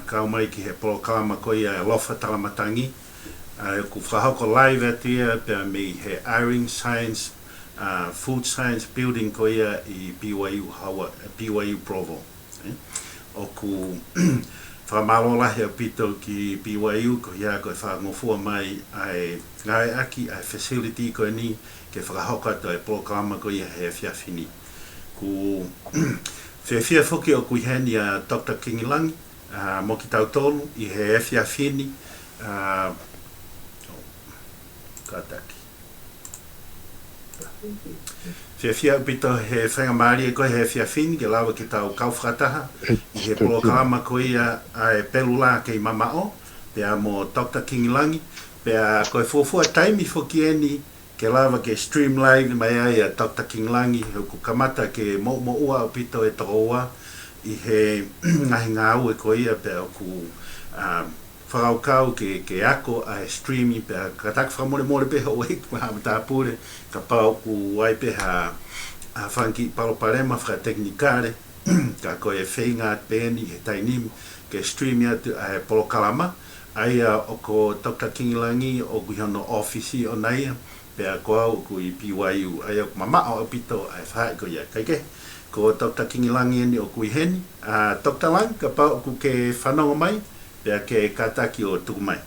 Speaker 1: kau mai ki he polokalama ko ia lofa talamatangi ku whahoko live atia pe me he airing science food science building ko ia I BYU Hawa BYU Provo o ku whamalola he pito ki BYU ko ia ko whangofua mai ai ngai aki ai facility ko ni ke whakahoka to e polokalama ko ia he whiawhini ku whiawhia whuki o kui heni a Dr. Kingilangi mo ki tau tolu I he whiawhini kataki whiawhia pito he whangamari ko he whiawhini ke lawa ki tau kauwhakataha I he polokalama ko ia ai pelula ke mamao pea mo Dr. Kingilangi pea koe fuafua taimi whuki eni ke lava ke stream live mai ai a Dr. Kingilangi ku kamata ke mo'ua o pito e tokoa I he ngahi ngā ue ko ia pea ku whakaukau ke ako a streaming pea ka tak whamore peha o hik maha matapure ka pau ku wai peha a whanki paloparema whaka teknikare ka koe whainga pēni he tainim ke streaming atu a polokalama ai o ko Dr. Kingilangi o kuhano office o naia pea ko au ku I BYU ai o mamao o pito ai whai ko ia kaike ko Dr. Kingilangi ni o kui heni Dr. Lang ka pau ku ke whanonga mai pea ke kataki o tuku mai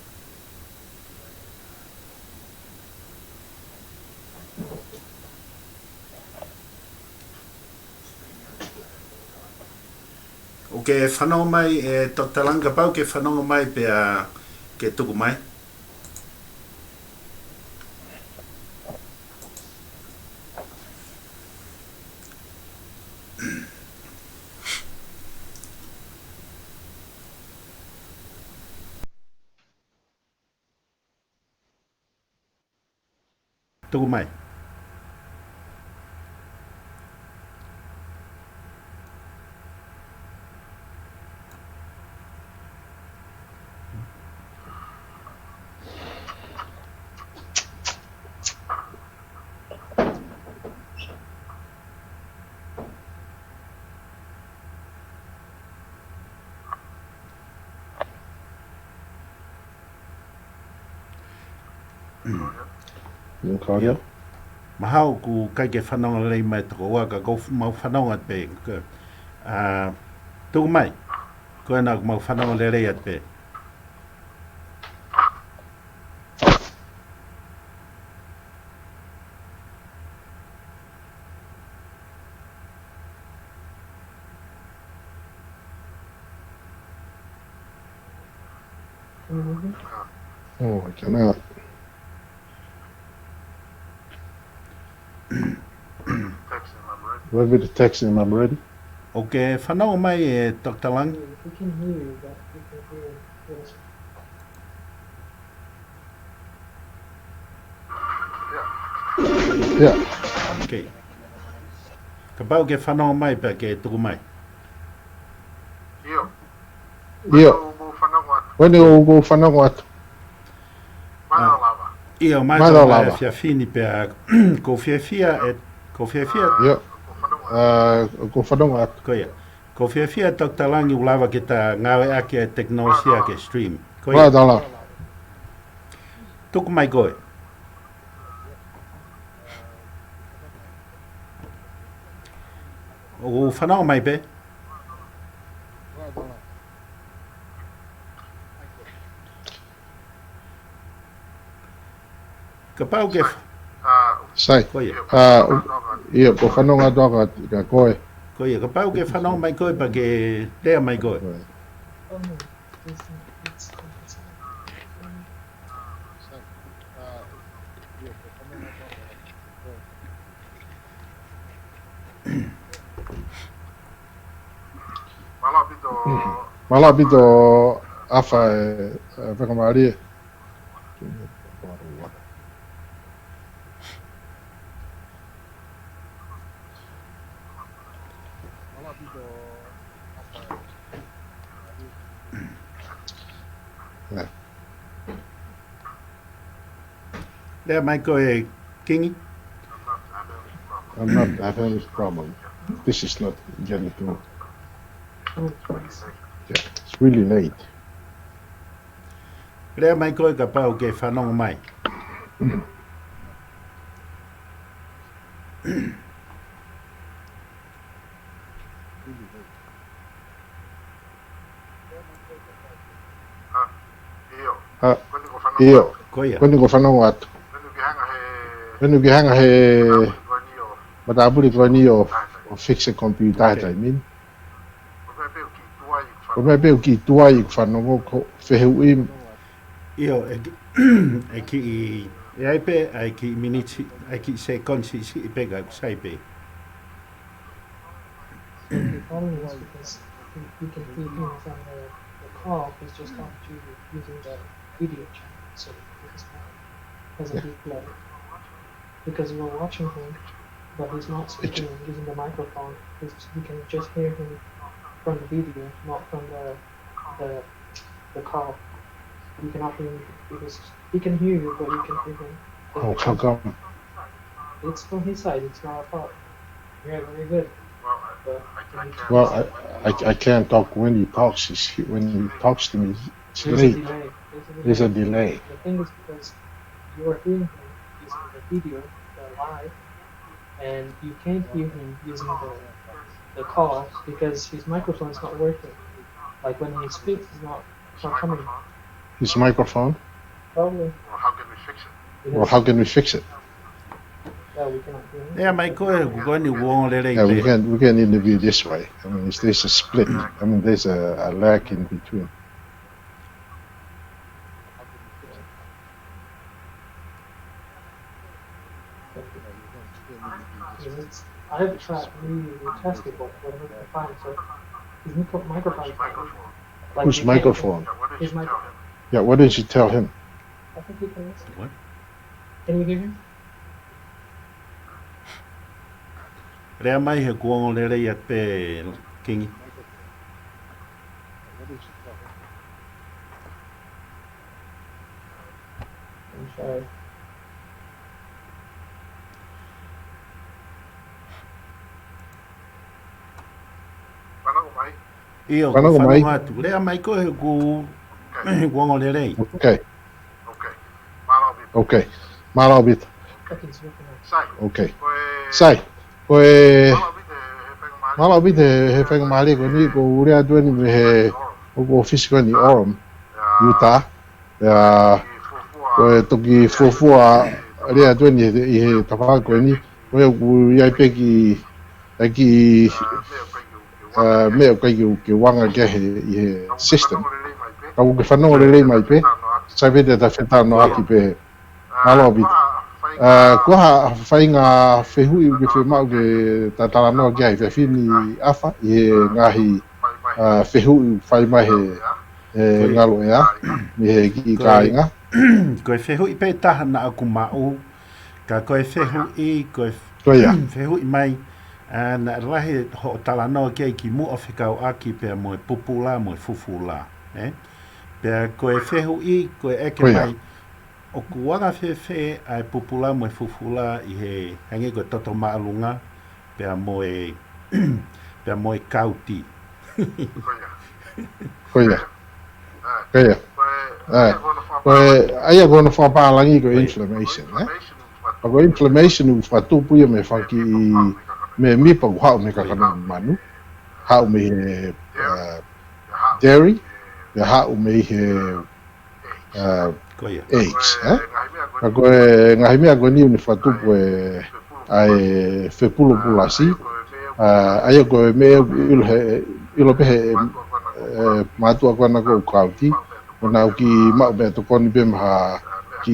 Speaker 1: o ke whanonga mai e Dr. Lang ka pau ke whanonga mai pea ke tuku mai tuku mai
Speaker 6: Claudia?
Speaker 1: mahau ku kai ke whanonga lei mai toko waka ko mau whanonga pe tuku mai ko ena mau whanonga lei at pe
Speaker 6: Oh, I cannot. Let me text him, I'm ready.
Speaker 1: okay whanonga mai e Dr. Lang
Speaker 11: We can hear you, but we can hear you.
Speaker 6: Yeah.
Speaker 1: okay ka pau ke whanonga mai pe ke tuku mai
Speaker 6: Yeah. When you go whanonga
Speaker 1: ia mai
Speaker 6: Mano
Speaker 1: tau mai
Speaker 6: lava.
Speaker 1: whiawhini pea ko whiawhia
Speaker 6: Yeah. Go whanonga
Speaker 1: ko ia ko whiawhia Dr. Lang I ulawa ke ta ngawe ake e teknolosia ke stream ko ia
Speaker 6: Madala.
Speaker 1: tuku mai koe o whanonga mai pe ka pau ke
Speaker 6: Sai.
Speaker 1: ko ia
Speaker 6: Yeah, go whanonga doga ka koe.
Speaker 1: ko ia ka pau ke whanonga mai koe pa ke rea mai koe
Speaker 11: Oh no, it's
Speaker 6: Malapito afa whakamari.
Speaker 1: rea mai koe kingi
Speaker 6: I'm not having this problem. This is not getting through. It's really late.
Speaker 1: Rea mai koe ka pau ke whanonga mai.
Speaker 6: Iyo. Koni ko whanonga atu. Wenu ki hanga he matapuri ko ni o fix a computer I mean. Ko me pe ki tua I whanonga ko whehu I
Speaker 1: Iyo, e ki e ai pe, ai ki miniti, ai ki se konsi si I pega sai pe.
Speaker 11: The problem is because you can feed him from the call, he's just not using the video channel, so his mouth has a deep delay. Because we're watching him, but he's not speaking using the microphone. You can just hear him from the video, not from the call. You cannot hear him because he can hear you, but you can hear him.
Speaker 6: Oh, how come?
Speaker 11: It's from his side. It's not our fault. Yeah, very good.
Speaker 6: Well, I can't talk when he talks. When he talks to me, it's late. There's a delay.
Speaker 11: The thing is because you are hearing him using the video live, and you can't hear him using the call because his microphone is not working. Like when he speaks, it's not coming.
Speaker 6: His microphone?
Speaker 11: Probably.
Speaker 6: Well, how can we fix it?
Speaker 11: We cannot hear him.
Speaker 1: Yeah, mai koe ko ni wong le
Speaker 6: Yeah, we can interview this way. I mean, there's a split. I mean, there's a lag in between.
Speaker 11: I have tried really tested whatever I find. So his microphone is fine. Like
Speaker 6: Whose microphone?
Speaker 11: His microphone.
Speaker 6: Yeah, what did you tell him?
Speaker 11: I think he can listen.
Speaker 1: What?
Speaker 11: Can you hear him?
Speaker 1: Rea mai he kuongo le rei at pe kingi.
Speaker 11: I'm sorry.
Speaker 1: Iyo, ko whanonga atu. Rea mai koe he kuongo le rei.
Speaker 6: Okay. Okay. Malo bit. Okay. Sai. Koe malo bit he whenga mali ko ni ko urea dueni me he ko fisiko ni Orem, Utah. Ya koe toki fofua rea dueni I he tawha koe ni koe u iai peki aki mea kai ke wanga ke he system. Ka u ke whanonga le mai pe. Sai pete ta whetano aki pe. Malo bit. Ko ha whainga whehui ke whemau ke tatara noa ke hai whewhini awha I he ngahi whehui whai mai he ngalo ea mi he ki kāinga.
Speaker 1: Koe whehui pe taha na aku mau, ka koe whehui, koe whehui mai, na rahe ho tala noa ke ki mua whikau aki pia moe pupula, moe fufula. Pia koe whehui, koe eke mai, o kuanga whewhe ai pupula moe fufula I he hange koe toto maalunga, pia moe kauti.
Speaker 6: Koia. Koia. Koe aia kona whapalangi ko inflammation, Ko inflammation u whatupuia me whaki me mipa ku hao me kakana manu, hao me he dairy, me hao me he eggs, Ka koe ngahi mea koe niu ni whatupu ai whepulo pulasi, aia koe me ilo pehe mātua kona ko kauti, Ona au ki mau mea tokoni pe maha ki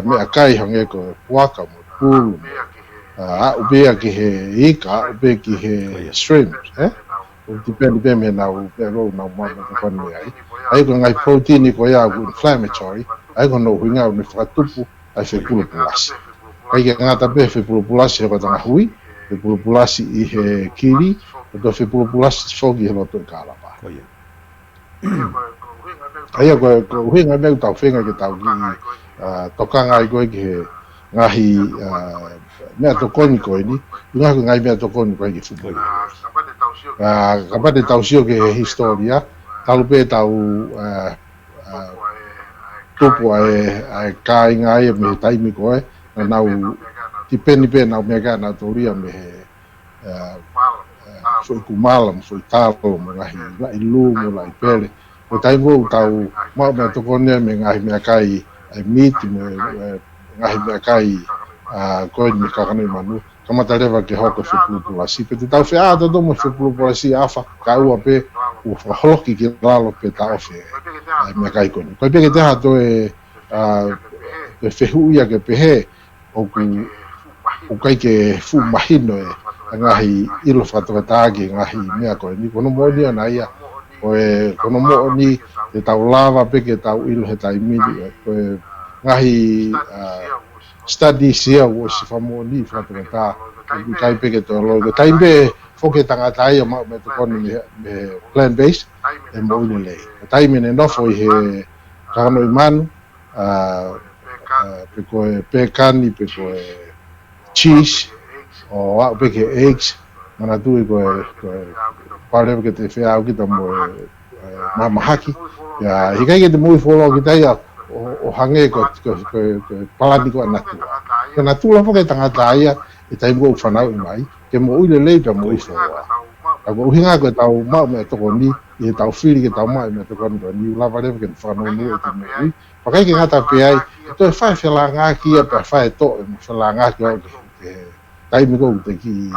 Speaker 6: mea kai hange ko waka mo pulu. Au bea ki he ika, au bea ki he shrimps, O depende pe me nau pe rou nau mama tokoni ai. Ai ko ngai protein ko ia ku inflammatory, ai ko no huinga me whatupu ai whepulu pulasi. Kai ke ngata pe whepulu pulasi he ko tanga hui, whepulu pulasi I he kiri, o to whepulu pulasi whoki he loto I kālapa. Aia koe huinga meu tau whenga ke tau ki tokanga I koe ki he ngahi mea tokoni koe ni, ngahi ko ngai mea tokoni koe ki whupui. Kapa te tau sio ke historia, tau pe tau tupu ai kāinga ai me taimi koe, na nau tipeni pe nau mega na toria me foi kumala mo foi talo mo ngahi lu mo lai pele o taimo tau mau me to kone me ngahi me kai ai miti me ngahi me kai ko ni kakana manu kama tareva ke hoko se populasi pe tau fe a do mo se populasi afa ka ua pe o hoki ki lalo pe tau fe ai me kai ko ni ko pe ke te ha to fe huia ke pe he o kai ke fu mahino ngahi ilo whakataki ngahi mea koe ni kono mo ni ana ia kono mo ni te tau lava pe ke tau ilo he taimili koe ngahi study sia o si whamo ni whakataka kai pe ke to lo taimbe foke tangata ia ma me to kono me plant based e mo ni le taime ne nofo I he kakano imanu pe koe pekani pe koe cheese o au pe ke eggs mana tu ko pare ke te fe au ki tamo mamahaki ya hikai ke te mui folo ki tai o hange ko palani ko na tu la foke tanga tai e tai mo fanau mai ke mo ile le pe mo ifo a ko hinga ko tau ma me to ko ni e tau fili ke tau mai me to ko ni la vale ke fanau ni e te mo pakai ke ngata pe ai to fa fe la nga ki e pa fa to fe la nga ki tai mi ko te ki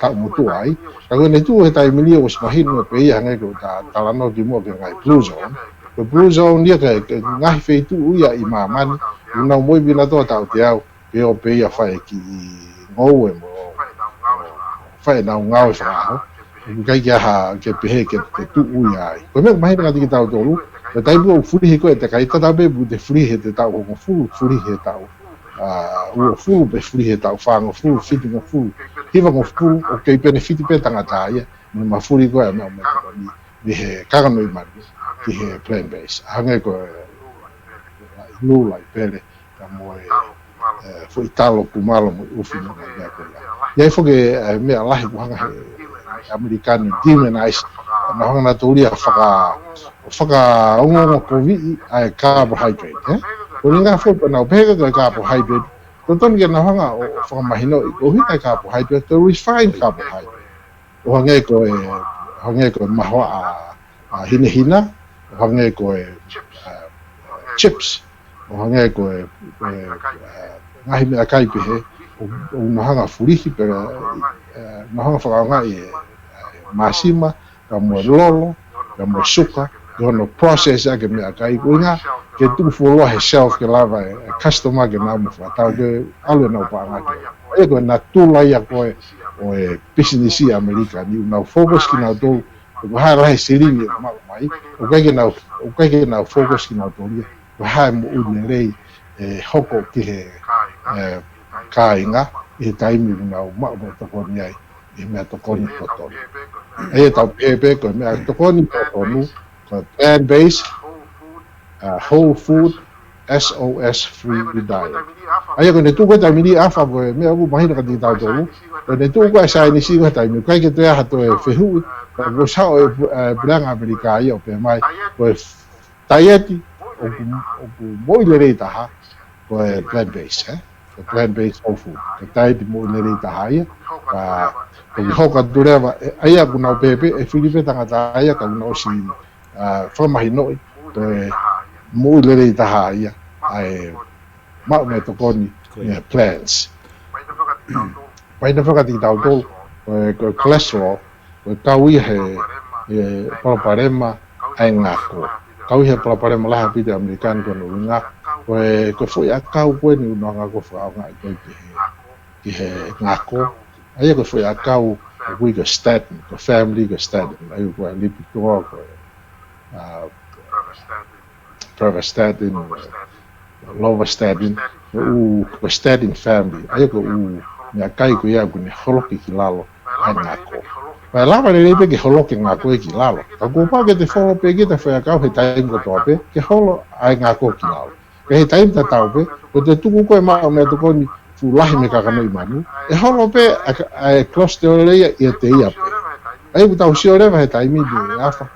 Speaker 6: ta motu ai ka ko ne tu e tai mi o smahin no pe ia ngai ko ta la no ki mo ke ngai blue zone dia ka ngai fe tu ia I mamani una mo bina to ta te au ke o pe ia fa ki ngo e mo fa na ngau fa ka ia ha ke pe ke tu ia ai ko me mai ka ki ta to lu tai bu furi ko te kai ta be bu de furi he te ta ko furi he ta o fu be furi he tau whango fu fiti nga fu hiwa ngo fu o kei pene fiti pe tangata ia me ma furi koe a mea me he kakano I mani ki he plant based hange koe lu lai pele ka moe fu italo kumalo mo ufi mo nga mea koe iai foke mea lahi kuhanga he Amerikani demonize na hanga na tauria whaka ongo kovi ai carbohydrate Kuninga fo na pega ka carbohydrate. Tonton ke na hanga o whakamahino o hita carbohydrate, to refined carbohydrate. O hange ko mahua a hina, o hange ko chips, o hange ko ngahi mea kaipe he, o na hanga furihi pe na hanga whakanga masima, ka mo lolo, ka mo suka, no process ke mea kai kuinga ke tu follow herself ke lava customer ke na mo fa ke alu na pa nga ke ko na tu la ya ko o business America ni na focus ki na do ko ha la siri ni ma mai o ke na focus ki na do ni ko ha mo u le hoko ki he kainga e taimi na ma to ko ni ai e me to ko ni to to e ta pe ko me to ko ni to no plant-based, whole food, SOS free diet. Ayo ko ne tu ko ta mini afa ko me abu mahina ka dita do. Ne tu ko sa ni si ko ta mi kai ke te ha to fe hu ko sa o blang America yo pe mai ko diet o mo le reta ha ko plant-based ko plant-based whole food. Ko diet mo le reta ha ya ko hoka dureva aya ko na pepe e filipe tanga ta aya ka no si whamahino mo lere I taha ia ai mau me tokoni plants paina whakati tau tō ko cholesterol ko kau I he palaparema ai ngako kau I he palaparema laha pite Amerikani ko no ngā ko fwoi a kau koe ni unua ngako whakao ngā koe ki he ngako ai ko fwoi a kau ko ko statin ko family ko statin ai ko lipitoa ko Pravastatin, Lovastatin, statin family. Ayoko me kai ko ia ko ni holoki ki lalo ai ngako. Vai lava le pe ke holoki ngako ki lalo. Ka ko pa ke te folo pe ke te fa ka he tai ko to pe ke holo ai ngako ki lalo. Ke he tai ta tau pe ko te tuku ko ma me to ko ni fu lahi me ka kana I manu. E holo pe ai cholesterol ia te ia pe. ai ku tau sio leva he taimi de afa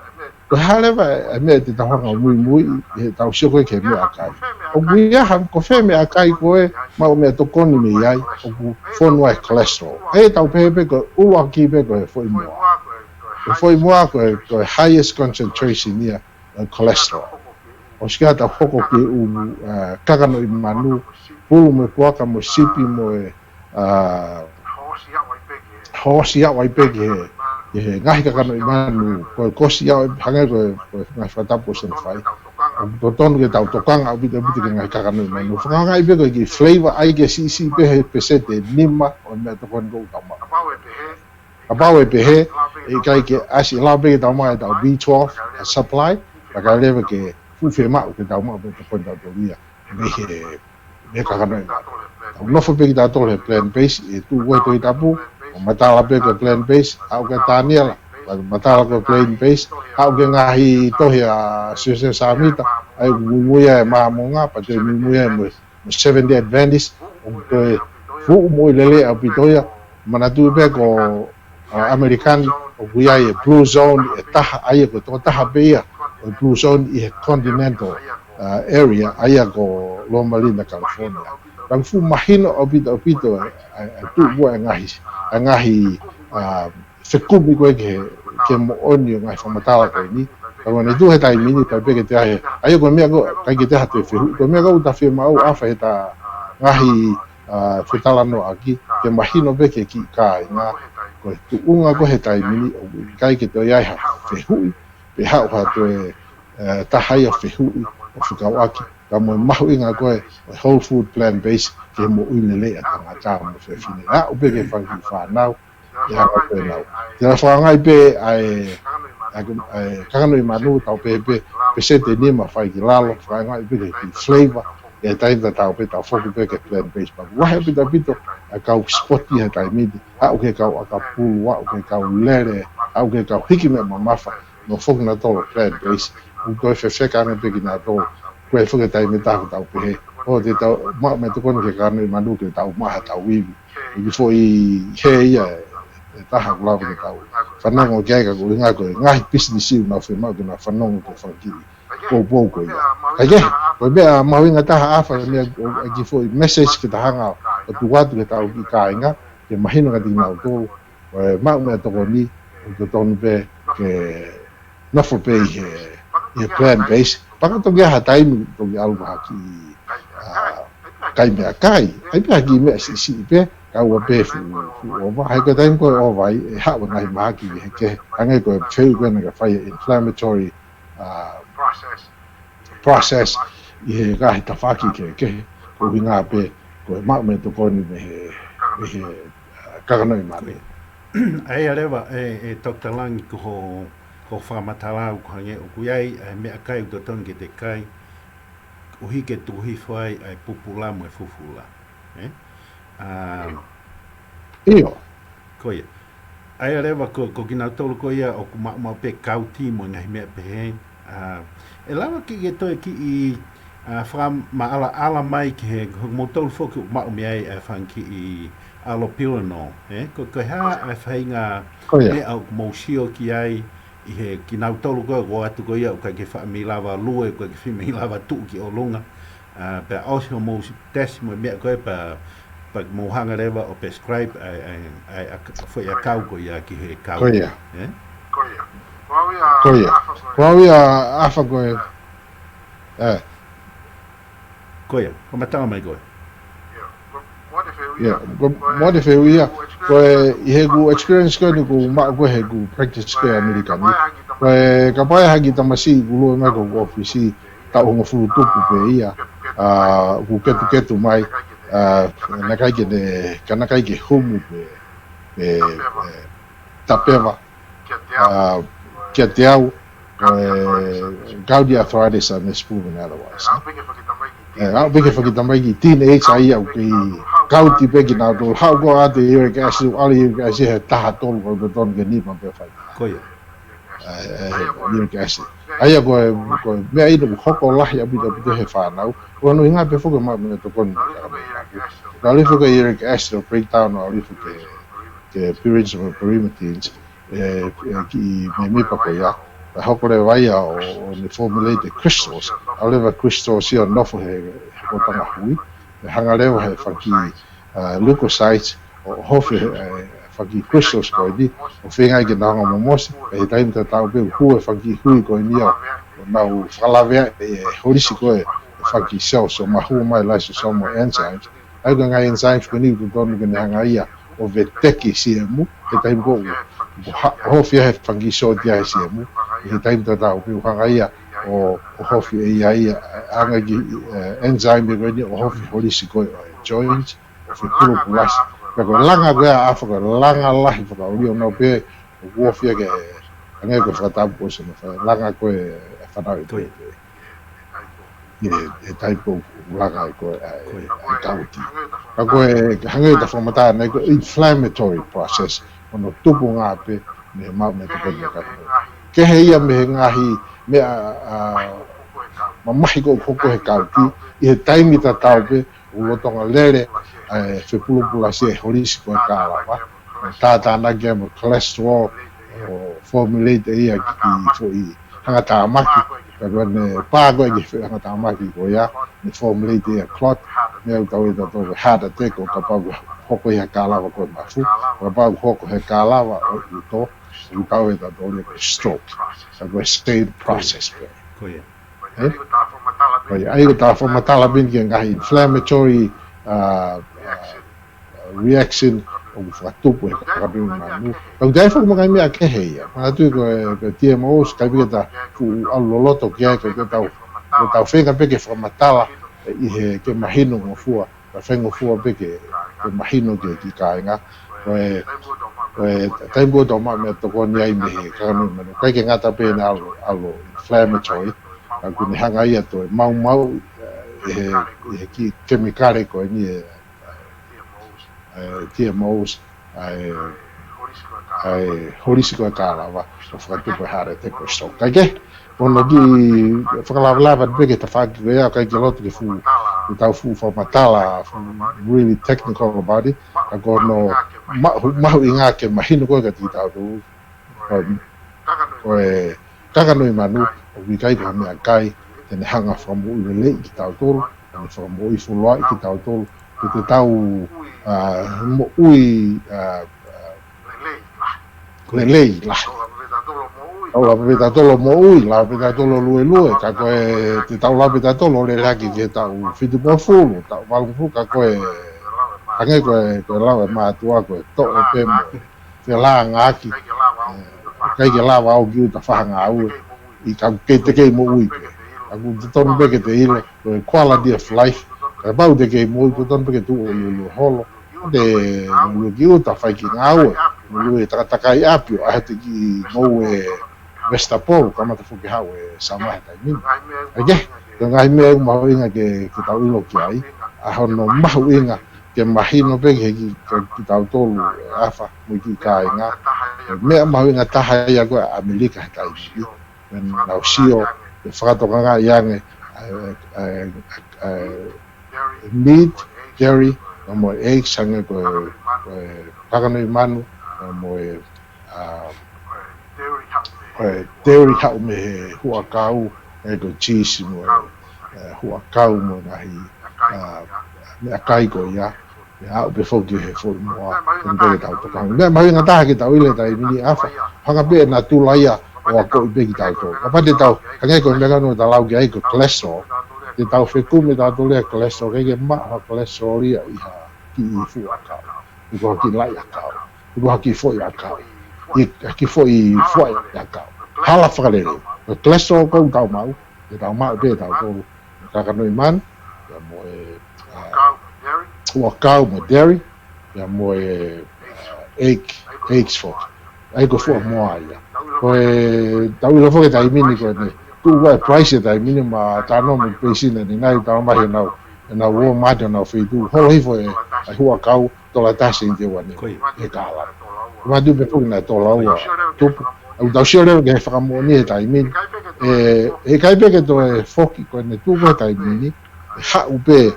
Speaker 6: ko haleva me te tahanga mui he tau sio ko ke me akai o guia ham ko fe me akai ko e ma o me to koni me ai o ku fonua cholesterol e tau pepe ko ua ki pe ko foi moa ko highest concentration ia cholesterol o ska ta hoko ke u kakano I manu pulu me kuaka mo sipi mo e hosi ya wai pege e ngahi kakano I manu ko kosi ya hanga ko ngai fatapo sen fai o ton ke tau tokanga o bita ke ngai kakano I manu fanga ngai pege ki flavor ai ke si pe he pesete nima o me to kon go tama abawe pe he e kai ke asi la pege tama ta B12 supply ka leva ke fu fe ma ke tau ma to kon ta dia me kakano I manu no fo pege ta to le plant base e tu we to tapu o matala pe ko plant base au ke taniela matala ko plant base au ke ngahi tohi a sese samita ai muia ma monga pa te muia mo 7 day advantage o ke fu mo lele a pitoya manatu pe ko american o guia e blue zone e taha ai ko to taha beia o blue zone I continental area ai ko Loma Linda California Ang fu mahino opito tu bo ngahi sekumi ko ke mo onyo ngai famatala ko ni ko ne tu heta mini ta pe ke te ai ko me ko kai ke te ha te fu ko me ko ta fi mau afa heta ngahi fetala no aki ke mahino pe ke ki kai nga ko tu unga ko heta mini kai ke te ai ha fe hu pe ha to ta hai fe hu o fukawaki kamo mahu inga koe whole food plant based ke mo uilele at ang ata mo fe fine o bege fangi fa now ya ko pe now te fa ngai pe ai kakano I manu tau pe sete ni ma fai ki lalo fa ngai pe ki flavor e tai ta tau pe tau foku pe ke plant based ba wa he pita pito a kau spoti he tai midi o ke kau aka pulu o ke kau lere o ke kau hiki me mafa no foku na tolo plant based o ko fe fe kana pe ki na tolo ko e fuga tai me tau pe o te tau ma me to kono ke karne I manu ke tau ma tau wiwi I foi he ia ta ha la ke tau fanango ke ka ko nga ko ngai business na fe ma na fanango ko fangi ko ko ia ai ko be ma winga ta ha afa me ki foi message ke ta hanga o tu watu ke tau ki ka inga ke mahino ka dina to ma me to ko ni ko ton be ke na fo pe e plan base Paka to gia hatai mi to gia alu haki kai me kai ai pe haki me si pe ka wa pe fu o va hai ka time ko o vai ha wa ngai ma ki ke angai ko feu ko na ka fai inflammatory process I ga ta faki ke ko vinga pe ko ma me to ko ni me ka kana I ma ni
Speaker 1: ai areva e totalangi ko whamatala o hange o kuiai me akai o tonga te kai o hike tuhi whai ai pupula mo e fufula
Speaker 6: Iyo
Speaker 1: koia ai rewa ko kina tolu koia o ku ma pe kauti mo ngai me pe e lawa ki ke toi ki I from ma ala mai ke mo tolu foku ma me ai fanki I alopilano ko ha ai fainga me au mo sio ki ai I he ki nau tolu ko atu ko ia o ka ke wha mi lawa lue ko ke mi lawa tu ki o lunga pe ausio mo test mo me ko pa mo hanga rewa o prescribe ai foi a kau ko ia ki he kau
Speaker 6: koia koia afa ko
Speaker 1: koia ko matanga mai ko
Speaker 6: mo de feu ia ko I he gu experience ko ni ku ma ko he gu practice ko americani ko ka pai hagi tamasi gu lo ma ko ofisi ta o fu tu ku pe ia ku ketu mai na kai ke de kana kai ke humu pe tapeva ke te au gaudia arthritis and is proven otherwise I'll be for the Maggie teenage I Kauti Peggy now to how go out the uric acid, all you guys here tahatol or the don't get need my perfect. Uric acid. I go made of hoko lahia bit of the now. When we have before my minute to go. Now if you get uric acid breakdown or if you get periods of perimeters, ki me pa ko ya hoko le vai o le formulated crystals au le crystals ia nofo he ko tanga hui hanga le he faki leukocytes o hofe faki crystals ko di o finga ke na mo mos e time ta tau pe hu faki hui ko ni o na u falavea horisi ko faki cells o ma hu mai lysosomal enzymes ai ga enzymes ko ni to don ke hanga ia o veteki siemu e time ko hofi he fangi so dia siemu e time ta tau pe hanga ia o hofi ia anga gi enzyme ko ni o hofi horisi ko joint o fi kulu pulas ko langa ga afa ko langa lahi ko o no pe o hofi ke anga ko fata po so langa ko fa na e taipo langa ko tauti ko hanga ta formata na ko inflammatory process ono tupu nga pe me ma me to ka ke he ia me ngahi me mamahi ko he kauti e taimi ta taupe o lotonga lere fe pulupula se horisi ko kalawa ta na game cholesterol o formulate ia ki fo i hanga ta maki pero ne pago e fe hanga ta maki ko ya ne formulate ia clot me o tau ta to heart attack o kapago hoko ia kalawa ko mafu kapago hoko he kalawa o to u tau ta to le stroke so go state process
Speaker 1: ko ia
Speaker 6: ai ta formatala bin ke ngahi inflammatory reaction o fatupu e ka bin manu o dai fo mo mai ke heia ma tu ko TMOs ka bi ta fu aloloto ke ta fenga pe ke formatala i he ke mahino mo fua ka fengo fua pe ke mahino ke ki kainga tai go do ma me to ko ni ai me ka no me ka ke ngata pe na alo inflammatory aku ni hanga ia to mau e ki kemikale ko ni TMOs ai horisi ko kalawa o fatu pe hare te ko sto kage ono di fakalava bege ta fagi ya ka ke lot ke fu ta fu matala really technical about it ako no ma inga ke mahino ko ka ti ta do kaka no manu o vi kai ka me kai te hanga from u le ki ta tolu and from u fulwa ki ta tolu te tau mo ui le la la peta tolo mo ui la peta tolo lue ka ko te tau la peta tolo le la ki ke tau fitu po fulu tau valu fu ka ko ange ko la ma tua ko to pe mo te la ngaki kai ke la wa o ki ta fa nga u i ka ke te ke mo ui aku te ton be ke te ile quality of life about the game mo to ton be ke tu o holo de lu ki u ta fa ki nga u lu e ta kai apio a te ki mo Vestapol kama te fuki hau sama ta ni age ke ngai me ma inga ke tau ilo ki ai a hono mahu inga ke mahino pe ki tau tolu afa mo ki kai nga me ma inga ta ya ko Amerika ta i men na sio e frato nga yang meat dairy mo eggs sanga ko pakano manu mo dairy hau me hua kau e ko cheese mo hua kau mo nahi me akai ko ya au be foki he fo mo ko tau to kan me mai ngata ki tau ile tai mini afa hanga be na tu laia o ko be ki tau to apa de tau hanga ko me no ta lau ki ai ko cholesterol de tau fe ku me ta to le cholesterol ke ma cholesterol ia i ha ki fu akau ko ki lai akau ko ki fo ia akau ki foi ya ka hala fakalele cholesterol ko tau mau be tau to ka no man ya mo wakau mo dairy ya mo eggs fo ai ko fo mo ya ko tau lo fo ke tai mini ko ne tu wa price tai mini ma ta no mo pesi ne nai tau ma he na wo ma na fe tu ho hi fo ai wakau to la ta sin je wa ne e ka la ma du be na to la wa tu au tau sure ke fa mo ni tai min e kai pe ke to foki ko ne tu ko tai mini ha u pe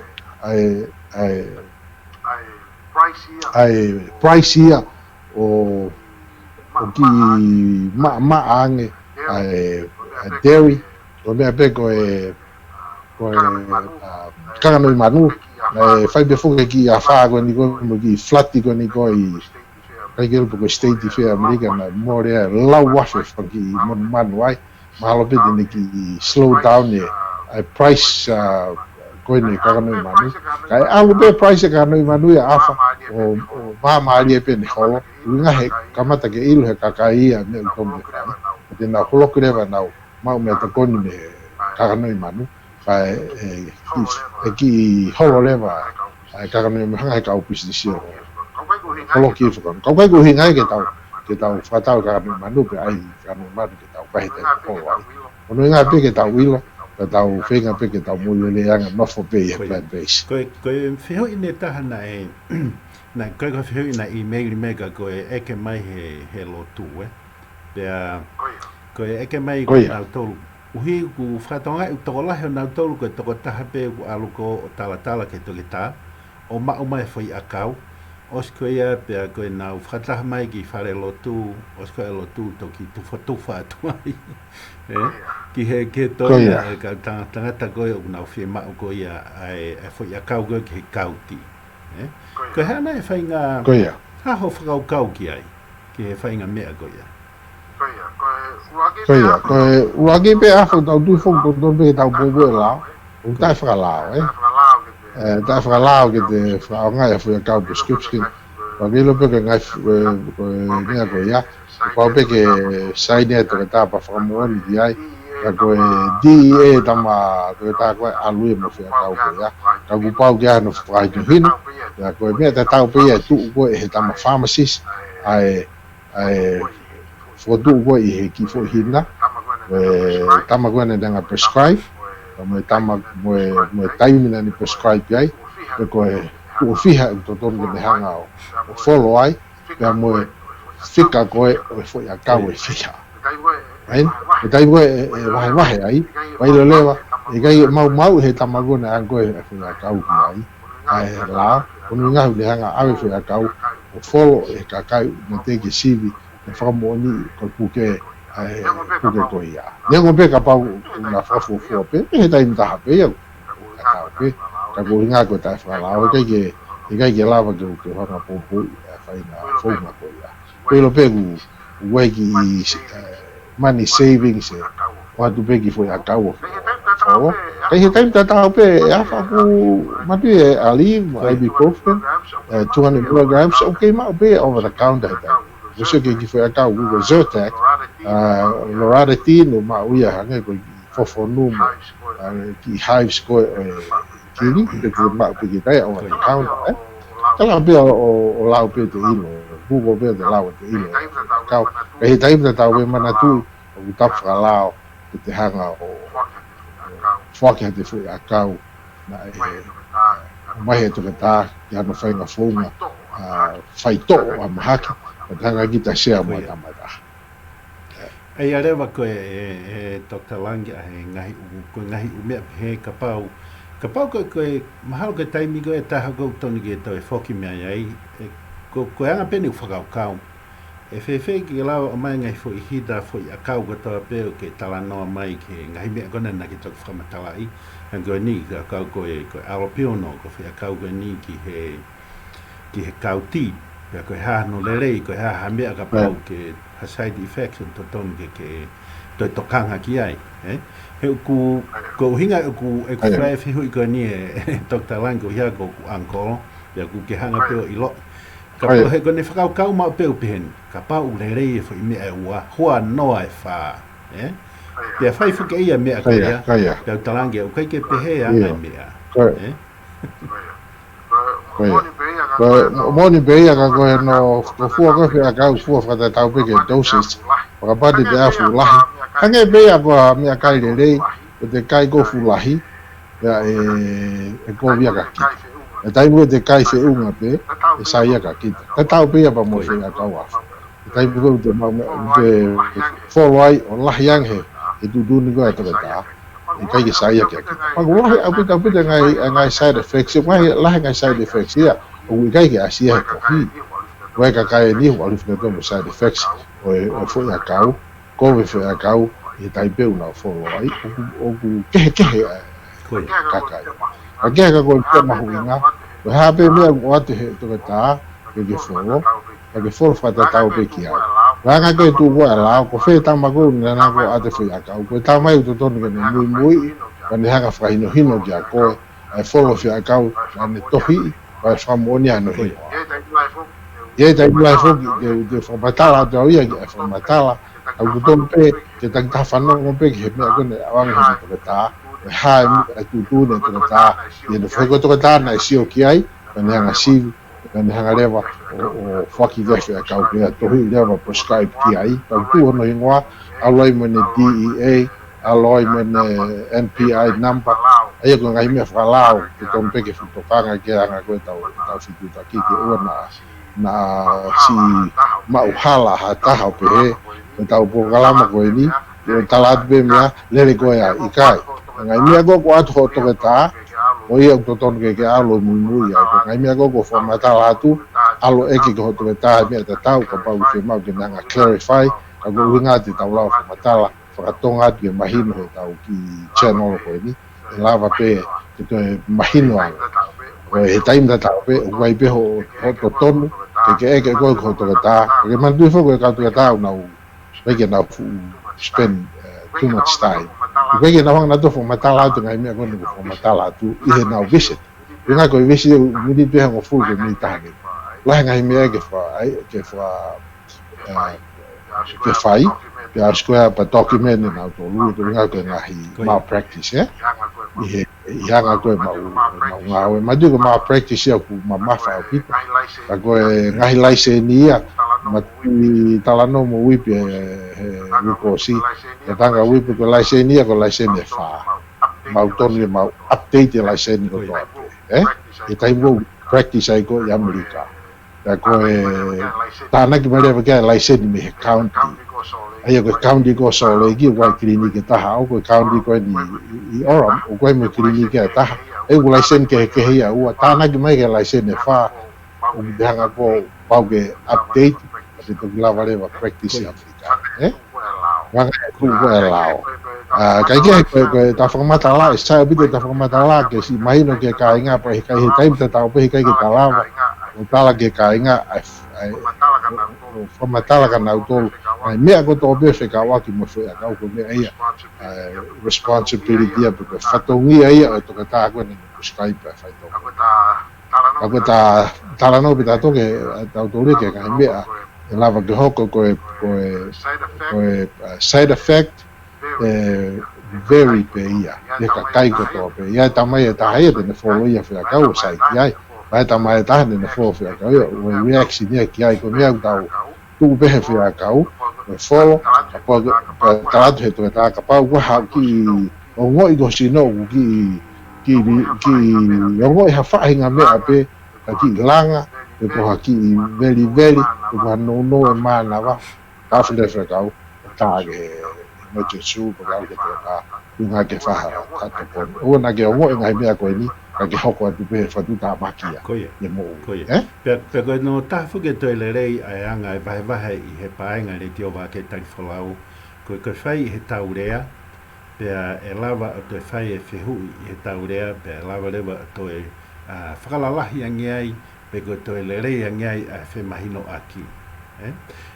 Speaker 6: ai price ia o ki ma ange dairy o me pe ko kanga no manu fai be fuga ki a fa go ni go mo ki flatti go ni go I kai gel po state fe America na more la wafe fa ki mon man wai malo pe ni ki slow down ne price ko ni kanga no manu kai alu be price kanga no manu ya afa o ma ali pe ni holo nga he kamata ke ilu he kakai a me ko me te na holo kreva na ma me ta ko ni kanga no manu kai ki holo leva kanga no hanga ka opis di sio holo ki fu ko kai go hinga ke tau fatau kanga no manu pe ai kanga no manu ke tau kai te ko wai ono nga pe ke tau wilo ka tau fenga pe ke tau mo le anga no fo pe plant base
Speaker 1: ko feo ine tahana na ko feo ina email mega ko ke mai he lo tu pea ko ke mai ko na tolu uhi ku fatonga to la he na tolu ko to taha pe ku alu ko tala ke to kita o mai foi akau os ko ia pea ko na fata mai ki fare lo tu os ko lo tu to ki tu fa tu ai ki he ke to ia ka tanga ko na fi ma ko ia ai foi akau ko ki kauti ko hana e fainga ha ho kau ki ai ki he fainga mea ko ia
Speaker 6: ko wagi pe a fo tau tu fo ko be tau bo la o tai fra la tai fra la ke te fra nga e fo kau prescription wagi lo pe ke nga ko ni ko ia ko pe ke sai ne to ta pa fra mo ni ai ko DEA tama ko ta ko alu mo fo kau ko ia ka ku pau ga no fra ju hin ya ko me ta tau pe tu ko e tama pharmacist ai fo tu ko I he ki fo hina tama ko na danga prescribe tama mo time na ni prescribe ai ko ko fiha to to de hanga o follow ai ya mo fika ko fo ya ka we fiha ai tai ko vai ai vai lo leva e kai mau he tama ko na ko fo ya ka u ai la ko nga de hanga ave fo ya ka u follow e ka kai na te ki sivi famoni ko puke ko ia nengo be ka pa na fa fo pe he tai mta pe ya ka pe ka ko nga ko ta fa la o ke lava ke ha po fa ina fo ma ko ia ko lo pe we ki money savings wa tu pe ki fo ya ka o ka he tai mta ta pe ya fa ku ma tu ali ibuprofen 200 milligrams okay ma pe over the counter so ke foi a kau go Zyrtec loratadine ma uia hanga ko fofo no ki hives ko kili ke ma pe ki tai o counter tala pe o lau pe te ilo bugo pe te lau te ilo kau e tai pe tau we mana tu o tap fra lau te hanga o foka te foi a kau na mai to ta ya no fai na fuma fai to a mahaki tanga kita share mo tamata
Speaker 1: ai arewa ko Dr. Lange ngai ko ngai me he kapau ko mahalo ke taimi ko ta go toni ke to foki me ai ko anga peni faka kau fe ki la mai ngai fo hida fo ya kau ko to pe ke tala no mai ke ngai me ko na ki to fra matalai ngo ni ka ko alopio no ko fe kau ko ni ki he kauti ya ko ha no lele ko ha me ka pau ke ha side effects to ton ke to kanga ki ai he ku ko hinga ku e ku fai fi hu ko ni Dr. Lang ko ya ko anko ya ku ke hanga pe I lo ka po he ko ne fa ka ma pe pen ka pau lele fo me e wa ho no ai fa ya fai fu ke ia me ka ya Dr. Lang ke ke pe he anga me
Speaker 6: moni be ya ka ko no ko fu ko fe ka fu fa ta tau pe ke doses pa pa de a fu la hange be ya ko me ka le te kai go fu lahi ya ko via ka ki e tai mo te kai fe unga pe e sa ia ka ki ta tau pe ya pa mo fe ka wa tai mo te ma de follow ai on la yang he e tu du ni go ta ta e kai ke sa ia ka ki pa go la a pe ngai side effects ngai la ngai side effects ya o kai ke asia ko hi we ka kai ni wa lu to mo side effects o fo ya kau ko ve fo ya kau I tai pe una follow ai o ku ke kakai a ke ka ko te mahuinga o ha pe me o ate he to ta ke follow ke follow fa ta tau pe ki ai Ranga ke tu wa la ko fe ta ma ko na ko ate fo ya kau ko ta mai to ton ke muy When they have a frahino hino dia ko ai follow fia kau na tohi vai famonia no hino. Ye tai lai fo de formatala de ia formatala au to pe ke ta ta fano ko pe ke me ko ne awang he to ta ha tu ne to ta ye no fo ko to ta na si o ki ai ne nga si ne nga leva o fucking de fia kau ke tohi leva po Skype ki ai tu no inwa aloi mo ne DEA aloi men NPI number ai ko ngai me falau to ton pe ke futo kanga ke anga ko tau fitu ta ki na si mau hala ha ta ha pe he tau POLOKALAMA ko ni yo talat be mia le ko ya ikai ngai me ko atu to ta o ia to ton ke alo mu ya ko ngai me ko formata la tu alo e ke ko to ta me ta tau ko pa u mau ke nga clarify ka go winga ti tau la formata la whakatonga ki mahino he tau ki channel ko ni lava pe te to mahino anga ko he time da tau pe o vai pe ho to tonu ke ko to ta ke man du fo ko ka to ta na u pe ke na spend too much time pe ke na wang na to fo matala to ngai me ko ni fo matala tu I na visit nga ko visit mi di pe ho fu ko mi ta ni la ngai me ke fai pe a square pa document na to lu to nga ko na hi malpractice ia nga ko ma ma du ko malpractice ya ku ma fa pi ta ko nga hi license ia ma talano mo wi pe lu ko si ta tanga wi pe ko license ia ko license fa ma autor ni ma update license ko to e tai mo practice ai ko ya America ta ko ta na ki mare ke license me county ai ko county ko so le ki wa clinic ta ha ko county ko ni oram o ko me clinic ta e ko license ke ya u ta na ki mai ke license fa o danga ko pa ke update se to la vale va practice africa wa ko lao kai ke ta formata la sa bi ta formata la ke si mai no ke ka inga pa kai time ta pe kai ke ta la o ta la ke ka inga formatala kana utol me ko to be fe ka wa ki mo fe ka ko me ai responsibility pe fatongi ai to ka ta ko ni Skype fa to ako ta talano pe ta to ke ta to le ke ka me la va ke hoko ko side effect very pe ia de ka kai ko to pe ia ta mai ta ai de follow ia fe ka o sai ai vai ta mai ta de follow fe ka o reaction ia ki ai ko me ta tu be fe ka o follow apo ta he to ta ka pa wa ha ki o ngoi go si no ki o ngoi ha fa hinga me ape ki langa ko ha ki very ko no ma na wa ka fe ka o ta ge no te su ko ga ke ta nga ke fa ta to o na ke o ngai me ko ni ka ke hoko tu pe fa tu ta makia ye mo
Speaker 1: pe ko no ta fu ke to le rei ai anga vai I he paenga LETIO VAKE TALI FOLAU ko fai he taurea pe e lava to fai e fehu he taurea pe lava leva to e whakalalahi angiai pe ko to le rei angiai a fe mahino aki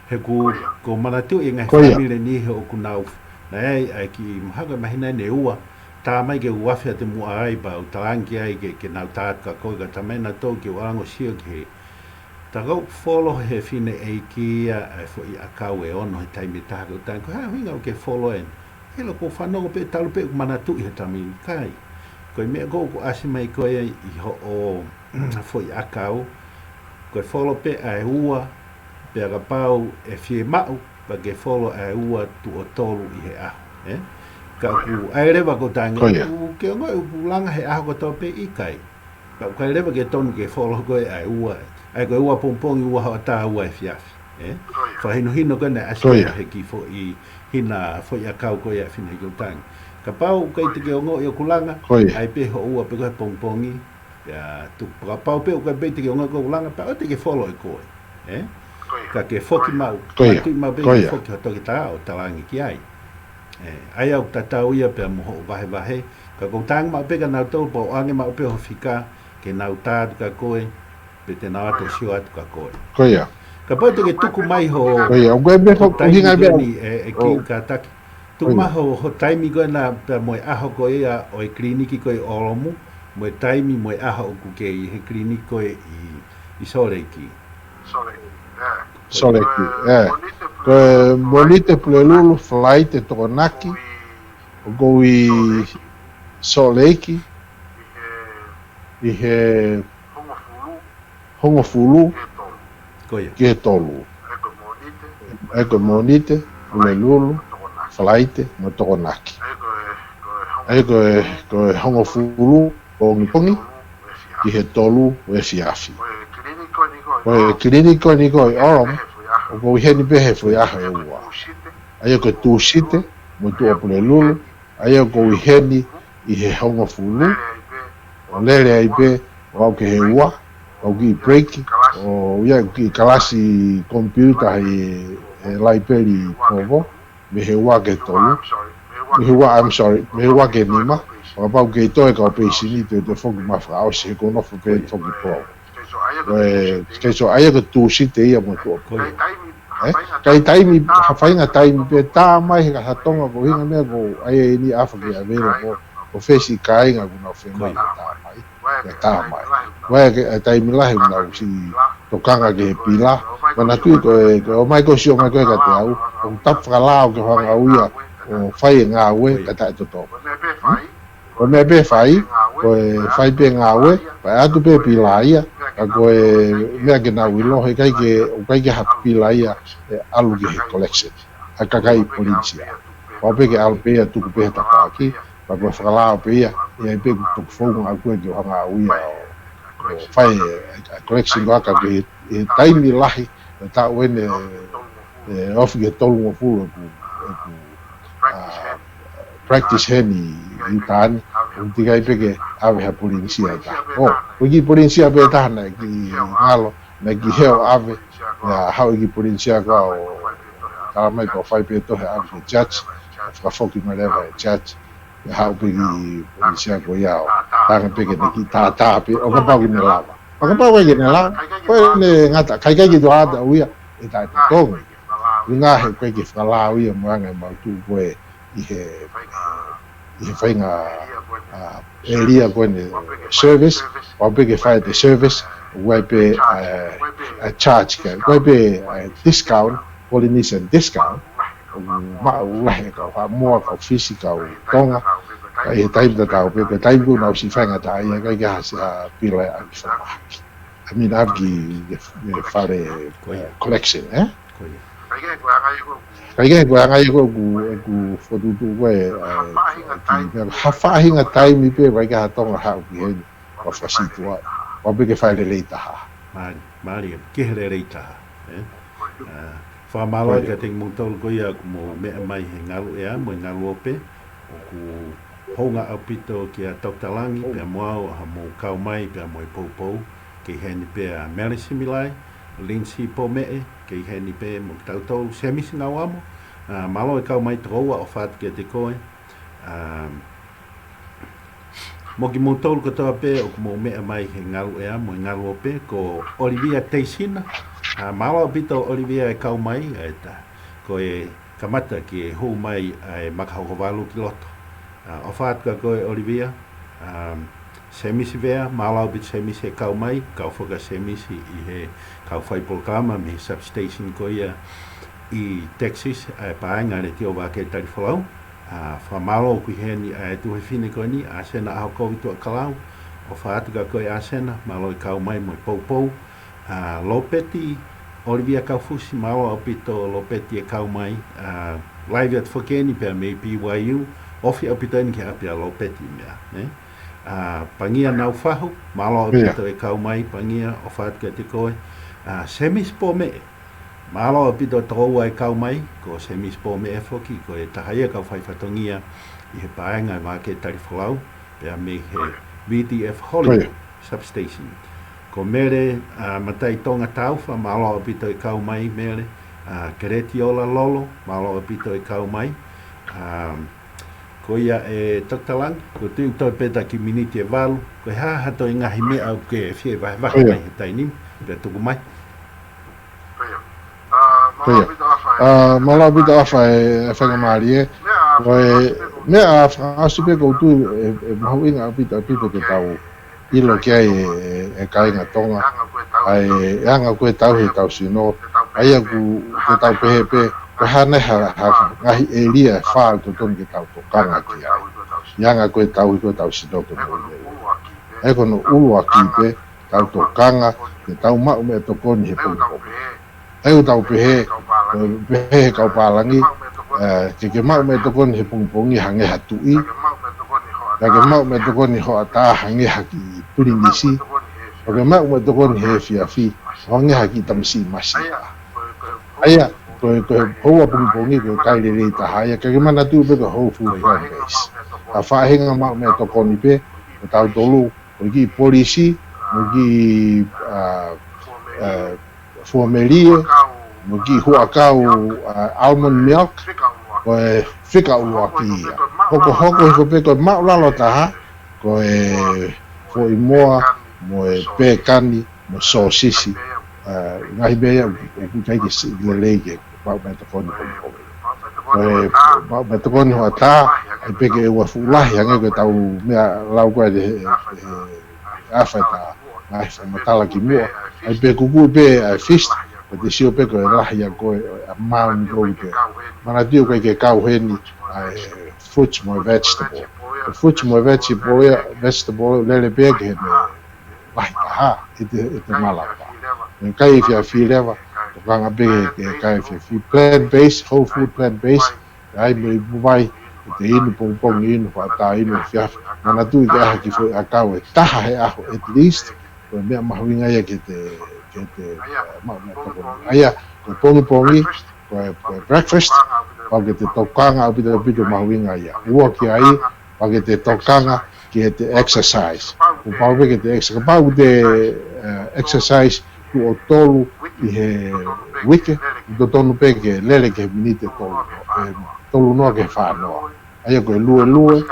Speaker 1: he ko manatu I ngai family ni he o kunau na ai ki mahaga mahina ne ua ta mai ke uafia te mua ai ba o tarangi ai ke nau taat ka koe ka tamena tō ki o arango sio ki ta kau follow he fine e ki a fo I akau e ono he taimi taha ko tango ha hinga o ke follow en he lo ko whanongo pe talu pe manatu I he tamini kai koe mea ko asi mai koe I ho o fo I akau koe follow pe a ua pe aga pau e fie mau pa ke follow a ua tu o tolu I he aho ka ku ai rewa ko tanga ke ngoi ulanga he aho ko to pe I kai ka kai rewa ke tonu ke follow ko ai ua ai ko ua pompong ua ha ta ua fiafi fa hino ko na aso he ki fo I hina fo I akau ko ia fina ko tanga ka pau kai te ke ngoi o kulanga ai pe ho ua pe ko pongpongi ya tu pa pau pe ko pe te ke ngoi ko ulanga pa o te ke follow ko ka ke foki mau
Speaker 6: Koia,
Speaker 1: tu mau be
Speaker 6: koia.
Speaker 1: foki ho toki ta o talangi ki ai ai au tatau ia pe mo vahe vahe ka ko tang mau pe ka nau tau po ange mau pe ho fika ke nau ta ka koe pe te nau to sio atu ka koe
Speaker 6: Koia.
Speaker 1: ka po te ke tuku mai ho
Speaker 6: Koia, o koe be
Speaker 1: ho
Speaker 6: o hinga be.
Speaker 1: ni ki ka taki tuku mai ho taimi ko na pe mo aho ko ia o kliniki ko olomu mo taimi mo aho o ku ke he kliniki ko i soreki
Speaker 6: Soleki, Koe monite pulelulu flight te tokonaki. O go i Soleki. I he Hongofulu.
Speaker 1: koia
Speaker 6: Ke tolu. Eko monite pulelulu flight mo tokonaki. Eko Hongofulu o ngipongi. I he tolu o e fiafi. Koe kliniko ni koe orom. O ko heni behe foi aha e ua. Aia ko tūsite, mo tu apule lulu, aia ko heni i he honga fulu, o lere ai be, o au ke he ua, o ki break, o ia ki kalasi computer he laiperi povo, me he ua ke tolu, me he ua, I'm sorry, me he ua ke nima, o pau ke toe ka o peisini te foki mawha au se ko nofu pe foki pro. Keiso aia ko tūsite ia mo tu apule. Kai taimi hawhainga taimi pe tā mai ka hatonga ko hinga mea ko ai ni afa ki avela ko fesi kainga kuna whenua tā mai ya tā mai wai ke taimi lahi una usi tokanga ke he pila mana tui ko o mai ko sio mai ko ka te au o tap whakalao ke hanga uia o whai ngā ue ka tae toto ko mea pe whai ko whai pe ngā ue pai atu pe pila ia ka koe mea ke nau ilo he kai ke hapila ia alu ke he collection a kakai policia o pe ke alu pe a tuku pe taka aki pa koe whakalao pe ia ia pe tuku whonga a koe ke hanga uia o whai collection waka ke he taimi lahi ta uene ofi ke tolu mo fulu practice heni i tāni tikai pe ke ave ha policia ta o ki policia pe ta na ki ngalo na ki heo ave ya hau ki policia ka o ta mai ko fai pe to he ave judge fa foki mai leva judge ya hau pe ki policia ko ya ta pe ke ki ta pe o ka pa ki ne lava o ka pa ki ne lava ko ne ngata kai ki do ada uia e ta to nga he ko ki fa la uia mo nga ma tu ko i he whainga area kone service, o peke whai te service, wai pe charge ka, wai pe discount, Polynesian discount, ma ulahe ka, wha mua ka whisi ka o tonga, ka he taim ta tau pe, ka taim ku nau si whainga ta ia, kai ka hasi a pila a ki whamahaki. I mean, avki whare collection, eh? Kai ke ko ngai ko ku fotutu ko hawhahinga taimi pe vai ka tonga hau ki he o whasitua o pe ke whaere leita ha
Speaker 1: Mari ke here reita whamalo ka te mutol ko ia ku mo mea mai he ngalu ea mo ngalu ope o ku honga apito ki a toktalangi pe moao ha mo kau mai pe mo poupou ke heni pe a melisimilai linsi po mee ke heni pe mo tautou semisi ngau amo malo e kau mai troa o whaat ke te koe mo ki motol ko toa pe o mo mea mai he ngaru ea mo ngaru ope ko Olivia Teisina malo pito Olivia e kau mai e ta ko e kamata ki e hou mai e makahokowalu ki loto o whaat ka koe Olivia semisi vea malo pito semisi e kau mai kau whaka semisi i he kau whai POLOKALAMA me substation ko ia i Texas paenga le TONGA VAKE TALI FOLAU whamalo kui heni tuhe whine koe ni asena aho kovi tua kalau o whaatuka koe asena malo i kau mai mo i poupou lopeti Olivia Kaufusi malo au pito lopeti e kau mai live at whakeni pia me PYU ofi au pito ni ki apia lopeti mea pangia nau whahu malo au pito e kau mai pangia o whaatuka te koe semis po me malo pito toa e kau mai ko semis po me foki ko e tahaia kau whai whatongia i he paenga VAKE TALI FOLAU pia me he VTF Hollywood substation Ko mere matai tonga tau wha malo pito I kau mai mere kereti ola lolo malo pito I kau mai ko ia toktalang ko tu to peta ki miniti e valu ko ha to I ngahi me au ke fie vai vai mai tai ni pe tu mai
Speaker 6: Malo pito afa e whakamari ko me a whakasupe ko tu e mahu inga pito ke tau ilo kia e kainga tonga ai anga koe tau he tau sino ai aku te tau pehepe ko hane ngahi e lia whaa to tonu ke tau tokanga ki ai anga koe tau sino ke mōne e kono ulua ki pe tau tokanga ke tau mau me tokoni he pōpō e tau pehe kaupalangi ke mau me tokoni he pōpōngi hange hatui ke mau me tokoni ho ata hange haki puringisi ke mau me tokoni he fiafi hange haki tamsi masi aya ko hoa pungpongi ko kai le tahaya ke mana tu be ko ho fu fan base a fa hinga mau me tokoni pe tau tolu ki polisi ki formelie ki huakau almond milk ko fika uaki hoko pe ko mau lalo taha ko foi moa mo pe kani mo sosisi ngai be ya ku kai ki le ke ba to kon ba to kon ho ta pe ke wa fula ya ngai ko tau me lau ko de afata ngai fa matala ki mo ai pe ku be fish de sio pe ko la ya ko amount go ke mana dio ko ke kau heni fruits mo vegetable fruits mo vegetable le be ke me vai ha ite malapa kai fi leva tokanga be ke kai fi plant based whole food plant based ai me vai te inu pong inu fa ta inu fi mana tu ke ha ki fo akau ta he aho at least ko me mahuinga ya ke te aya ko pongi ko breakfast pag te tokanga pito mahuinga ya ua ki ai pag te tokanga ki te exercise ko pag ke te exercise ku otolu I he wike do tonu pe ke lele ke minite tolu no ke fa no aya ko lue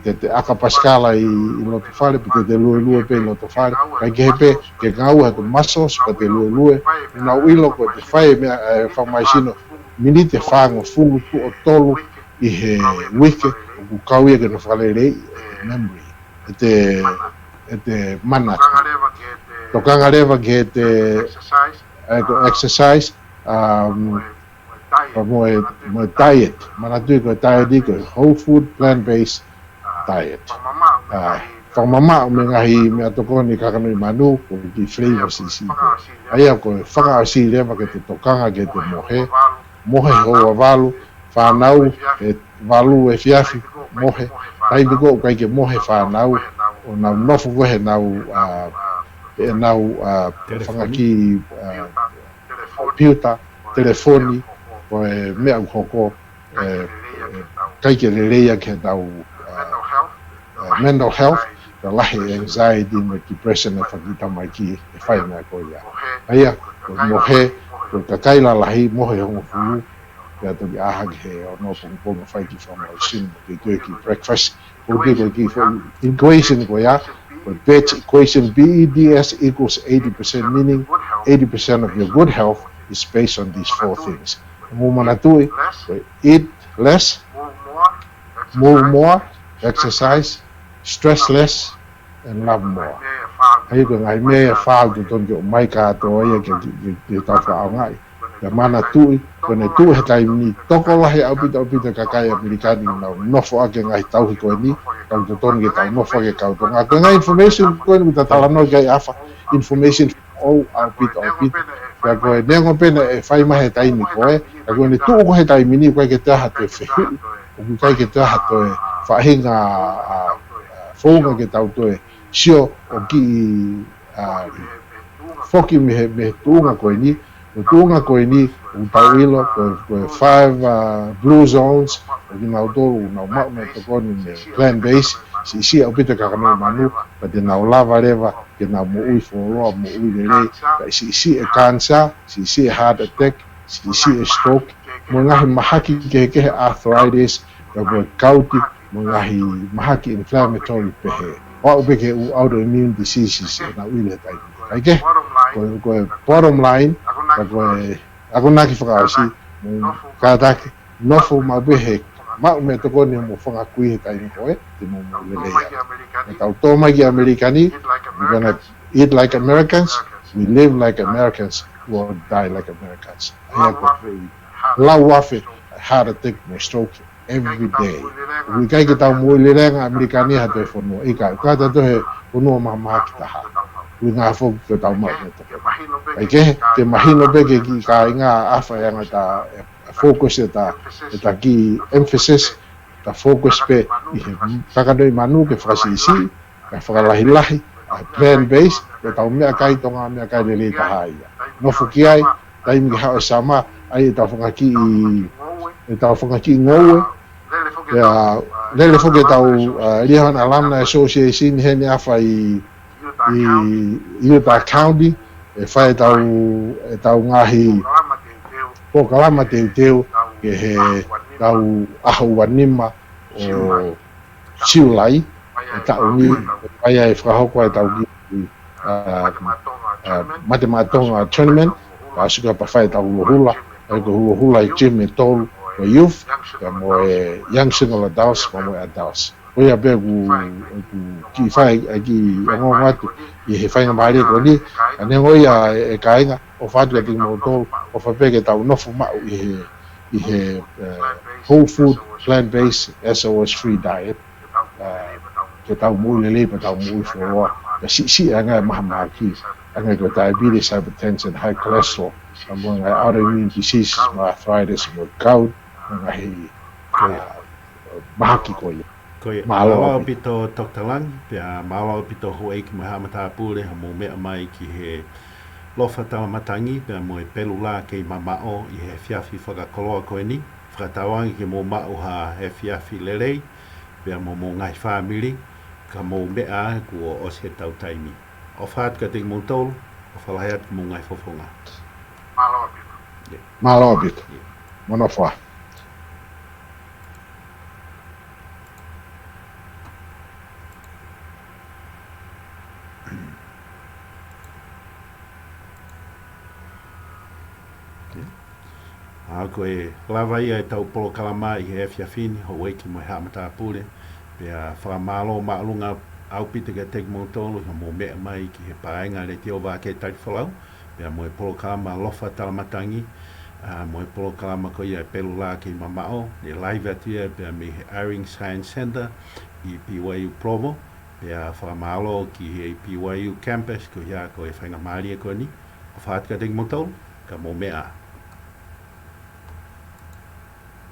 Speaker 6: te aka pascala I loto fare te lue pe loto fare kai ke pe ke ngau ha to muscles pa te lue na uilo ko te fai me fa mai sino minite fa ngo fu ku otolu I he wike ku kauia ke no fale le memory te mana tokanga leva ke te exercise mo diet mana tu ko diet ko whole food plant based diet fa mama me ngahi me tokoni kakano manu ko ki flavor si aya ko fa si leva ke te tokanga ke te mohe ho valu fa nau e valu e fiafi mohe tai ko kai ke mohe fa nau o na nofu ko he nau fangaki computer telefoni ko me au hoko kai ke leia ke tau mental health the lahi anxiety and depression e fakita mai ki e fai na ko ya aya ko mohe ko kaila lahi mohe ho fu ya to aha ke o no pong fai ki from sin ke ki breakfast ko ki equation ko ya but that equation BEDS equals 80%, meaning 80% of your good health is based on these four things. Eat less, move more, exercise, stress less, and love more. Ai ko ngai me fa to ton jo mai ka to ia ke ta fa ngai. Ya mana tu ko ne tu he tai ni toko la he apita ka kai amerikani no fo ake ngai tau ko ni tau to ton ke tau no fo ke kau to ngai information ko ni ta tala no gai afa information all apita ya ko ne ngo pe ne fai ma he tai ni ko ko ni tu ko he tai ni ko ke ta ha te fe ko kai ke ta ha to fa hinga fo ke tau to sio o ki foki me tunga ko ni tunga ko ni un tawilo ko 5 blue zones ni na do na ma me to ko ni plant base si au pita ka no manu pa de na lava leva ke na mo ui foloa mo ui lele ka si cancer si heart attack si stroke mo ngahi mahaki ke arthritis ka mo kauti mo ngahi mahaki inflammatory pehe wa ubeke autoimmune diseases na ui le tai ke ko bottom line ka ko ako naki whakaasi mo kātaki nofo mabehe ma me toko ni mo whanga kui he tai koe te mo lele ya tau tōma ki Amerikani we're gonna eat like Americans we live like Americans we'll die like Americans aia ko lau wafe heart attack mo stroke every day we kai ki tau mo lele nga Amerikani ha te whono ika kata to he whono mama ki taha we ngā fok ke tau mau me toko ai ke te mahino beke ki ka inga afa yanga ta focus eta ki emphasis ta focus pe i kakadoi manu ke whakasisi ka whakalahi plan base ke tau mea kai tonga mea kai lele tahaia no fuki ai taimi ki hao sama ai e tau whakaki ngoue lele fuki tau Rihan Alumni Association hene afa i Utah County e whae tau ngahi POLOKALAMA teu ke he tau ahu wanima o siulai e tau ni whae e whakahoko e tau ki matematonga tournament ka asuka pa whae tau hula e ko hula i gym e tolu ko youth ka mo e young single adults mo e adults Oia pe ki whae ki angonga atu i he whainga maare ko ni ane ngoia e kainga o whātua ki mo tō o whapeke tau nofu mau i he whole food plant-based SOS free diet ke tau mui lele pa tau mui whoroa ka si anga maha maki anga ko diabetes, hypertension, high cholesterol mga autoimmune diseases, arthritis, gout mga he mahaki ko
Speaker 1: Koe malo pito toktalang, pia malo pito hoei ki maha mata pule ha mo mea mai ki he lofa tama matangi, pia mo e pelu la ke mamao i he fiafi whakakoloa koe ni, whakatawangi ke mo mao ha he fiafi lelei, pia mo ngai whamiri, ka mo mea kua os he tau taimi. O whaat ka te mo tolu, o whalahayat ki mo ngai fofonga.
Speaker 6: Malo pito. Mono wha.
Speaker 1: Ko e lawa ia e tau POLOKALAMA i he whiawhini ho weiki mo he hamata pule pia whakamalo maalunga au pita ka teki mo tolu mo mea mai ki he paenga LETIO VAKE TALI FOLAU pia mo e POLOKALAMA lofa talamatangi mo e POLOKALAMA ko ia e pelu la ki mamao e live atia pia me he Airing Science Center i PYU Provo pia whakamalo ki he PYU campus ko ia ko e whainga maria ko ni o whaat ka teki mo tolu ka mo mea